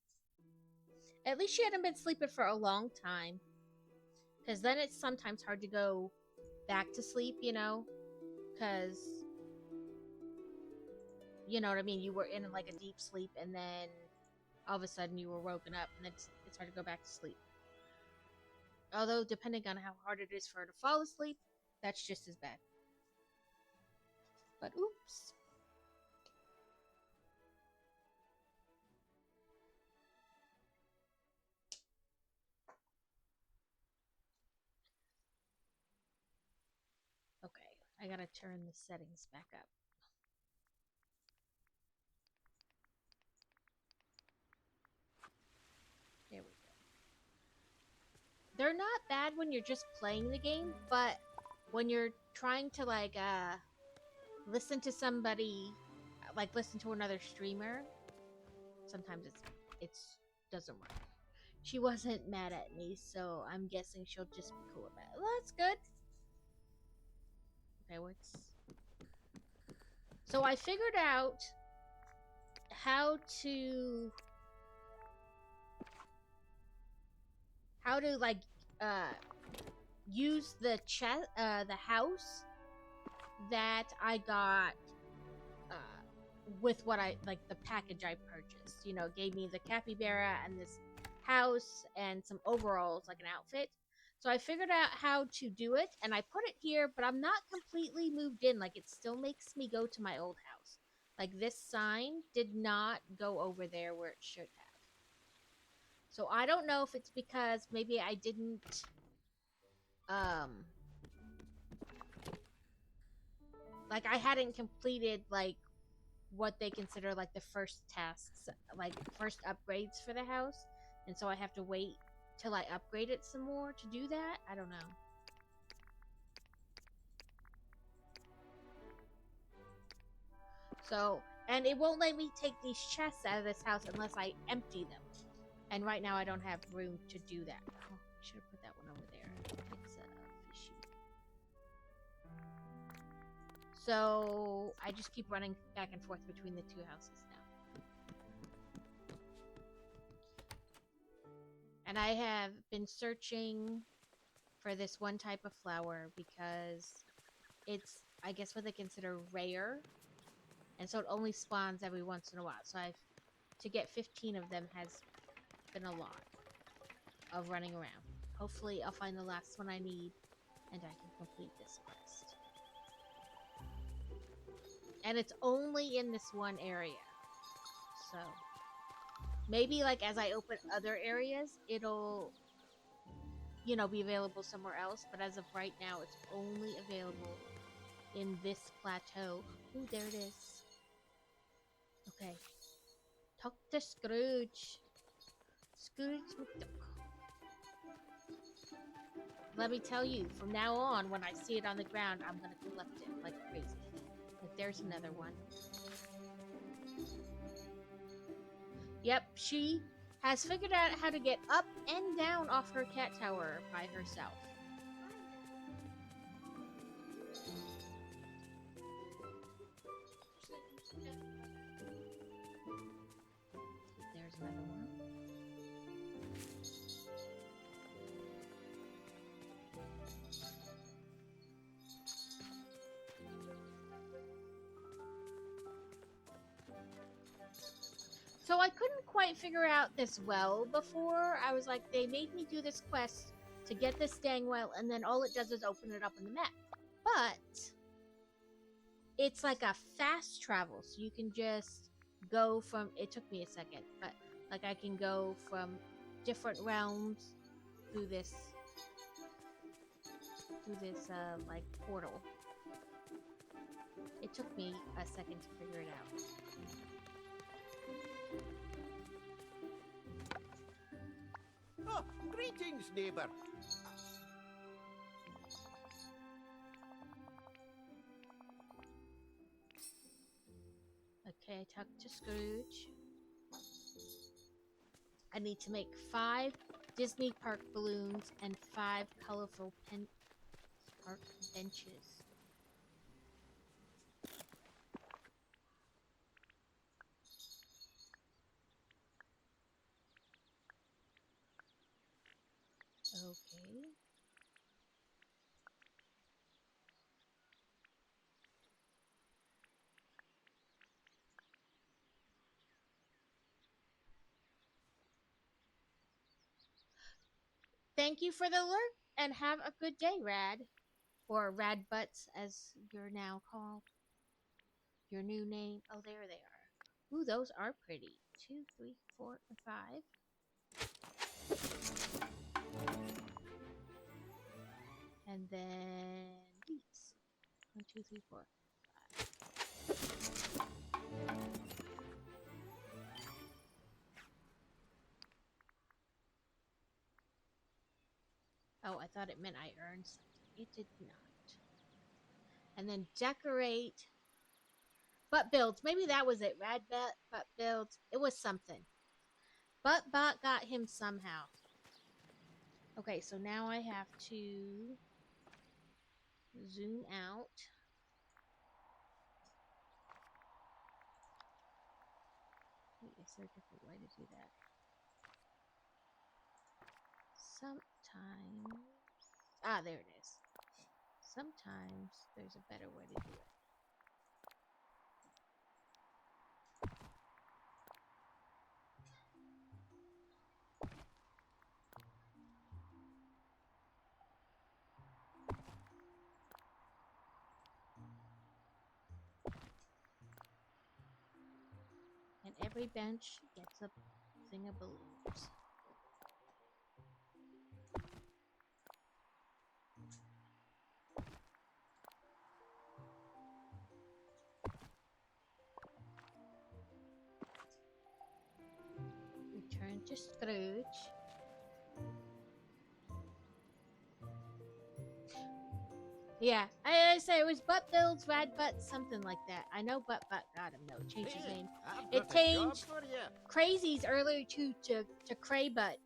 At least she hadn't been sleeping for a long time. Because then it's sometimes hard to go back to sleep, you know? Because, you know what I mean? You were in like a deep sleep, and then all of a sudden you were woken up, and it's hard to go back to sleep. Although, depending on how hard it is for her to fall asleep, that's just as bad. But oops. Okay, I gotta turn the settings back up. There we go. They're not bad when you're just playing the game, but when you're trying to like listen to somebody, like listen to another streamer, sometimes it's doesn't work. She wasn't mad at me, so I'm guessing she'll just be cool about it. Well, that's good. Okay, what's... So I figured out how to like use the the house that I got with what I like the package I purchased. You know, it gave me the capybara and this house and some overalls, like an outfit. So I figured out how to do it, and I put it here, but I'm not completely moved in. Like, it still makes me go to my old house. Like, this sign did not go over there where it should have. So I don't know if it's because maybe I didn't, like, I hadn't completed, like, what they consider, like, the first tasks, like, first upgrades for the house. And so I have to wait till I upgrade it some more to do that. I don't know. So, and it won't let me take these chests out of this house unless I empty them. And right now I don't have room to do that. Oh, I should have put that one over there. It's fishy. So, I just keep running back and forth between the two houses now. And I have been searching for this one type of flower because it's, I guess, what they consider rare. And so it only spawns every once in a while. So to get 15 of them has been a lot of running around. Hopefully I'll find the last one I need and I can complete this quest. And it's only in this one area. So maybe, like, as I open other areas, it'll, you know, be available somewhere else. But as of right now, it's only available in this plateau. Ooh, there it is. Okay. Talk to Scrooge. Scrooge McDuck. Let me tell you, from now on, when I see it on the ground, I'm gonna collect it like crazy. Like, there's another one. Yep, she has figured out how to get up and down off her cat tower by herself. There's another one. So I couldn't quite figure out this well before. I was like, they made me do this quest to get this dang well, and then all it does is open it up in the map. But it's like a fast travel, so you can just go from, it took me a second, but like I can go from different realms through this like portal. It took me a second to figure it out. Oh, greetings, neighbour. Okay, I talked to Scrooge. I need to make 5 Disney Park balloons and 5 colorful park benches. Okay. Thank you for the alert, and have a good day, Rad. Or Rad Butts, as you're now called. Your new name. Oh, there they are. Ooh, those are pretty. 2, 3, 4, and 5. And then these. 1, 2, 3, 4, 5. Oh, I thought it meant I earned something. It did not. And then decorate. Butt builds. Maybe that was it. Rad butt builds. It was something. Buttbot got him somehow. Okay, so now I have to zoom out. Wait, is there a different way to do that? Sometimes... Ah, there it is. Sometimes there's a better way to do it. Milkyway bench gets a thing of balloons. Return to Scrooge. Yeah, I say it was Butt Builds, Rad Butt, something like that. I know Butt got him though. Changed his Here, name. I've It got a job changed for you. Crazy's earlier to Cray Butt.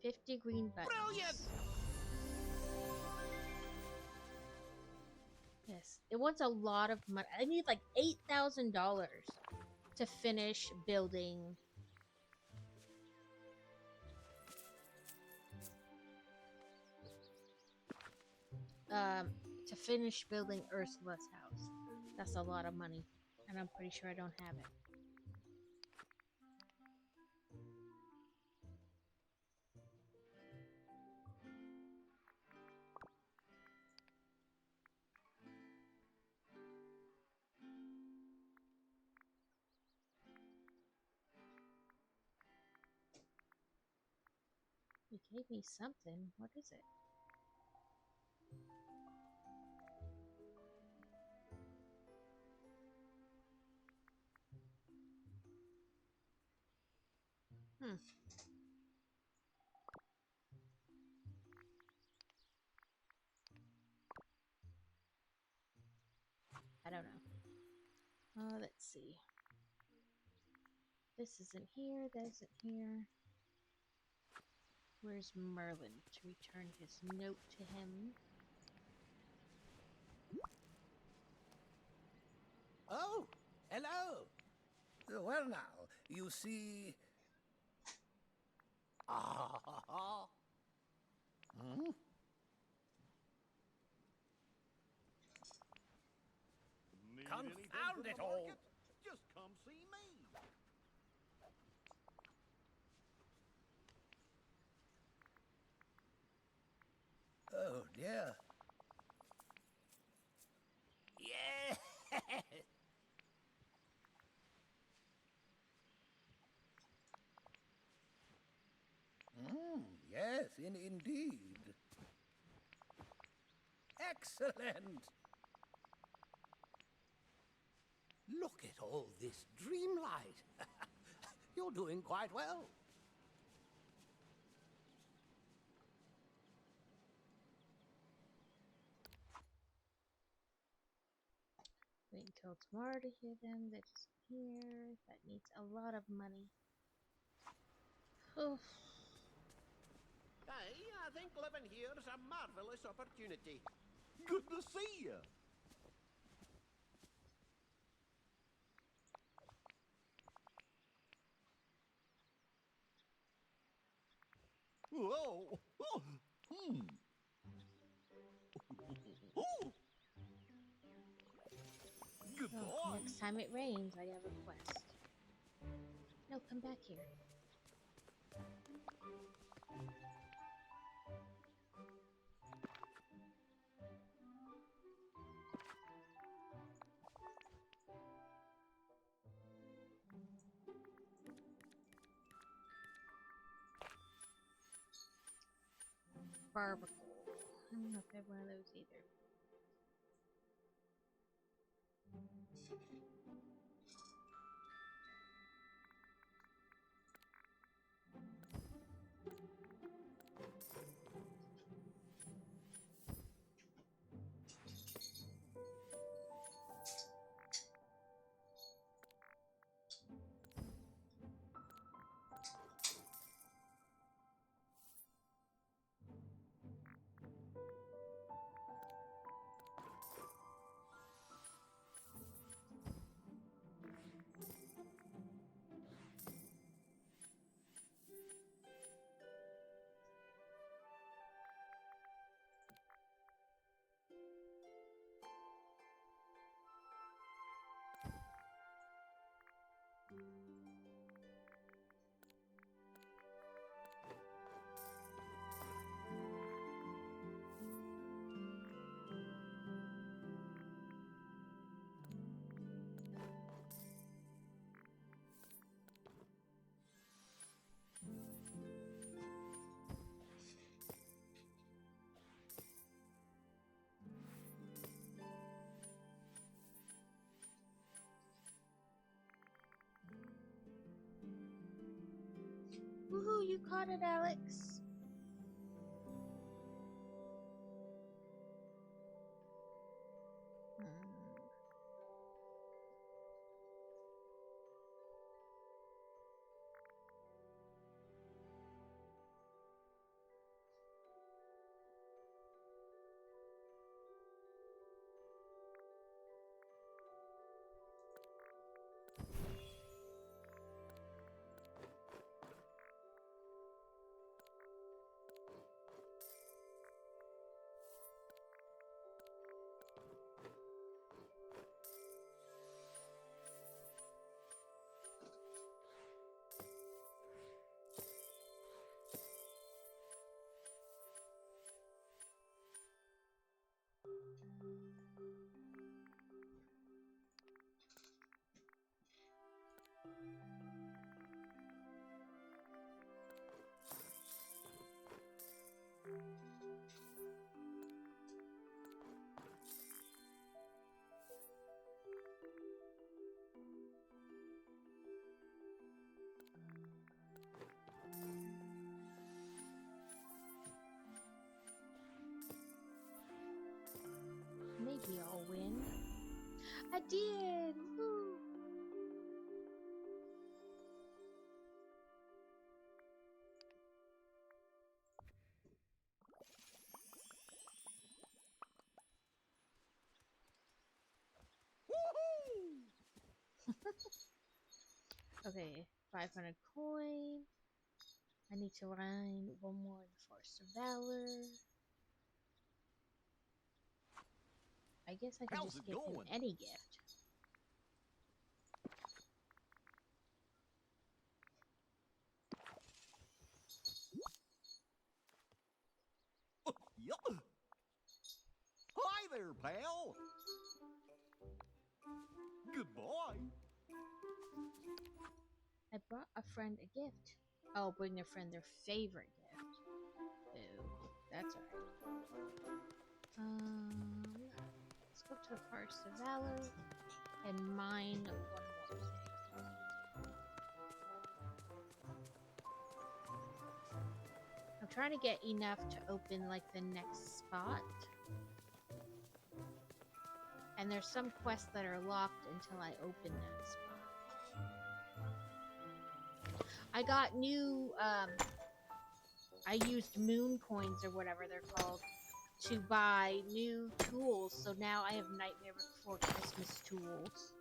$50 green buttons. Brilliant! Yes, it wants a lot of money. I need like $8,000 to finish building. To finish building Ursula's house. That's a lot of money, and I'm pretty sure I don't have it. You gave me something. What is it? I don't know. Let's see. This isn't here. That isn't here. Where's Merlin to return his note to him? Oh, hello. Well, now, you see... Ah. Hmm? Need Confound anything from it the all. market? Just come see me. Oh, dear. Yeah. Yes, indeed. Excellent. Look at all this dreamlight. You're doing quite well. Wait until tomorrow to hear them. That isn't here. That needs a lot of money. Oof. Hey, I think living here is a marvelous opportunity. Good to see you. Whoa. Oh. Oh. Good Oh, boy. next time it rains, I have a quest. No, come back here. Barbacle. I don't know if I have one of those either. you caught it, Alex? Maybe I'll win. I did! Woo. Okay, 500 coin. I need to find one more in the Forest of Valor. I guess I can How's just it give him going? any gift. Yup. Hi there, pal. Good boy. I brought a friend a gift. Oh, bring a friend their favorite gift. Ooh, that's alright. Let's go to the Forest of Valor and mine one more thing. I'm trying to get enough to open like the next spot. And there's some quests that are locked until I open that spot. I got new, I used moon coins or whatever they're called to buy new tools, so now I have Nightmare Before Christmas tools.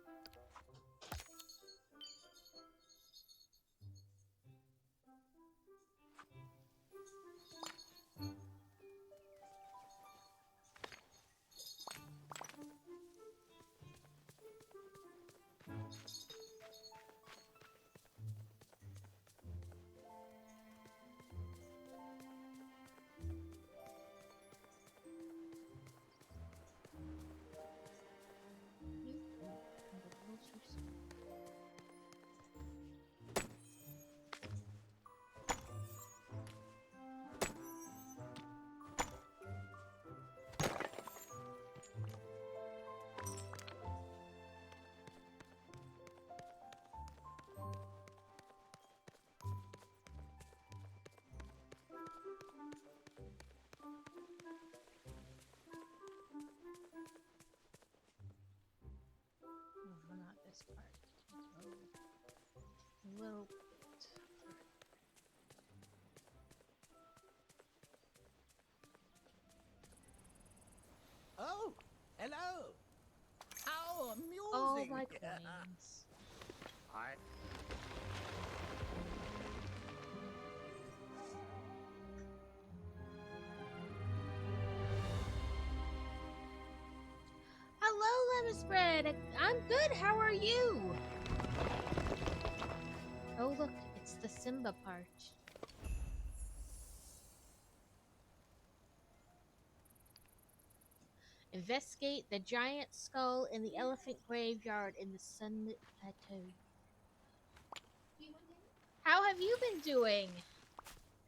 Oh, not this part. A little bit. Oh, hello. How amusing. All my coins. I... Hello, Lemon Spread. I'm good. How are you? Oh, look, it's the Simba part. Investigate the giant skull in the elephant graveyard in the Sunlit Plateau. How have you been doing?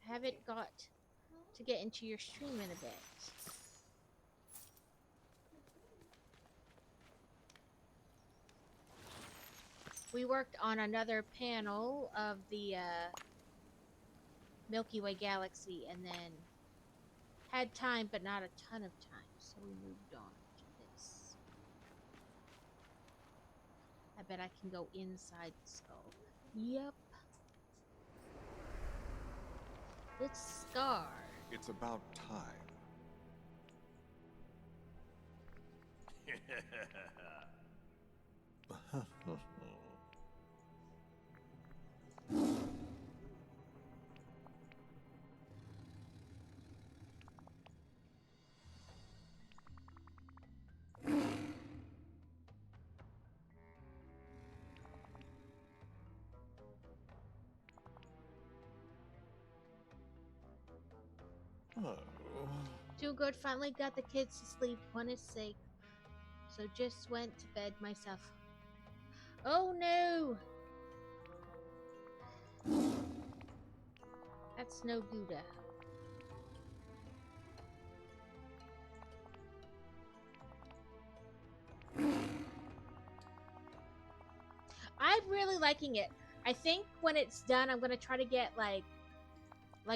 I haven't got to get into your stream in a bit. We worked on another panel of the Milky Way galaxy and then had time but not a ton of time, so we moved on to this. I bet I can go inside the skull. Yep. It's Scar. It's about time. Oh. Too good, finally got the kids to sleep. One is sick, so just went to bed myself. Oh no! That's no Gouda. I'm really liking it. I think when it's done, I'm gonna try to get like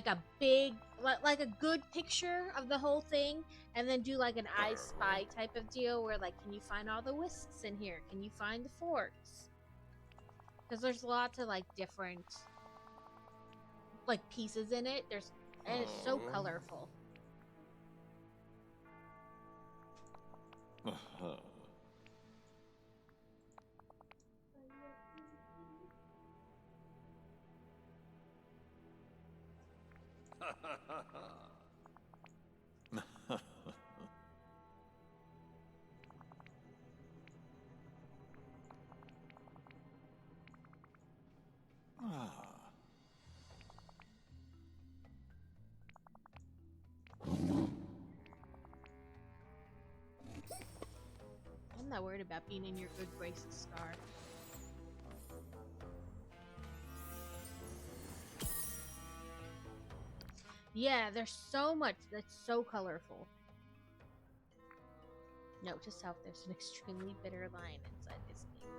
a big, like a good picture of the whole thing, and then do like an I Spy type of deal where like, can you find all the whisks in here? Can you find the forks? Because there's lots of like different like pieces in it. And it's so colorful. I'm not worried about being in your good graces, Scar. Yeah, there's so much that's so colorful. Note to self, there's an extremely bitter lion inside this game.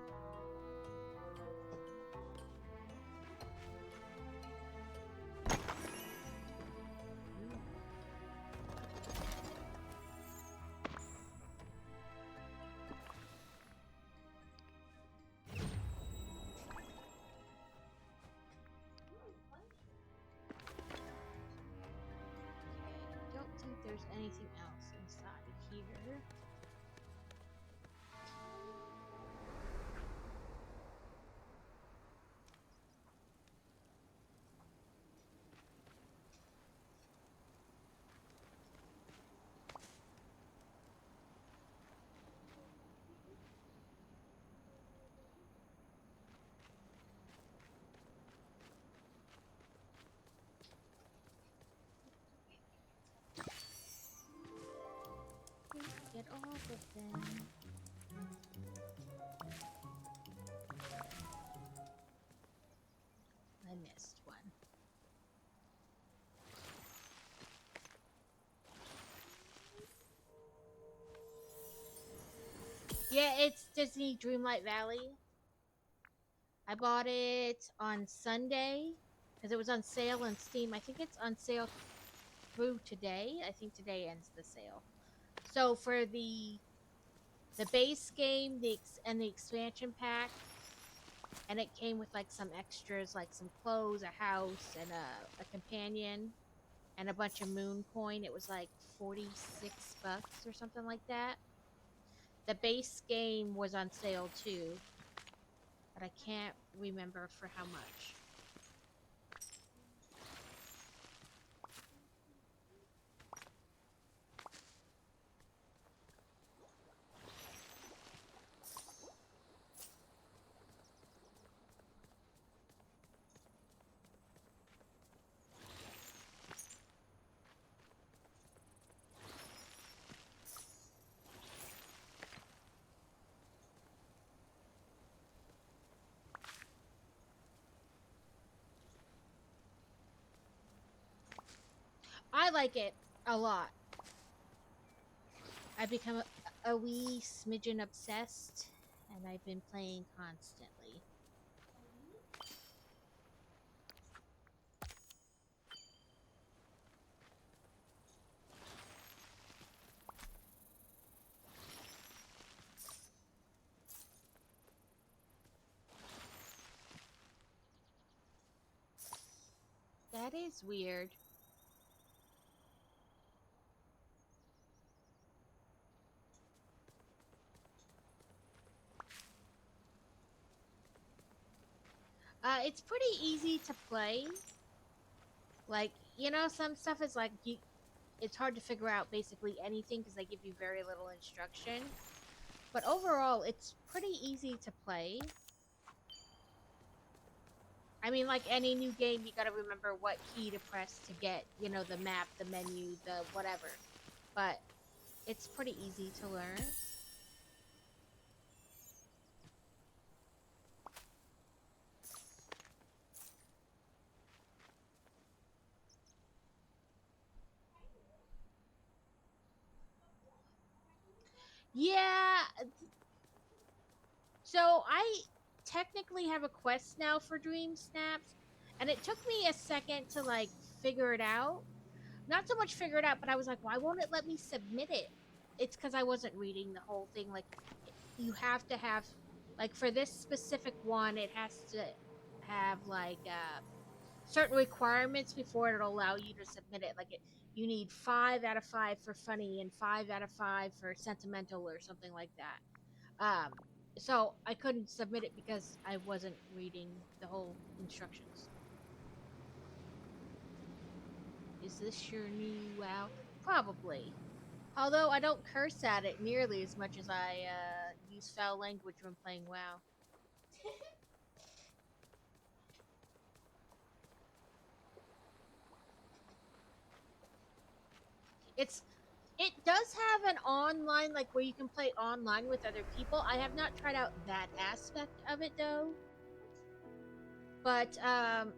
I don't think there's anything else inside here. Get all of them. I missed one. Yeah, it's Disney Dreamlight Valley. I bought it on Sunday because it was on sale on Steam. I think it's on sale through today. I think today ends the sale. So for the base game, and the expansion pack, and it came with like some extras, like some clothes, a house, and a companion, and a bunch of moon coin. It was like $46 or something like that. The base game was on sale too, but I can't remember for how much. I like it a lot. I've become a wee smidgen obsessed, and I've been playing constantly. That is weird. It's pretty easy to play. Like, you know, some stuff is like it's hard to figure out basically anything because they give you very little instruction. But overall, it's pretty easy to play. I mean, like any new game, you gotta remember what key to press to get, you know, the map, the menu, the whatever. But it's pretty easy to learn. Yeah. So I technically have a quest now for Dream Snaps, and it took me a second to like figure it out. Not so much figure it out, but I was like, why won't it let me submit it? It's because I wasn't reading the whole thing. Like, you have to have, like, for this specific one, it has to have like certain requirements before it'll allow you to submit it. Like, you need 5 out of 5 for funny and 5 out of 5 for sentimental or something like that. So I couldn't submit it because I wasn't reading the whole instructions. Is this your new WoW? Probably. Although I don't curse at it nearly as much as I use foul language when playing WoW. It's it does have an online, like where you can play online with other people. I have not tried out that aspect of it though. But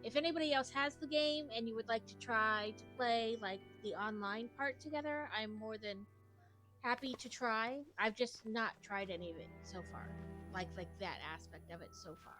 if anybody else has the game and you would like to try to play like the online part together, I'm more than happy to try. I've just not tried any of it so far. Like that aspect of it so far.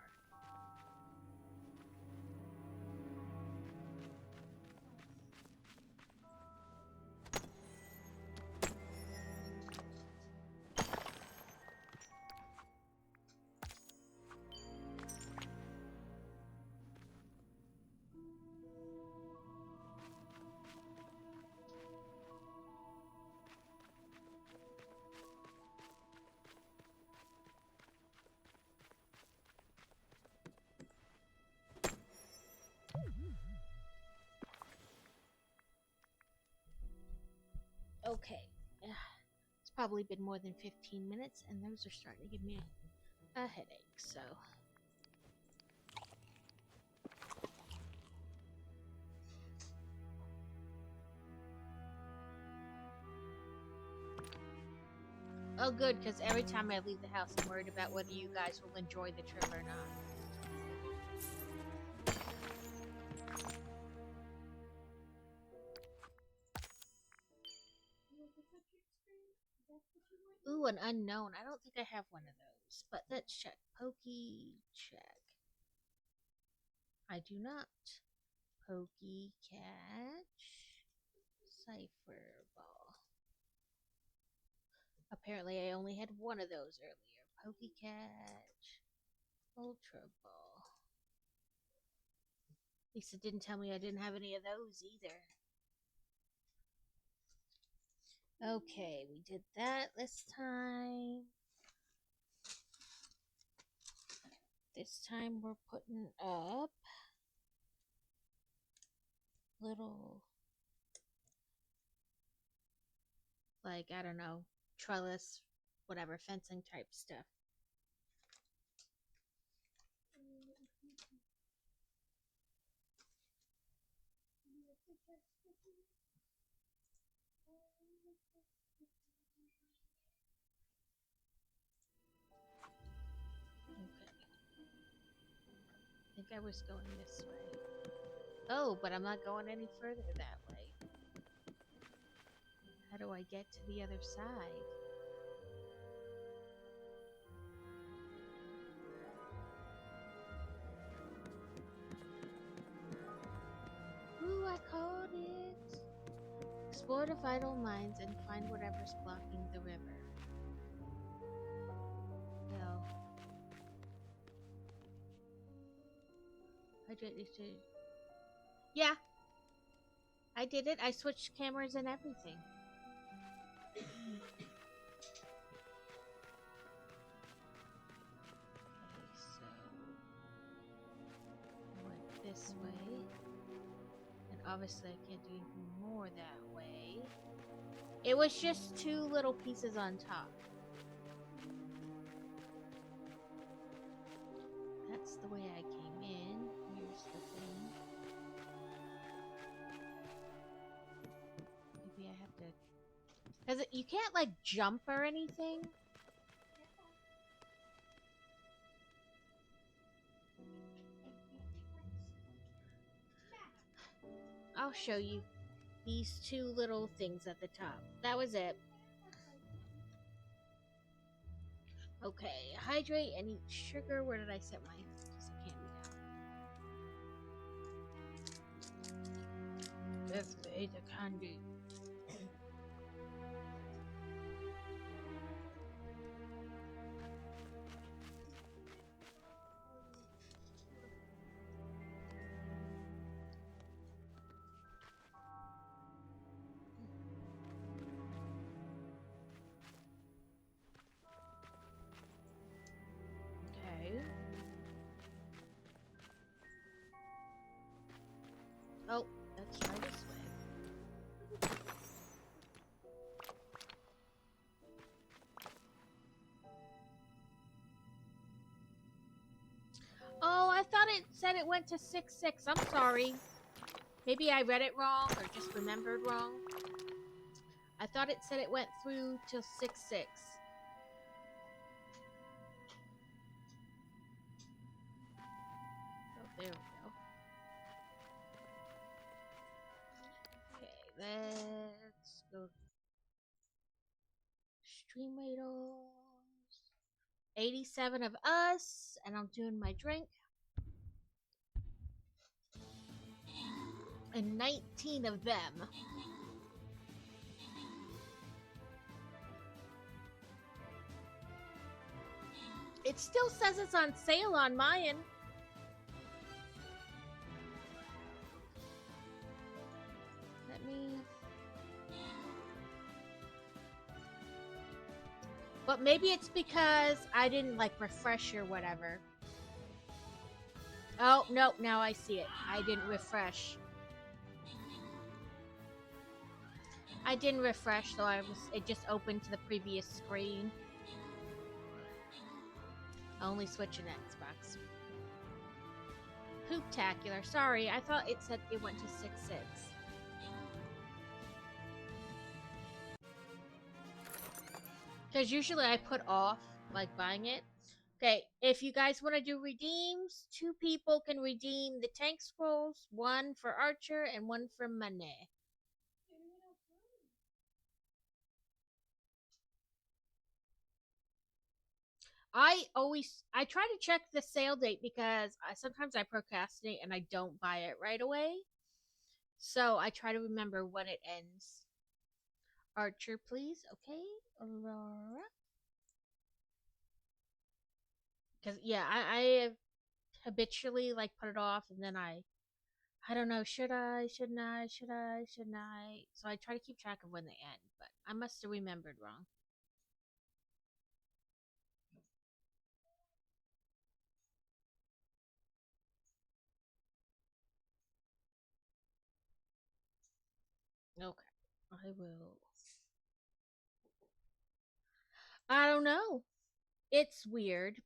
Okay. It's probably been more than 15 minutes, and those are starting to give me a headache, so. Oh, good, because every time I leave the house, I'm worried about whether you guys will enjoy the trip or not. Ooh, an unknown. I don't think I have one of those, but let's check. Pokey, check. I do not. Pokey, catch. Cipher ball. Apparently, I only had one of those earlier. Pokey, catch. Ultra ball. At least it didn't tell me I didn't have any of those either. Okay, we did that this time. This time we're putting up little, like, I don't know, trellis, whatever, fencing type stuff. I think I was going this way. Oh, but I'm not going any further that way. How do I get to the other side? Ooh, I caught it! Explore the vital mines and find whatever's blocking the river. Well, hydrate these two. Yeah, I did it. I switched cameras and everything. Okay, so I went this way. And obviously I can't do anything more that way. It was just two little pieces on top. That's the way I came in. Here's the thing. Maybe I have to... Because you can't, like, jump or anything. I'll show you these two little things at the top. That was it. Okay, hydrate and eat sugar. Where did I set my candy down? Definitely ate the candy. Oh, let's try this way. Oh, I thought it said it went to 6-6. I'm sorry. Maybe I read it wrong or just remembered wrong. I thought it said it went through till 6-6. Oh, there we go. Okay, let's go. Stream Ladles. 87 of us, and I'm doing my drink. And 19 of them. It still says it's on sale on my end. Let me... But maybe it's because I didn't, like, refresh or whatever. Oh, no, now I see it. I didn't refresh. I didn't refresh, so it just opened to the previous screen. Only switching Xbox. Hooptacular. Sorry, I thought it said it went to 6-6. Because usually I put off, like, buying it. Okay, if you guys want to do redeems, 2 people can redeem the tank scrolls, 1 for Archer and 1 for money. I try to check the sale date because sometimes I procrastinate and I don't buy it right away. So I try to remember when it ends. Archer, please. Okay, Aurora. Because, yeah, I have habitually, like, put it off, and then I don't know, should I, shouldn't I? So I try to keep track of when they end, but I must have remembered wrong. Okay, I will. I don't know. It's weird.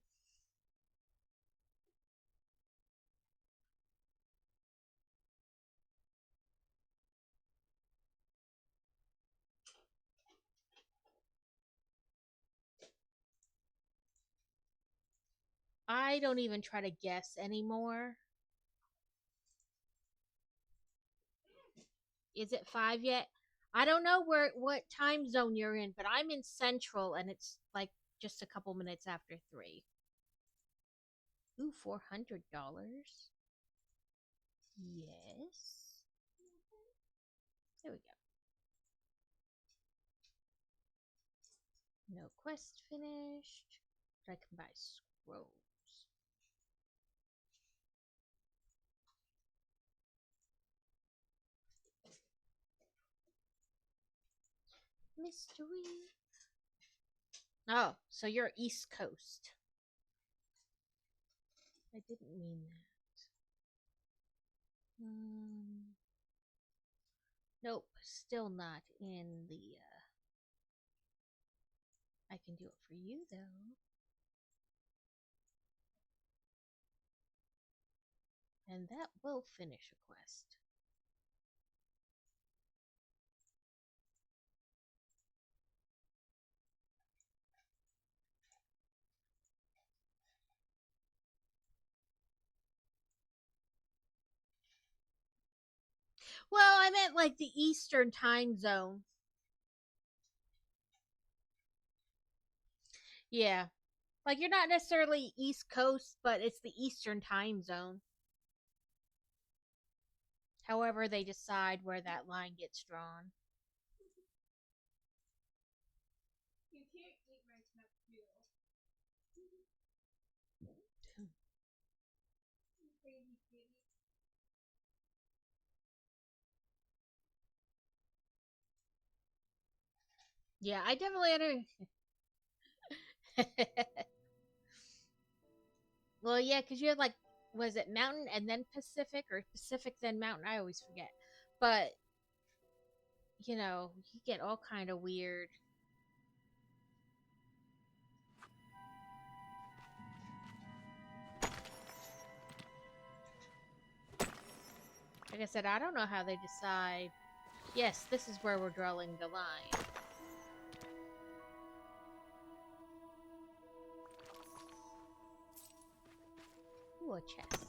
I don't even try to guess anymore. Is it 5 yet? I don't know what time zone you're in, but I'm in Central and it's like just a couple minutes after 3. Ooh, $400. Yes. There we go. No quest finished. But I can buy scrolls. Mystery. Oh, so you're East Coast. I didn't mean that. Nope, still not in the. I can do it for you though. And that will finish a quest. Well, I meant like the Eastern time zone. Yeah. Like you're not necessarily East Coast, but it's the Eastern time zone. However, they decide where that line gets drawn. You can't eat my tattoo. Baby kitty. Yeah, I definitely Well, yeah, because you had like, was it Mountain and then Pacific or Pacific then Mountain? I always forget. But you get all kind of weird. Like I said, I don't know how they decide. Yes, this is where we're drawing the line. Ooh, a chest.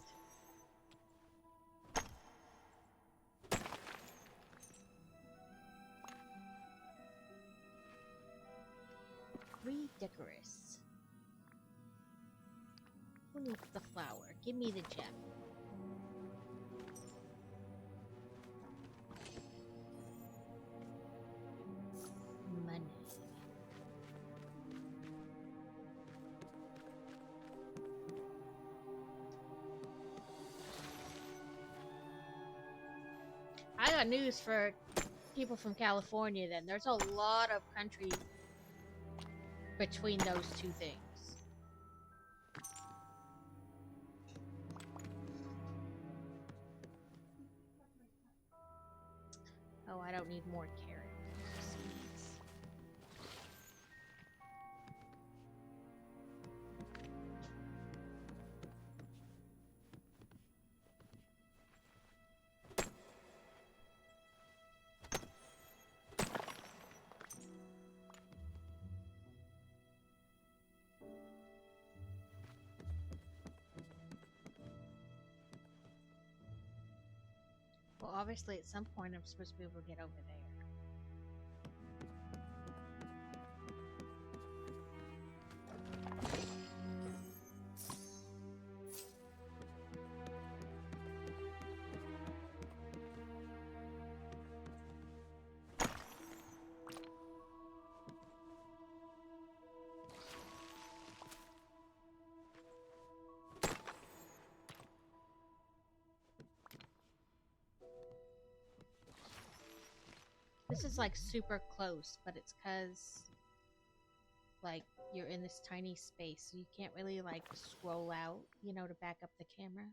Decorous. Who needs the flower? Give me the gem. Money. I got news for people from California then. There's a lot of country between those two things. Oh, I don't need more carrot seeds. Well, obviously, at some point, I'm supposed to be able to get over there. This is like super close, but it's because like you're in this tiny space, so you can't really like scroll out, to back up the camera.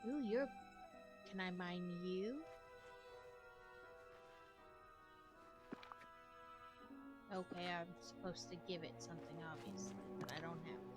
Ooh, you're... Can I mine you? Okay, I'm supposed to give it something, obviously, but I don't have that.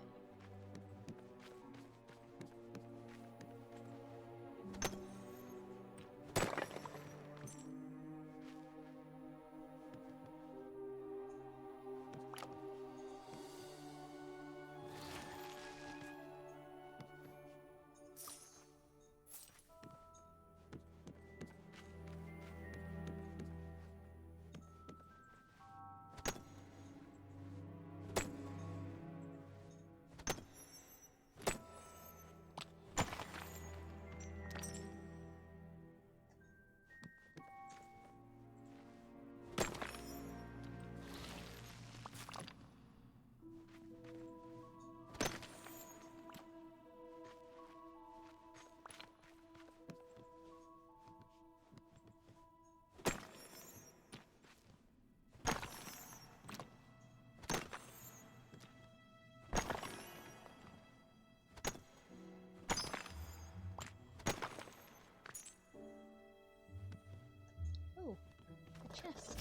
chest.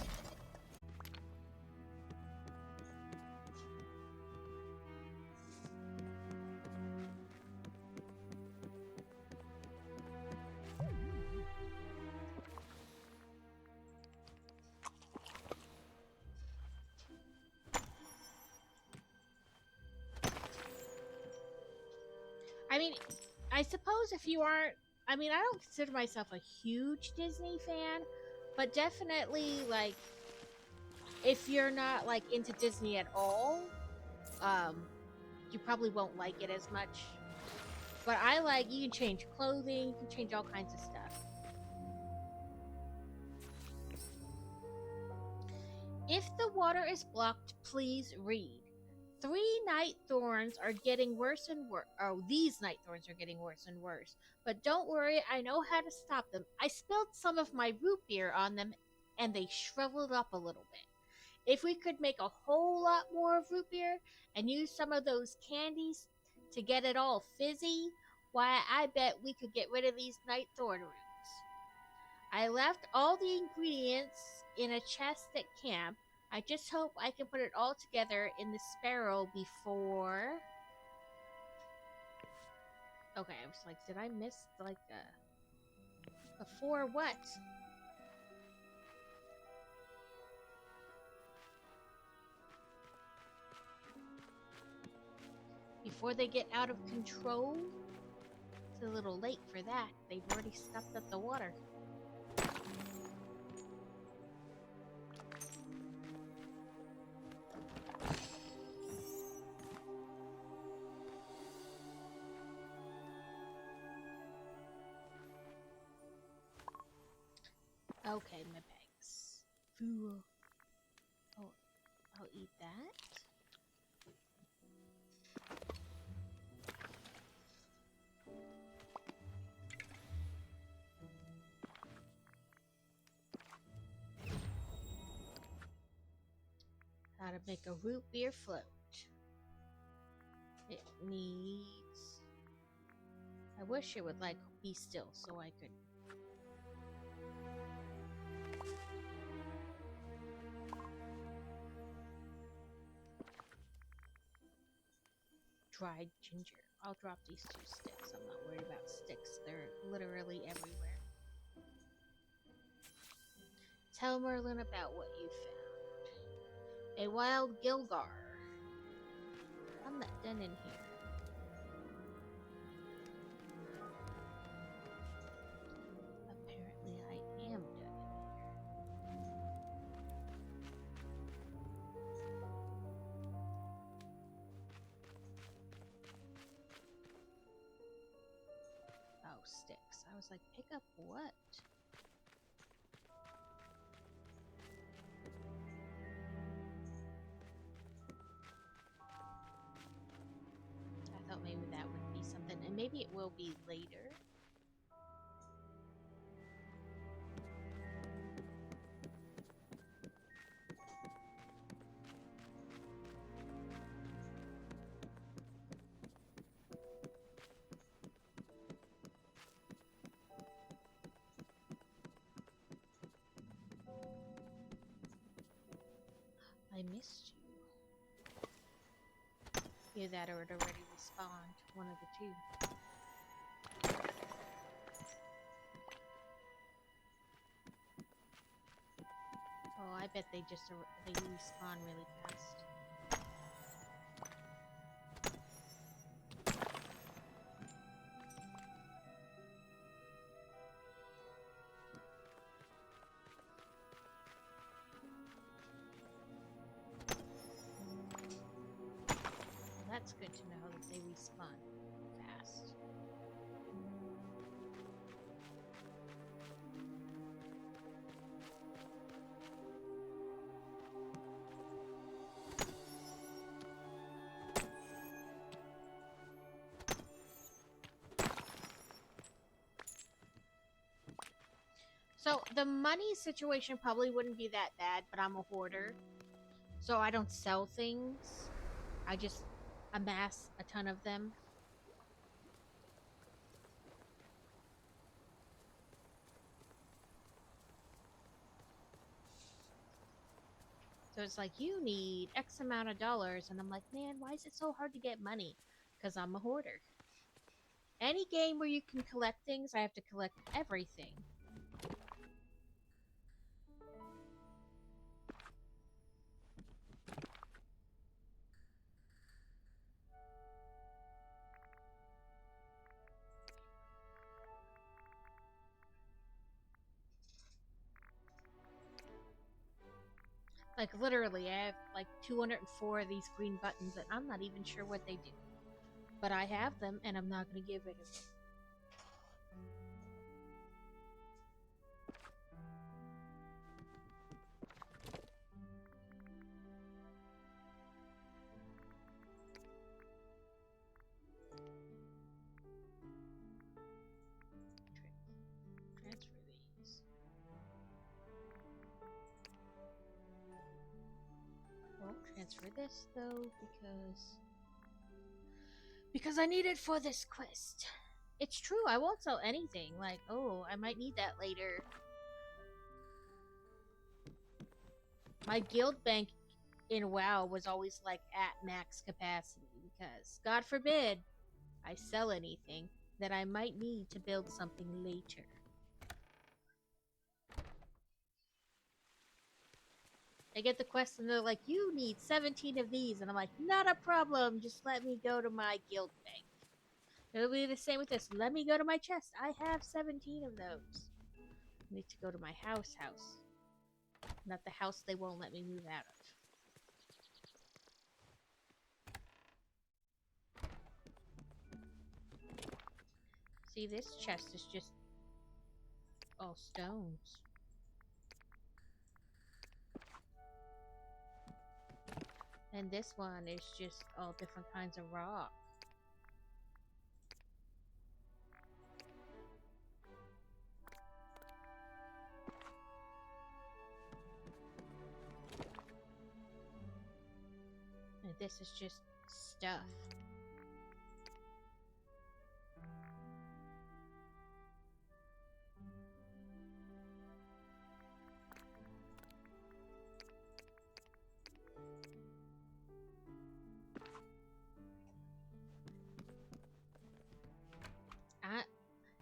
I mean, I suppose if you aren't, I mean, I don't consider myself a huge Disney fan, but definitely, like, if you're not, like, into Disney at all, you probably won't like it as much. But I like, you can change clothing, you can change all kinds of stuff. If the water is blocked, please read. 3 night thorns are getting worse and worse. Oh, these night thorns are getting worse and worse. But don't worry, I know how to stop them. I spilled some of my root beer on them, and they shriveled up a little bit. If we could make a whole lot more of root beer and use some of those candies to get it all fizzy, why, I bet we could get rid of these night thorn roots. I left all the ingredients in a chest at camp. I just hope I can put it all together in the Sparrow before... Okay, I was like, did I miss, like, before what? Before they get out of control? It's a little late for that. They've already stopped up the water. Okay, my bags. Fool. Oh, I'll eat that. How to make a root beer float. It needs... I wish it would, like, be still so I could... Dried ginger. I'll drop these 2 sticks. I'm not worried about sticks. They're literally everywhere. Tell Merlin about what you found. A wild Gilgar. I'm not done in here. Apparently I am done in here. Oh, sticks. I was like, pick up what? I thought maybe that would be something, and maybe it will be later. I missed you. Either that or it already respawned. One of the 2. Oh, I bet they just they respawn really fast. That's good to know that they respawn fast. So the money situation probably wouldn't be that bad, but I'm a hoarder. So I don't sell things. I just amass a ton of them. So it's like, you need X amount of dollars. And I'm like, man, why is it so hard to get money? Because I'm a hoarder. Any game where you can collect things, I have to collect everything. Like, literally, I have like 204 of these green buttons, and I'm not even sure what they do. But I have them, and I'm not going to get rid of them. Transfer these. Won't transfer this, though, because I need it for this quest. It's true, I won't sell anything. Like, oh, I might need that later. My guild bank in WoW was always like at max capacity because, God forbid, I sell anything that I might need to build something later. I get the quest and they're like, you need 17 of these. And I'm like, not a problem. Just let me go to my guild bank. It'll be the same with this. Let me go to my chest. I have 17 of those. I need to go to my house. Not the house they won't let me move out of. See, this chest is just all stones. And this one is just all different kinds of rock. And this is just stuff.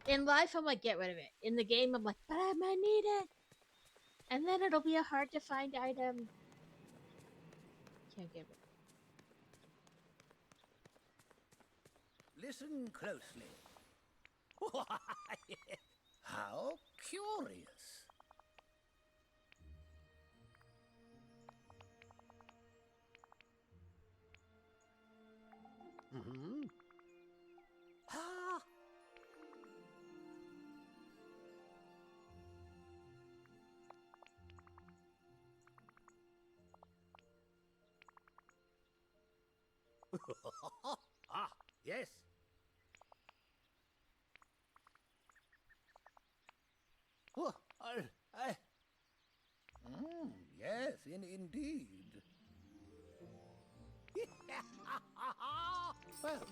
In life, I'm like, get rid of it. In the game, I'm like, but I might need it. And then it'll be a hard to find item. Can't get rid of it. Listen closely. Why, how curious. Mm-hmm. Ah! Ah, yes. Oh, yes, indeed. Well.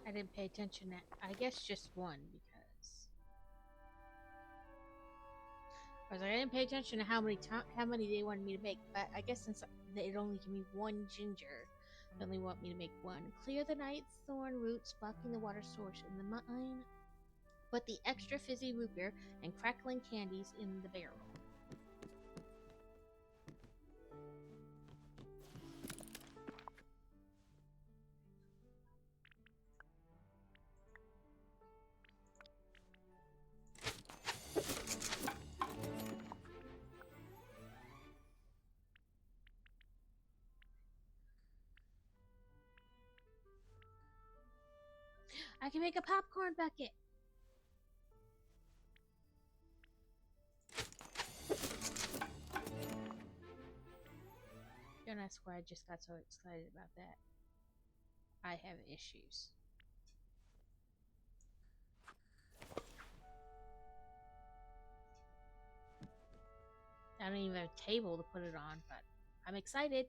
I didn't pay attention to, I guess, just one, because I was like, I didn't pay attention to how many they wanted me to make, but I guess since they'd only give me one ginger, they only want me to make one. Clear the night thorn roots blocking the water source in the mine. Put the extra fizzy root beer and crackling candies in the barrel. I can make a popcorn bucket. Don't ask why I just got so excited about that. I have issues. I don't even have a table to put it on, but I'm excited.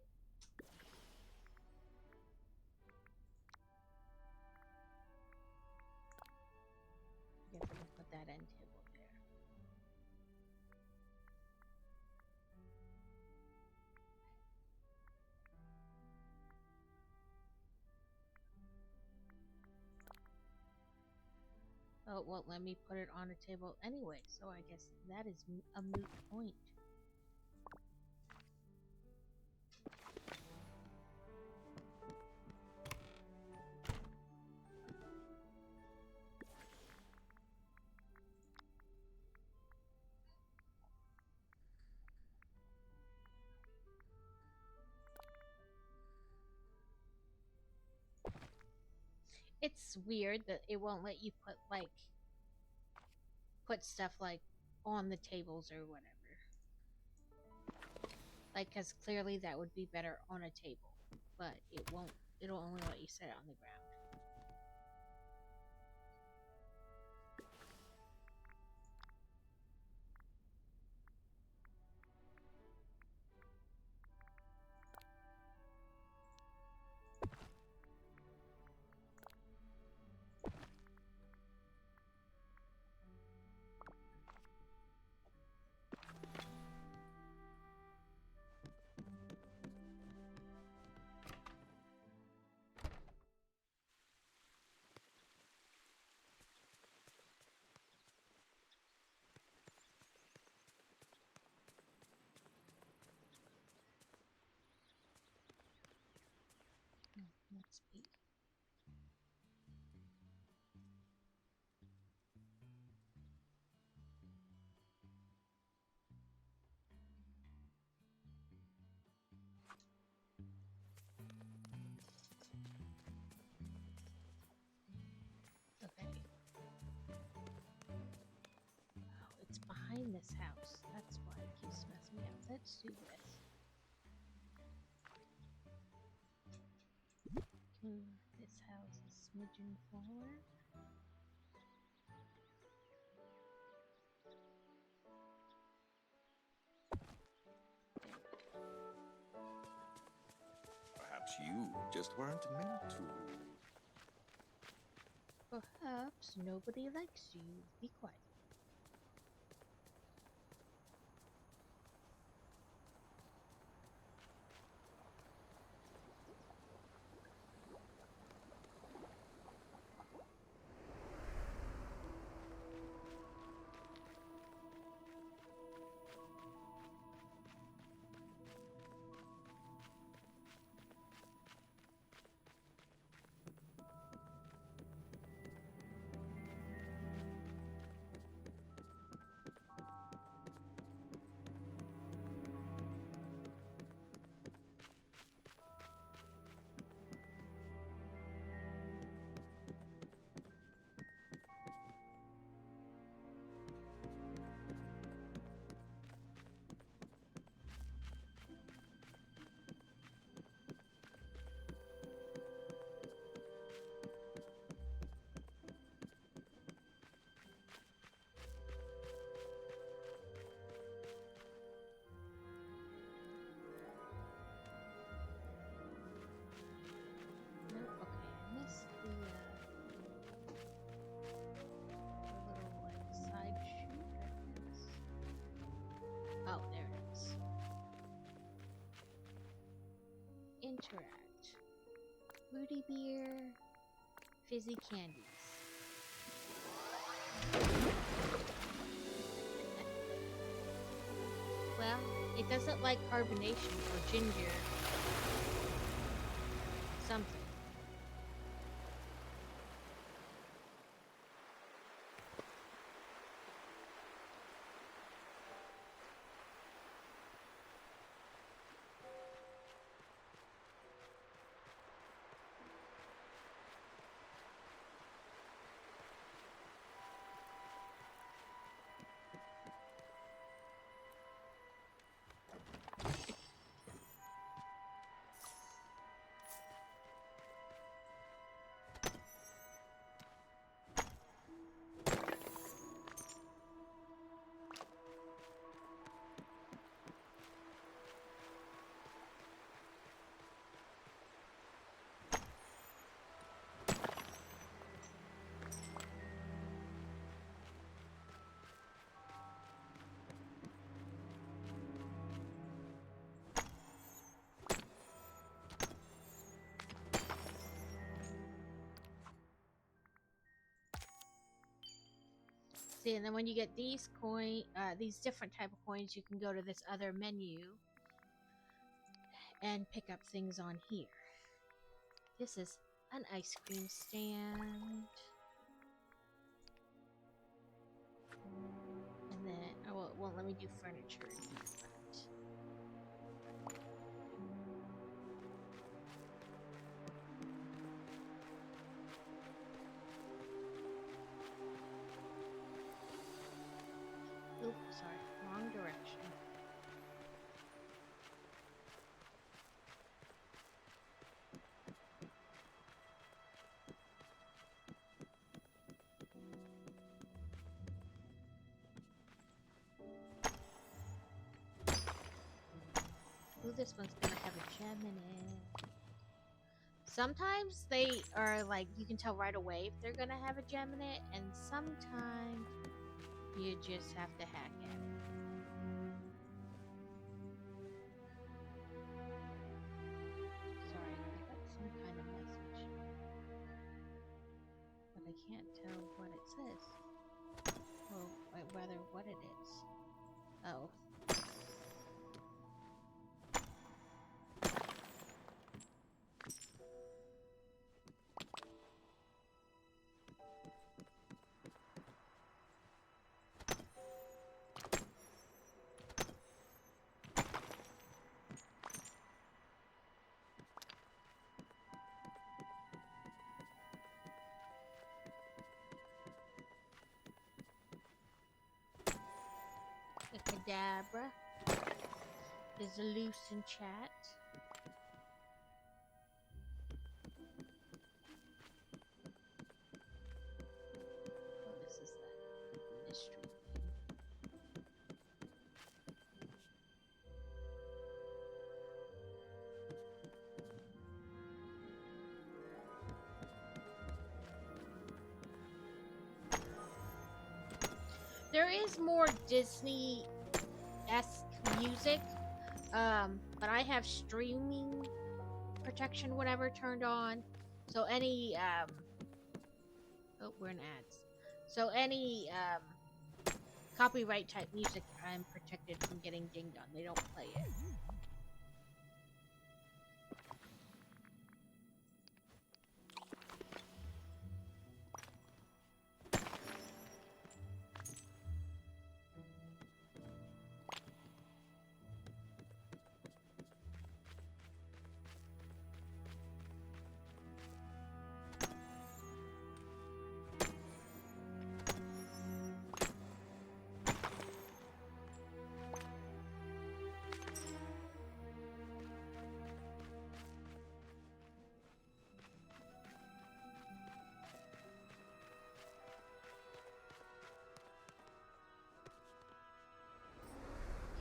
I guess I can put that end table there. Oh, it won't let me put it on a table anyway, so I guess that is a moot point. It's weird that it won't let you put stuff like on the tables or whatever. Like, because clearly that would be better on a table, but it won't. It'll only let you set it on the ground. Let's be. Okay. Oh, it's behind this house. That's why it keeps messing me up. Let's do this. Move this house a smidgen forward. Perhaps you just weren't meant to. Perhaps nobody likes you. Be quiet. No, okay, I missed the little like side shoot, I guess. Oh, there it is. Interact. Fruity beer, fizzy candies. Well, it doesn't like carbonation or ginger. Something. See, and then when you get these these different type of coins, you can go to this other menu and pick up things on here. This is an ice cream stand. And then, oh, well, it won't let me do furniture in here, but... Oop, sorry, wrong direction. Ooh, this one's gonna have a gem in it. Sometimes they are like, you can tell right away if they're gonna have a gem in it, and sometimes you just have to hack at it. Sorry, I got some kind of message. But I can't tell what it says. Or rather, what it is. Oh. Cadabra is loose in chat. Oh, this is that mystery thing. There is more Disney-esque music, but I have streaming protection, whatever, turned on. So any, oh, we're in ads. So any, copyright type music, I'm protected from getting dinged on. They don't play it.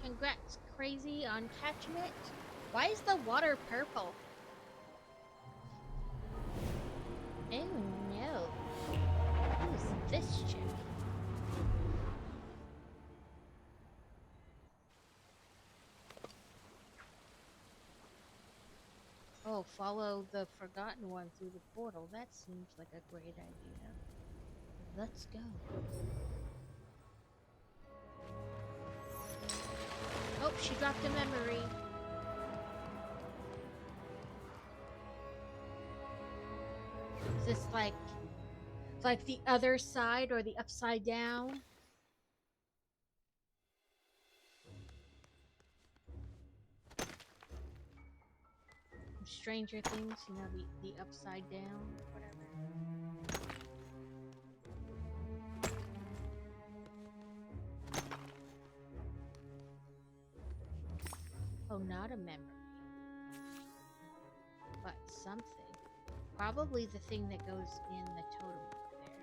Congrats, Crazy, on catching it. Why is the water purple? Oh no. Who's this chick? Oh, follow the Forgotten One through the portal. That seems like a great idea. Let's go. Oh, she dropped a memory. Is this like the other side or the upside down? Stranger Things, you know, the upside down, whatever. Oh, not a memory. But something. Probably the thing that goes in the totem over there.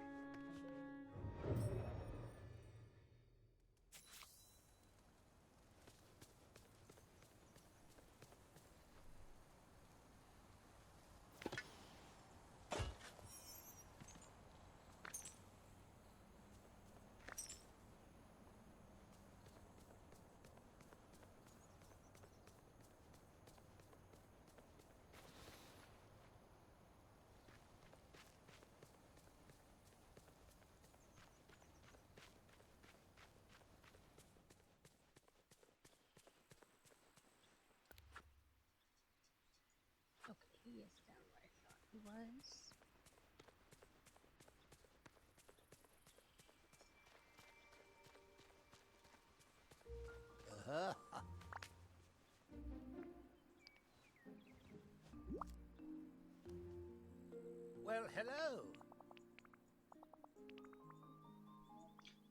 He is down where I thought he was. Uh-huh. Well, hello.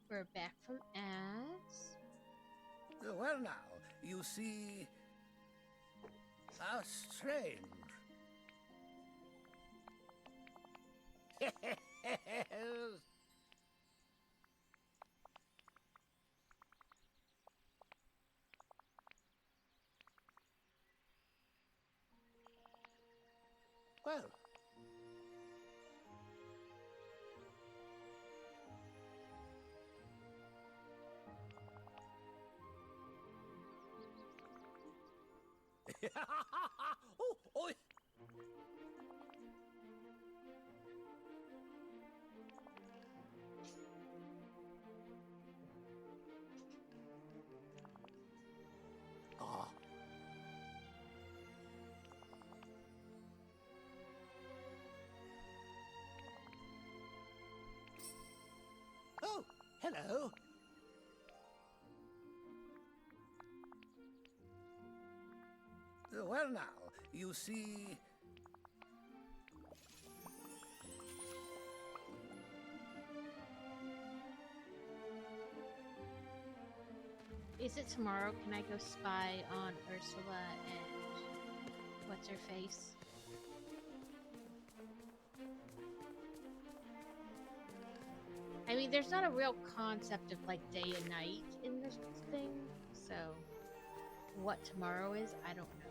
We're back from ads. Well, now, you see... How strange. Well... oh, oh. Ah. Oh, hello. Well, now, you see... Is it tomorrow? Can I go spy on Ursula and what's her face? I mean, there's not a real concept of like day and night in this thing, so what tomorrow is, I don't know.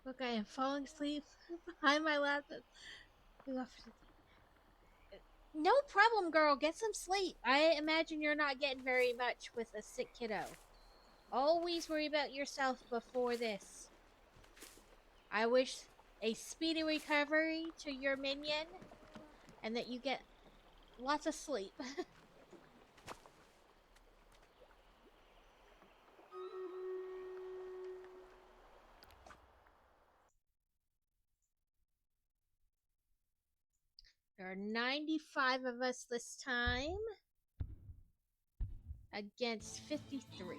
Look, I am falling asleep behind my laptop. No problem, girl. Get some sleep. I imagine you're not getting very much with a sick kiddo. Always worry about yourself before this. I wish a speedy recovery to your minion and that you get lots of sleep. There are 95 of us this time against 53.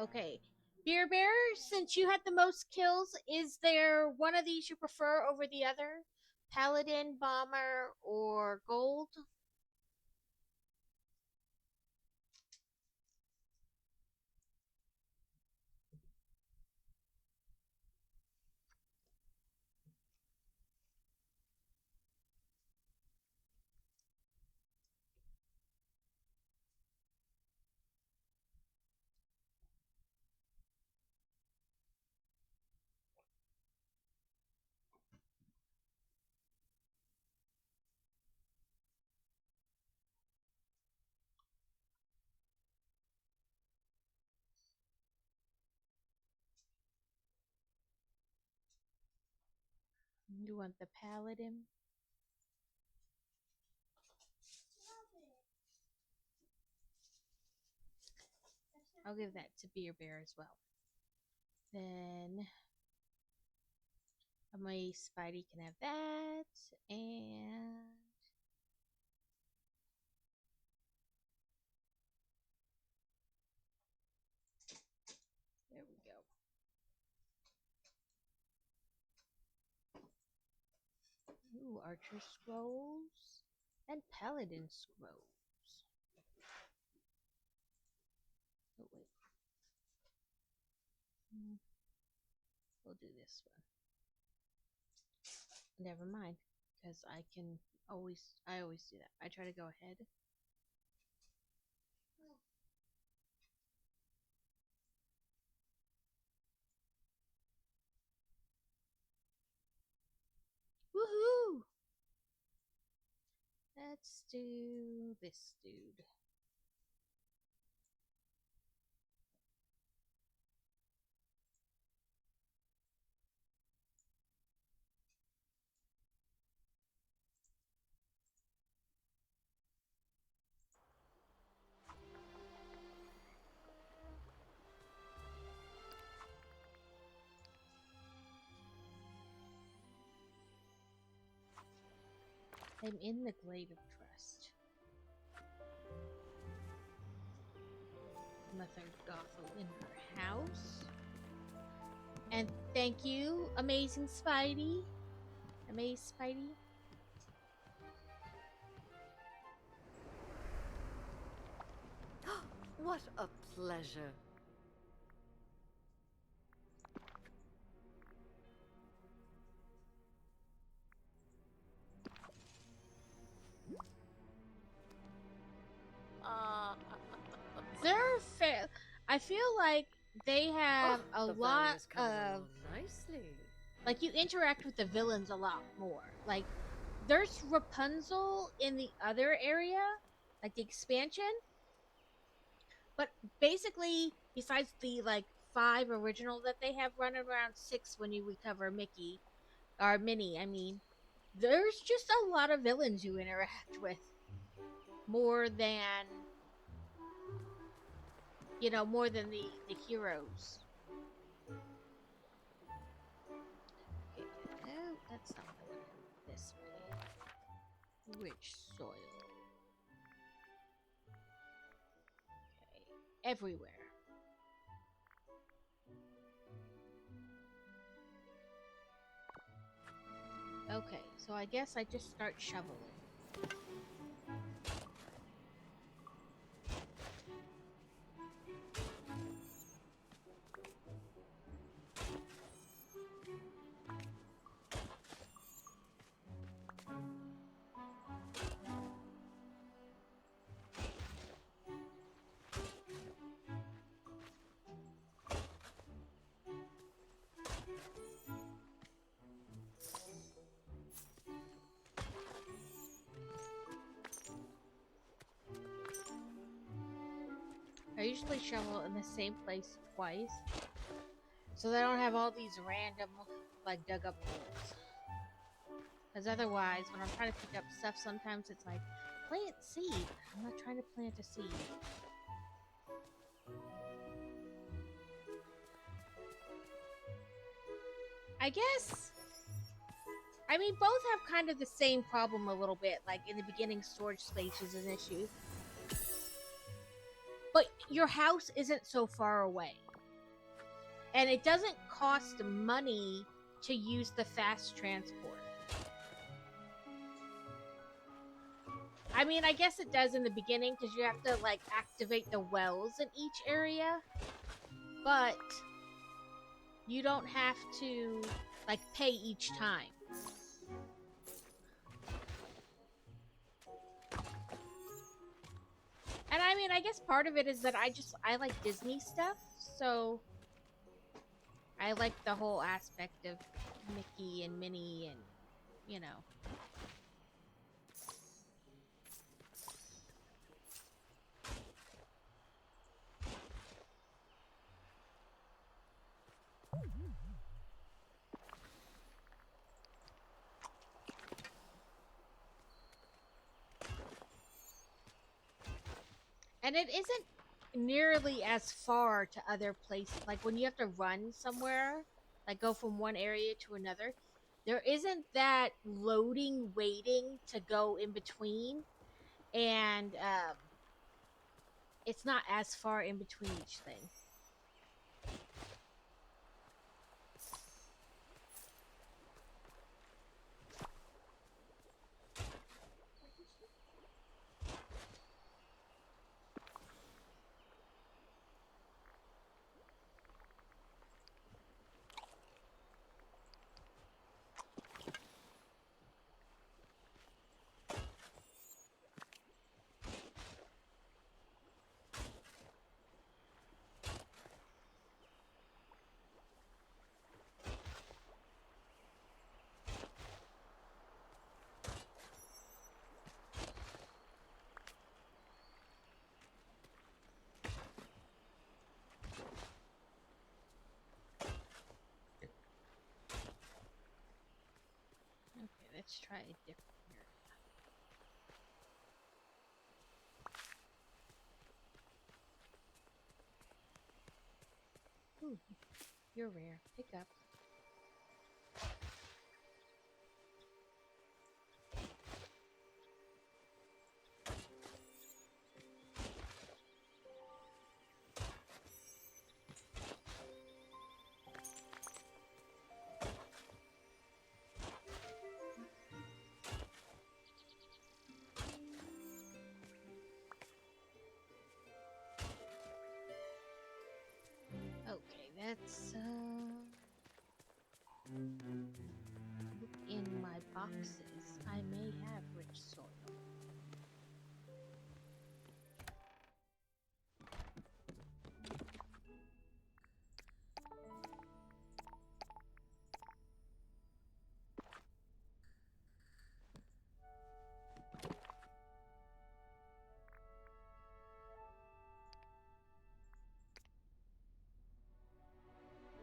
Okay. Beer Bear, since you had the most kills, is there one of these you prefer over the other? Paladin, Bomber, or Gold? You want the paladin? I'll give that to Beer Bear as well. Then my Spidey can have that, and there we go. Ooh, Archer Scrolls and Paladin Scrolls. Oh, wait. We'll do this one. Never mind, because I always do that. I try to go ahead. Woohoo! Let's do this dude. I'm in the Glade of Trust. Mother Gothel in her house. And thank you, amazing Spidey. Amazing Spidey. What a pleasure. They're fair. I feel like they have a the lot valley is coming of along nicely. like you interact with the villains a lot more. Like there's Rapunzel in the other area, like the expansion. But basically, besides the like 5 original that they have running around 6 when you recover Mickey or Minnie, I mean, there's just a lot of villains you interact with. More than more than the heroes. Okay, no, that's not what I want. This way. Rich soil. Okay, everywhere. Okay, so I guess I just start shoveling. I usually shovel in the same place twice, so they don't have all these random, like, dug up holes. Because otherwise, when I'm trying to pick up stuff, sometimes it's like, plant seed. I'm not trying to plant a seed. I guess, I mean, both have kind of the same problem a little bit. Like, in the beginning, storage space is an issue. But your house isn't so far away. And it doesn't cost money to use the fast transport. I mean, I guess it does in the beginning because you have to, like, activate the wells in each area. But you don't have to, like, pay each time. And I mean, I guess part of it is that I like Disney stuff, so I like the whole aspect of Mickey and Minnie and, you know. And it isn't nearly as far to other places. Like when you have to run somewhere, like go from one area to another, there isn't that loading waiting to go in between, and it's not as far in between each thing. Okay, let's try a different area. Ooh, you're rare. Pick up. Okay, let's look in my boxes. I may have rich soil.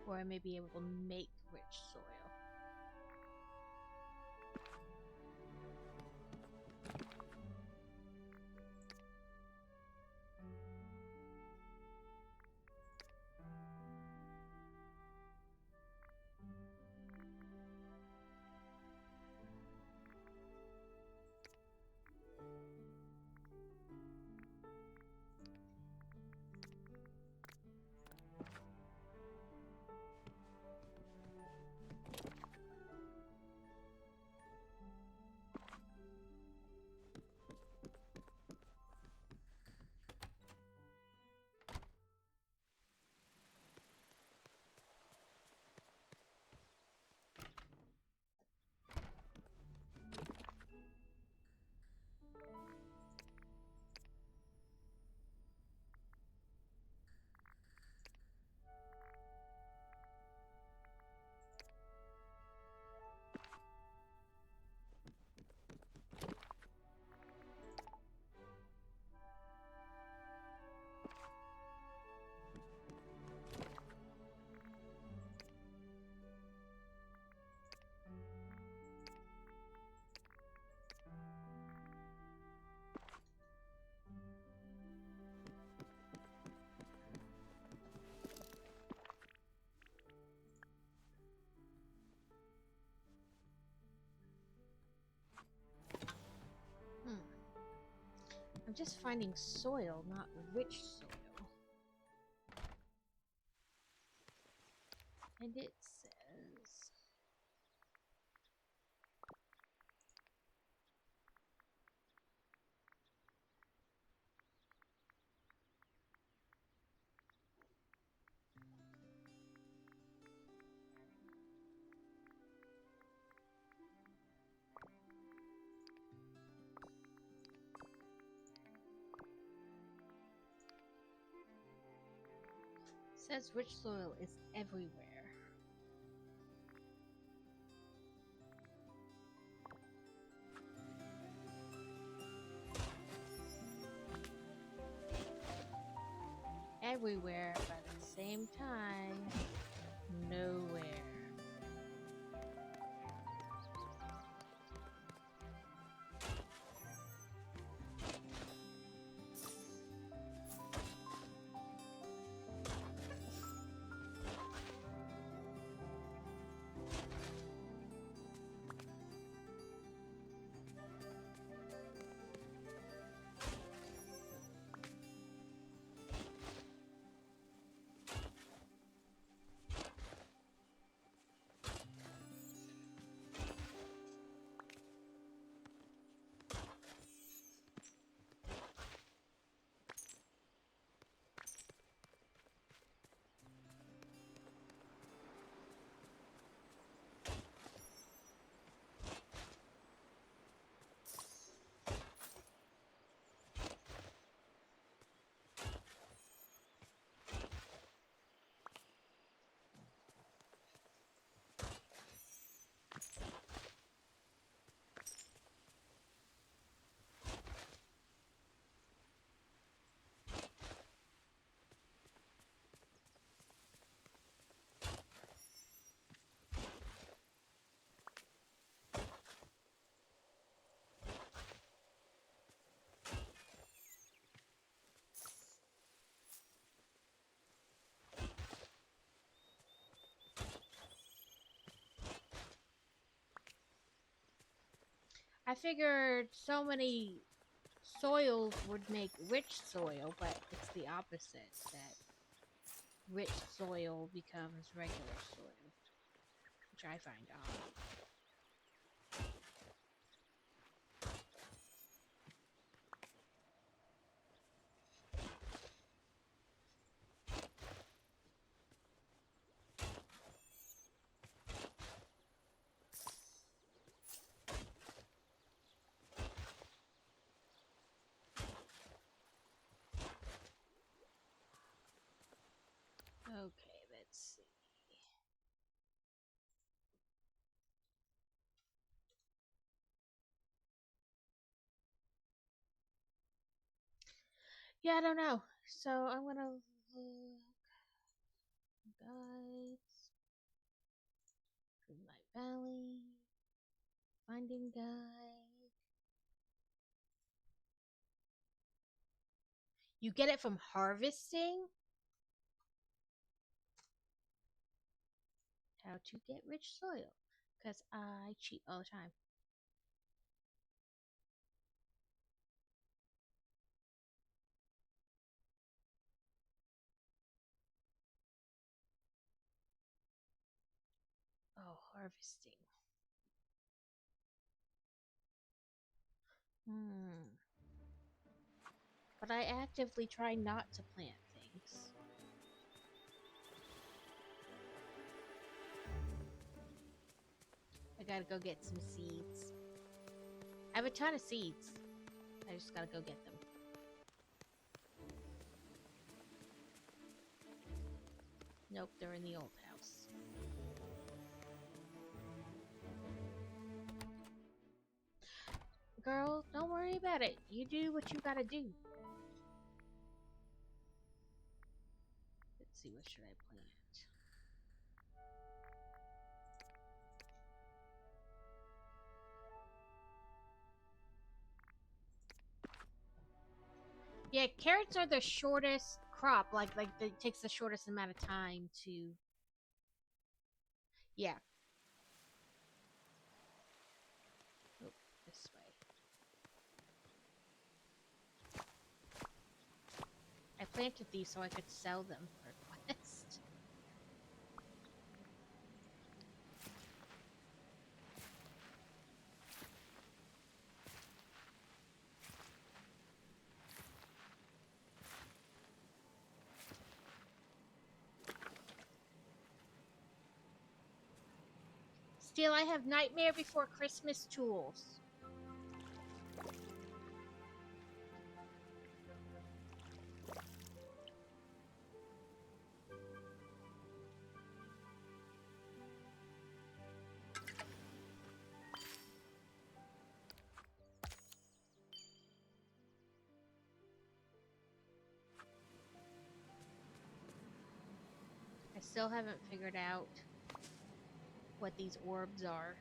Or I may be able to make rich soil. I'm just finding soil, not rich soil. And it says... says rich soil is everywhere. Everywhere, but at the same time, nowhere. I figured so many soils would make rich soil, but it's the opposite. That rich soil becomes regular soil, which I find odd. Okay, let's see. Yeah, I don't know. So I'm gonna look guides, Greenlight Valley, finding guide. You get it from harvesting. How to get rich soil? Because I cheat all the time. Oh, harvesting. But I actively try not to plant things. I gotta go get some seeds. I have a ton of seeds. I just gotta go get them. Nope, they're in the old house. Girl, don't worry about it. You do what you gotta do. Let's see, what should I plant? Yeah, carrots are the shortest crop. Like it takes the shortest amount of time to. Yeah. Oh, this way. I planted these so I could sell them for quest. Still, I have Nightmare Before Christmas tools. I still haven't figured out what these orbs are.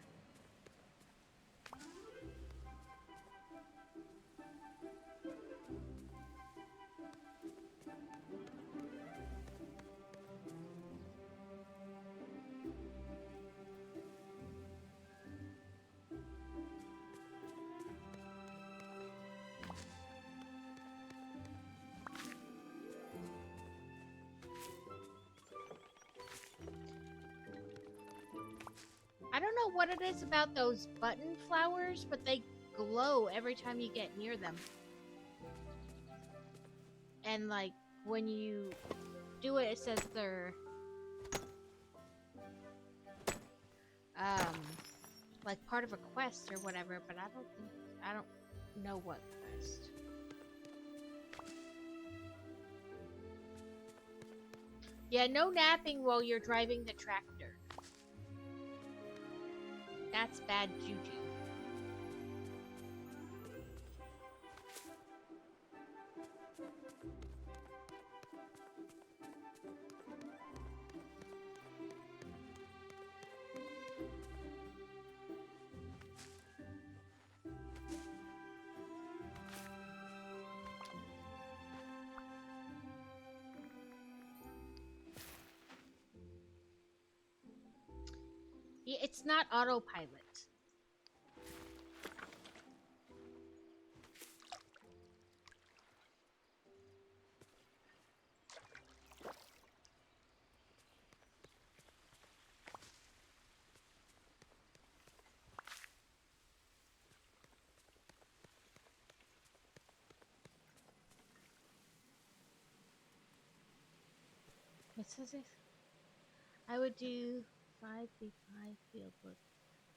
I don't know what it is about those button flowers, but they glow every time you get near them. And like when you do it, it says they're like part of a quest or whatever, but I don't know what quest. Yeah, no napping while you're driving the tractor. That's bad juju. Yeah, it's not autopilot. says it. I would do 5v5 field work.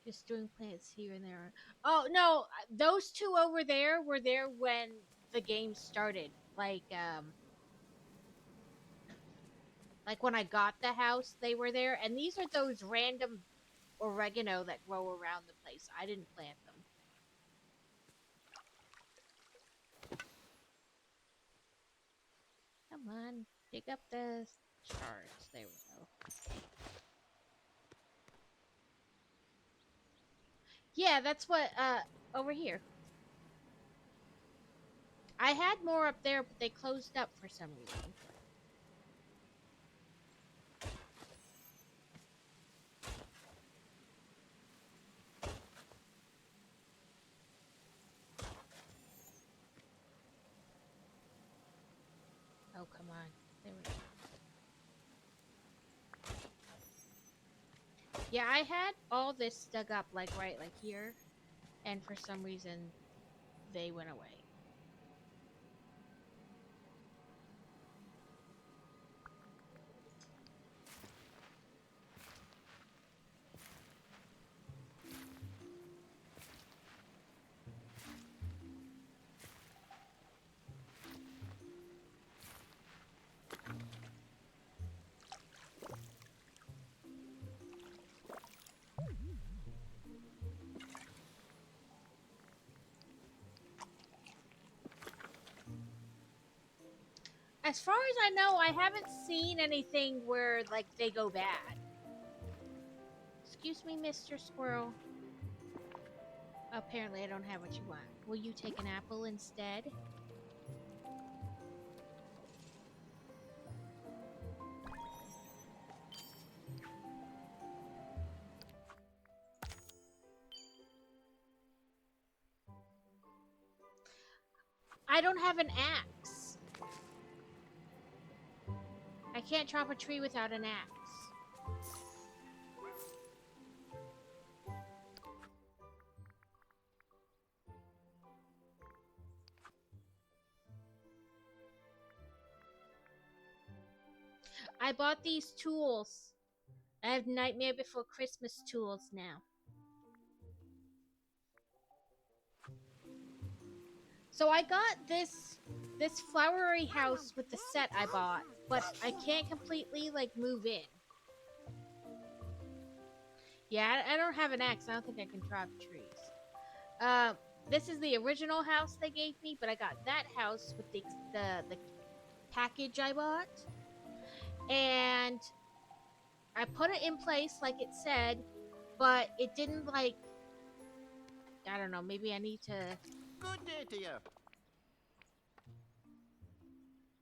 Just doing plants here and there. Oh no, those two over there were there when the game started. Like when I got the house, they were there. And these are those random oregano that grow around the place. I didn't plant them. Come on, dig up the shards. There we go. Yeah, that's what, over here. I had more up there, but they closed up for some reason. Oh, come on. There we go. Yeah, I had all this dug up, like, right, like here. And for some reason, they went away. As far as I know, I haven't seen anything where, like, they go bad. Excuse me, Mr. Squirrel. Apparently, I don't have what you want. Will you take an apple instead? I don't have an axe. I can't chop a tree without an axe. I bought these tools. I have Nightmare Before Christmas tools now. So I got this flowery house with the set I bought, but I can't completely, like, move in. Yeah, I don't have an axe. I don't think I can chop trees. This is the original house they gave me, but I got that house with the package I bought. And I put it in place like it said, but it didn't, like, I don't know, maybe I need to... Good day to you.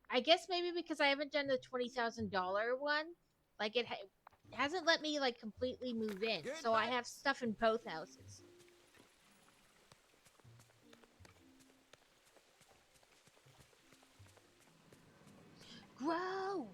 I guess maybe because I haven't done the $20,000 one, like, it hasn't let me, like, completely move in. So I have stuff in both houses. Grow!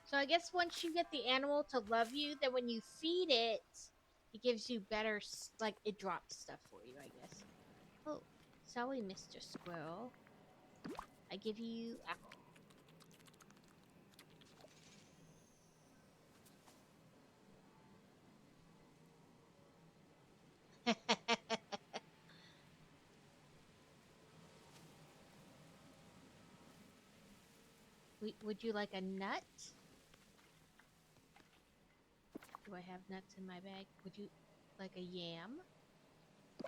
So I guess once you get the animal to love you, then when you feed it, it gives you better, like, it drops stuff for you, I guess. Oh, sorry, Mr. Squirrel. I give you apple. Would you like a nut? Do I have nuts in my bag? Would you like a yam? I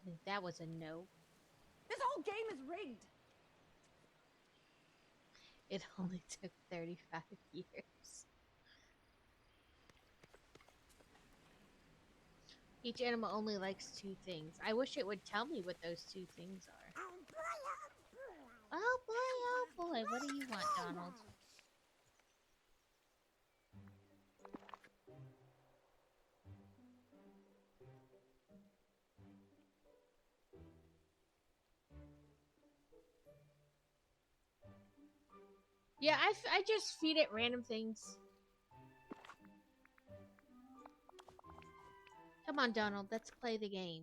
think that was a no. This whole game is rigged. It only took 35 years. Each animal only likes 2 things. I wish it would tell me what those 2 things are. Oh boy, what do you want, Donald? Yeah, I just feed it random things. Come on, Donald, let's play the game.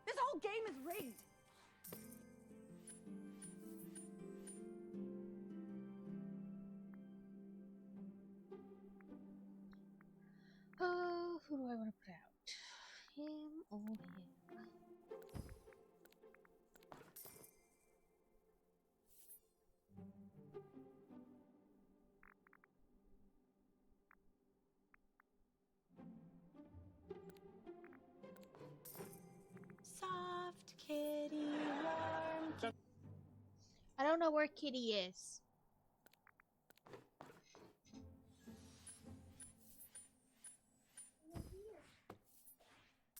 This whole game is rigged. Oh, who do I want to put out? Him or him? Soft kitty, warm kitty. I don't know where Kitty is.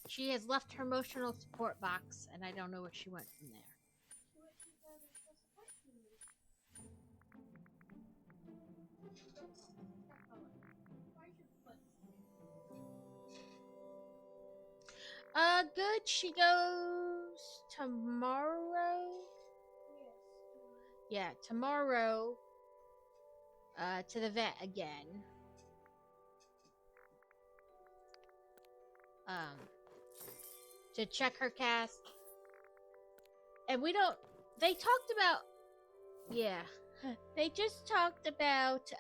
She has left her emotional support box, and I don't know where she went from there. Good. She goes tomorrow. Yeah, tomorrow. To the vet again. To check her cast. And we don't. They talked about. Yeah. They just talked about.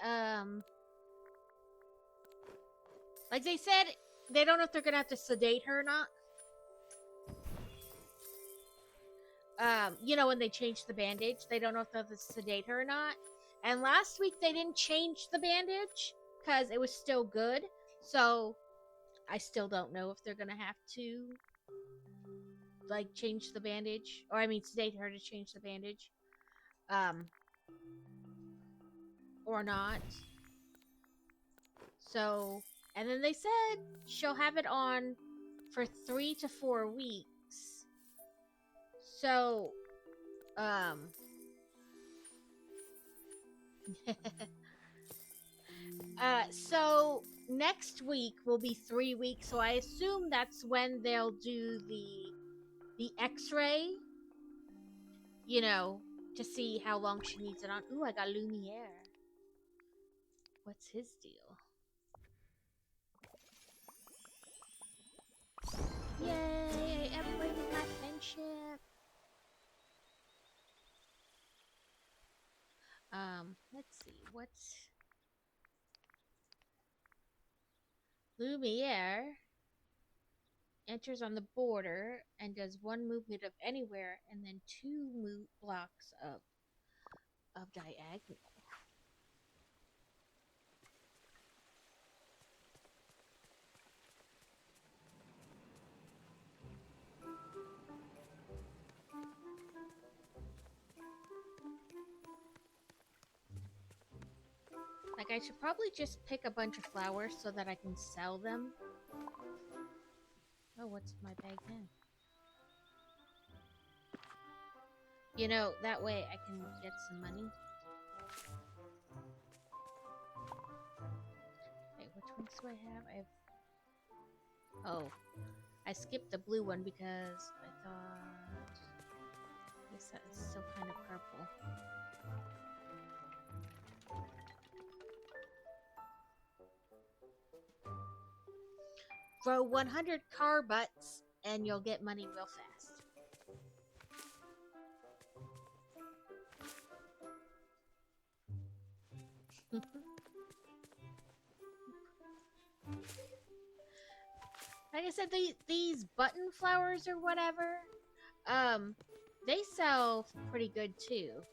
Like they said, they don't know if they're gonna have to sedate her or not. You know, when they changed the bandage, they don't know if they'll have to sedate her or not. And last week they didn't change the bandage because it was still good. So I still don't know if they're gonna have to like change the bandage, or I mean sedate her to change the bandage, or not. So, and then they said she'll have it on for 3 to 4 weeks. So, so next week will be 3 weeks. So I assume that's when they'll do the X-ray. You know, to see how long she needs it on. Ooh, I got Lumiere. What's his deal? Yay! Everybody with my friendship. Let's see. What's Lumiere enters on the border and does 1 movement of anywhere and then 2 blocks of diagonal. Like, I should probably just pick a bunch of flowers so that I can sell them. Oh, what's in my bag now? You know, that way I can get some money. Wait, which ones do I have? I have... Oh, I skipped the blue one because I thought... I guess that is still kind of purple. Throw 100 car butts and you'll get money real fast. Like I said, these button flowers or whatever, they sell pretty good too.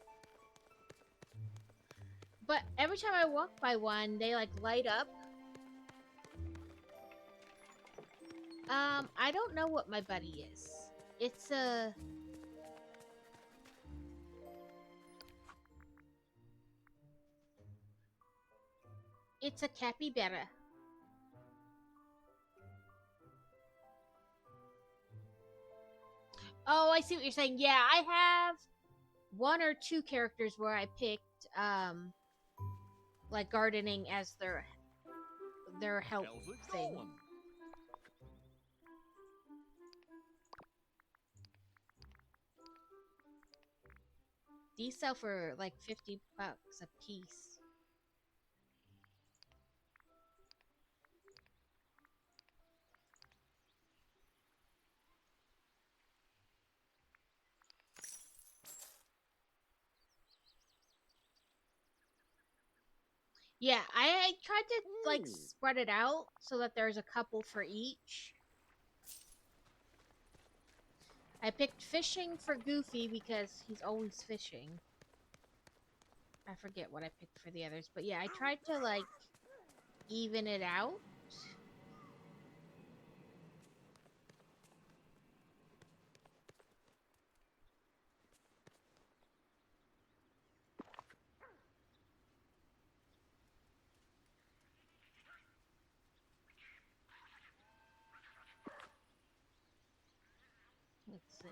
But every time I walk by one, they like light up. I don't know what my buddy is. It's a... It's a capybara. Oh, I see what you're saying. Yeah, I have one or two characters where I picked like gardening as their help How's it thing. going? These sell for like $50 a piece. Yeah, I tried to like spread it out so that there's a couple for each. I picked fishing for Goofy because he's always fishing. I forget what I picked for the others, but yeah, I tried to like even it out. Let's see.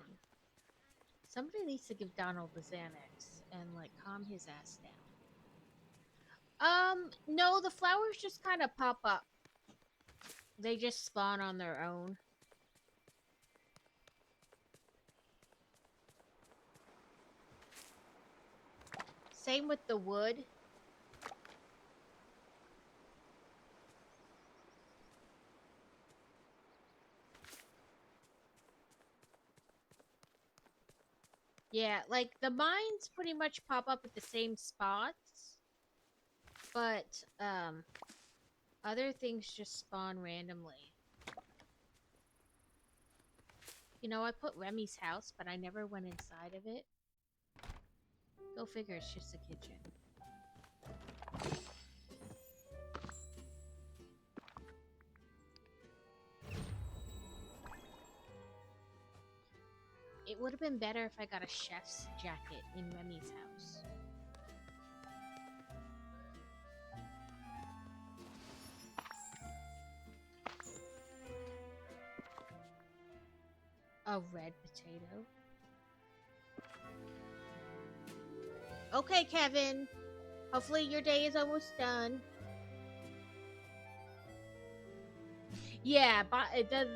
Somebody needs to give Donald the Xanax and like calm his ass down. No, the flowers just kind of pop up. They just spawn on their own. Same with the wood. Yeah, like the mines pretty much pop up at the same spots, but other things just spawn randomly. You know, I put Remy's house, but I never went inside of it. Go figure, it's just a kitchen. It would have been better if I got a chef's jacket in Remy's house. A red potato. Okay, Kevin. Hopefully your day is almost done. Yeah, but the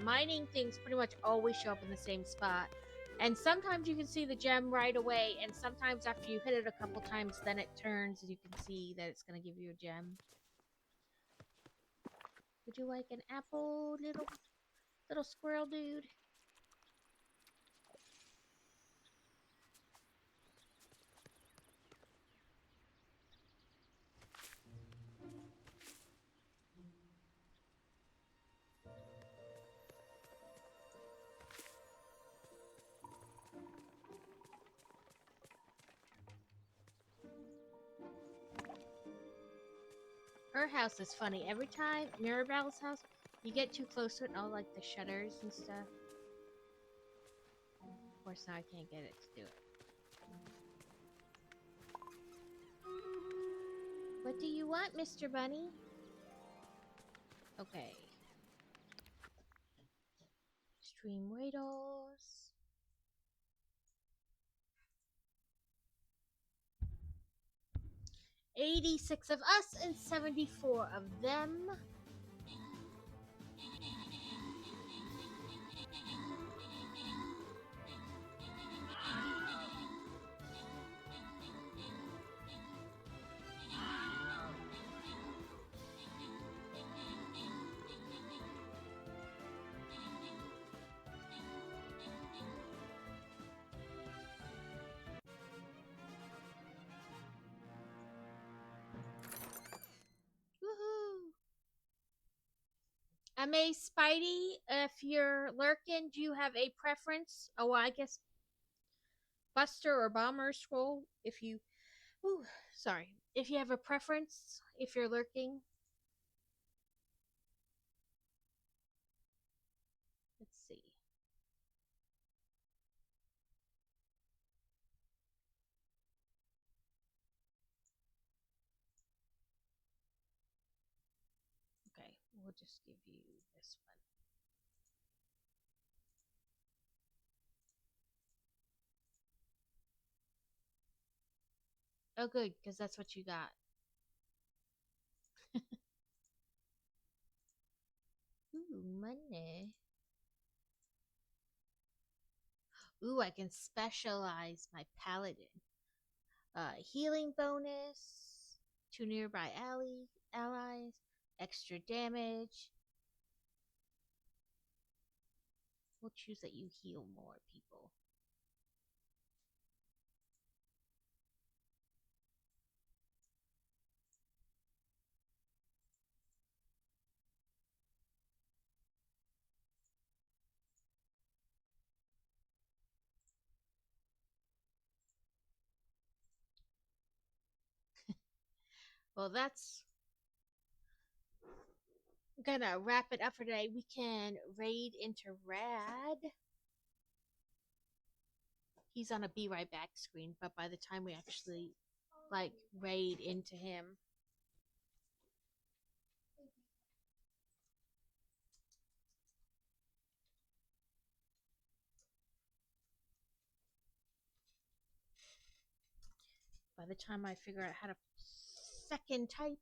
mining things pretty much always show up in the same spot. And sometimes you can see the gem right away, and sometimes after you hit it a couple times, then it turns and you can see that it's going to give you a gem. Would you like an apple, little squirrel dude? Her house is funny. Every time Mirabelle's house, you get too close to it and all like the shutters and stuff. Of course, now I can't get it to do it. What do you want, Mr. Bunny? Okay. Stream Rados. $86 of us and 74 of them. Woohoo! Spidey, if you're lurking, do you have a preference? Oh, well, I guess Buster or Bomber Scroll, if you... Ooh, sorry. If you have a preference, if you're lurking. we'll just give you this one. Oh, good, because that's what you got. Ooh, money. Ooh, I can specialize my paladin. Healing bonus to nearby allies, extra damage. We'll choose that you heal more people. Well, that's gonna wrap it up for today. We can raid into Rad. He's on a be right back screen, but by the time we actually like raid into him, by the time I figure out how to second type.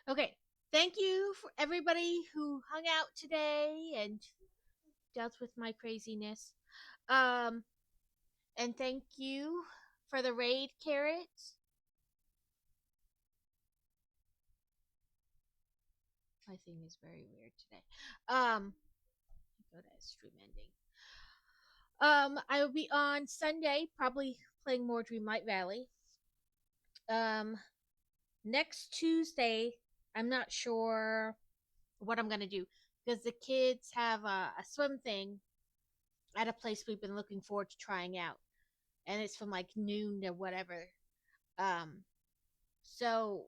Okay, thank you for everybody who hung out today and dealt with my craziness. And thank you for the raid, Carrot. My thing is very weird today. Go to stream ending. I will be on Sunday, probably playing more Dreamlight Valley. Next Tuesday, I'm not sure what I'm gonna do because the kids have a swim thing at a place we've been looking forward to trying out, and it's from like noon to whatever. So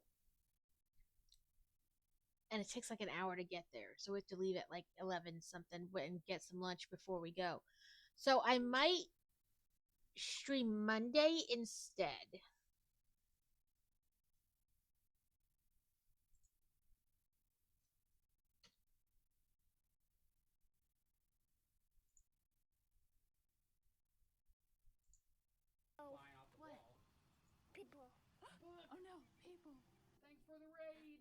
and it takes like an hour to get there, so we have to leave at like 11 something and get some lunch before we go. So I might stream Monday instead. People. Oh no, people. Thanks for the raid.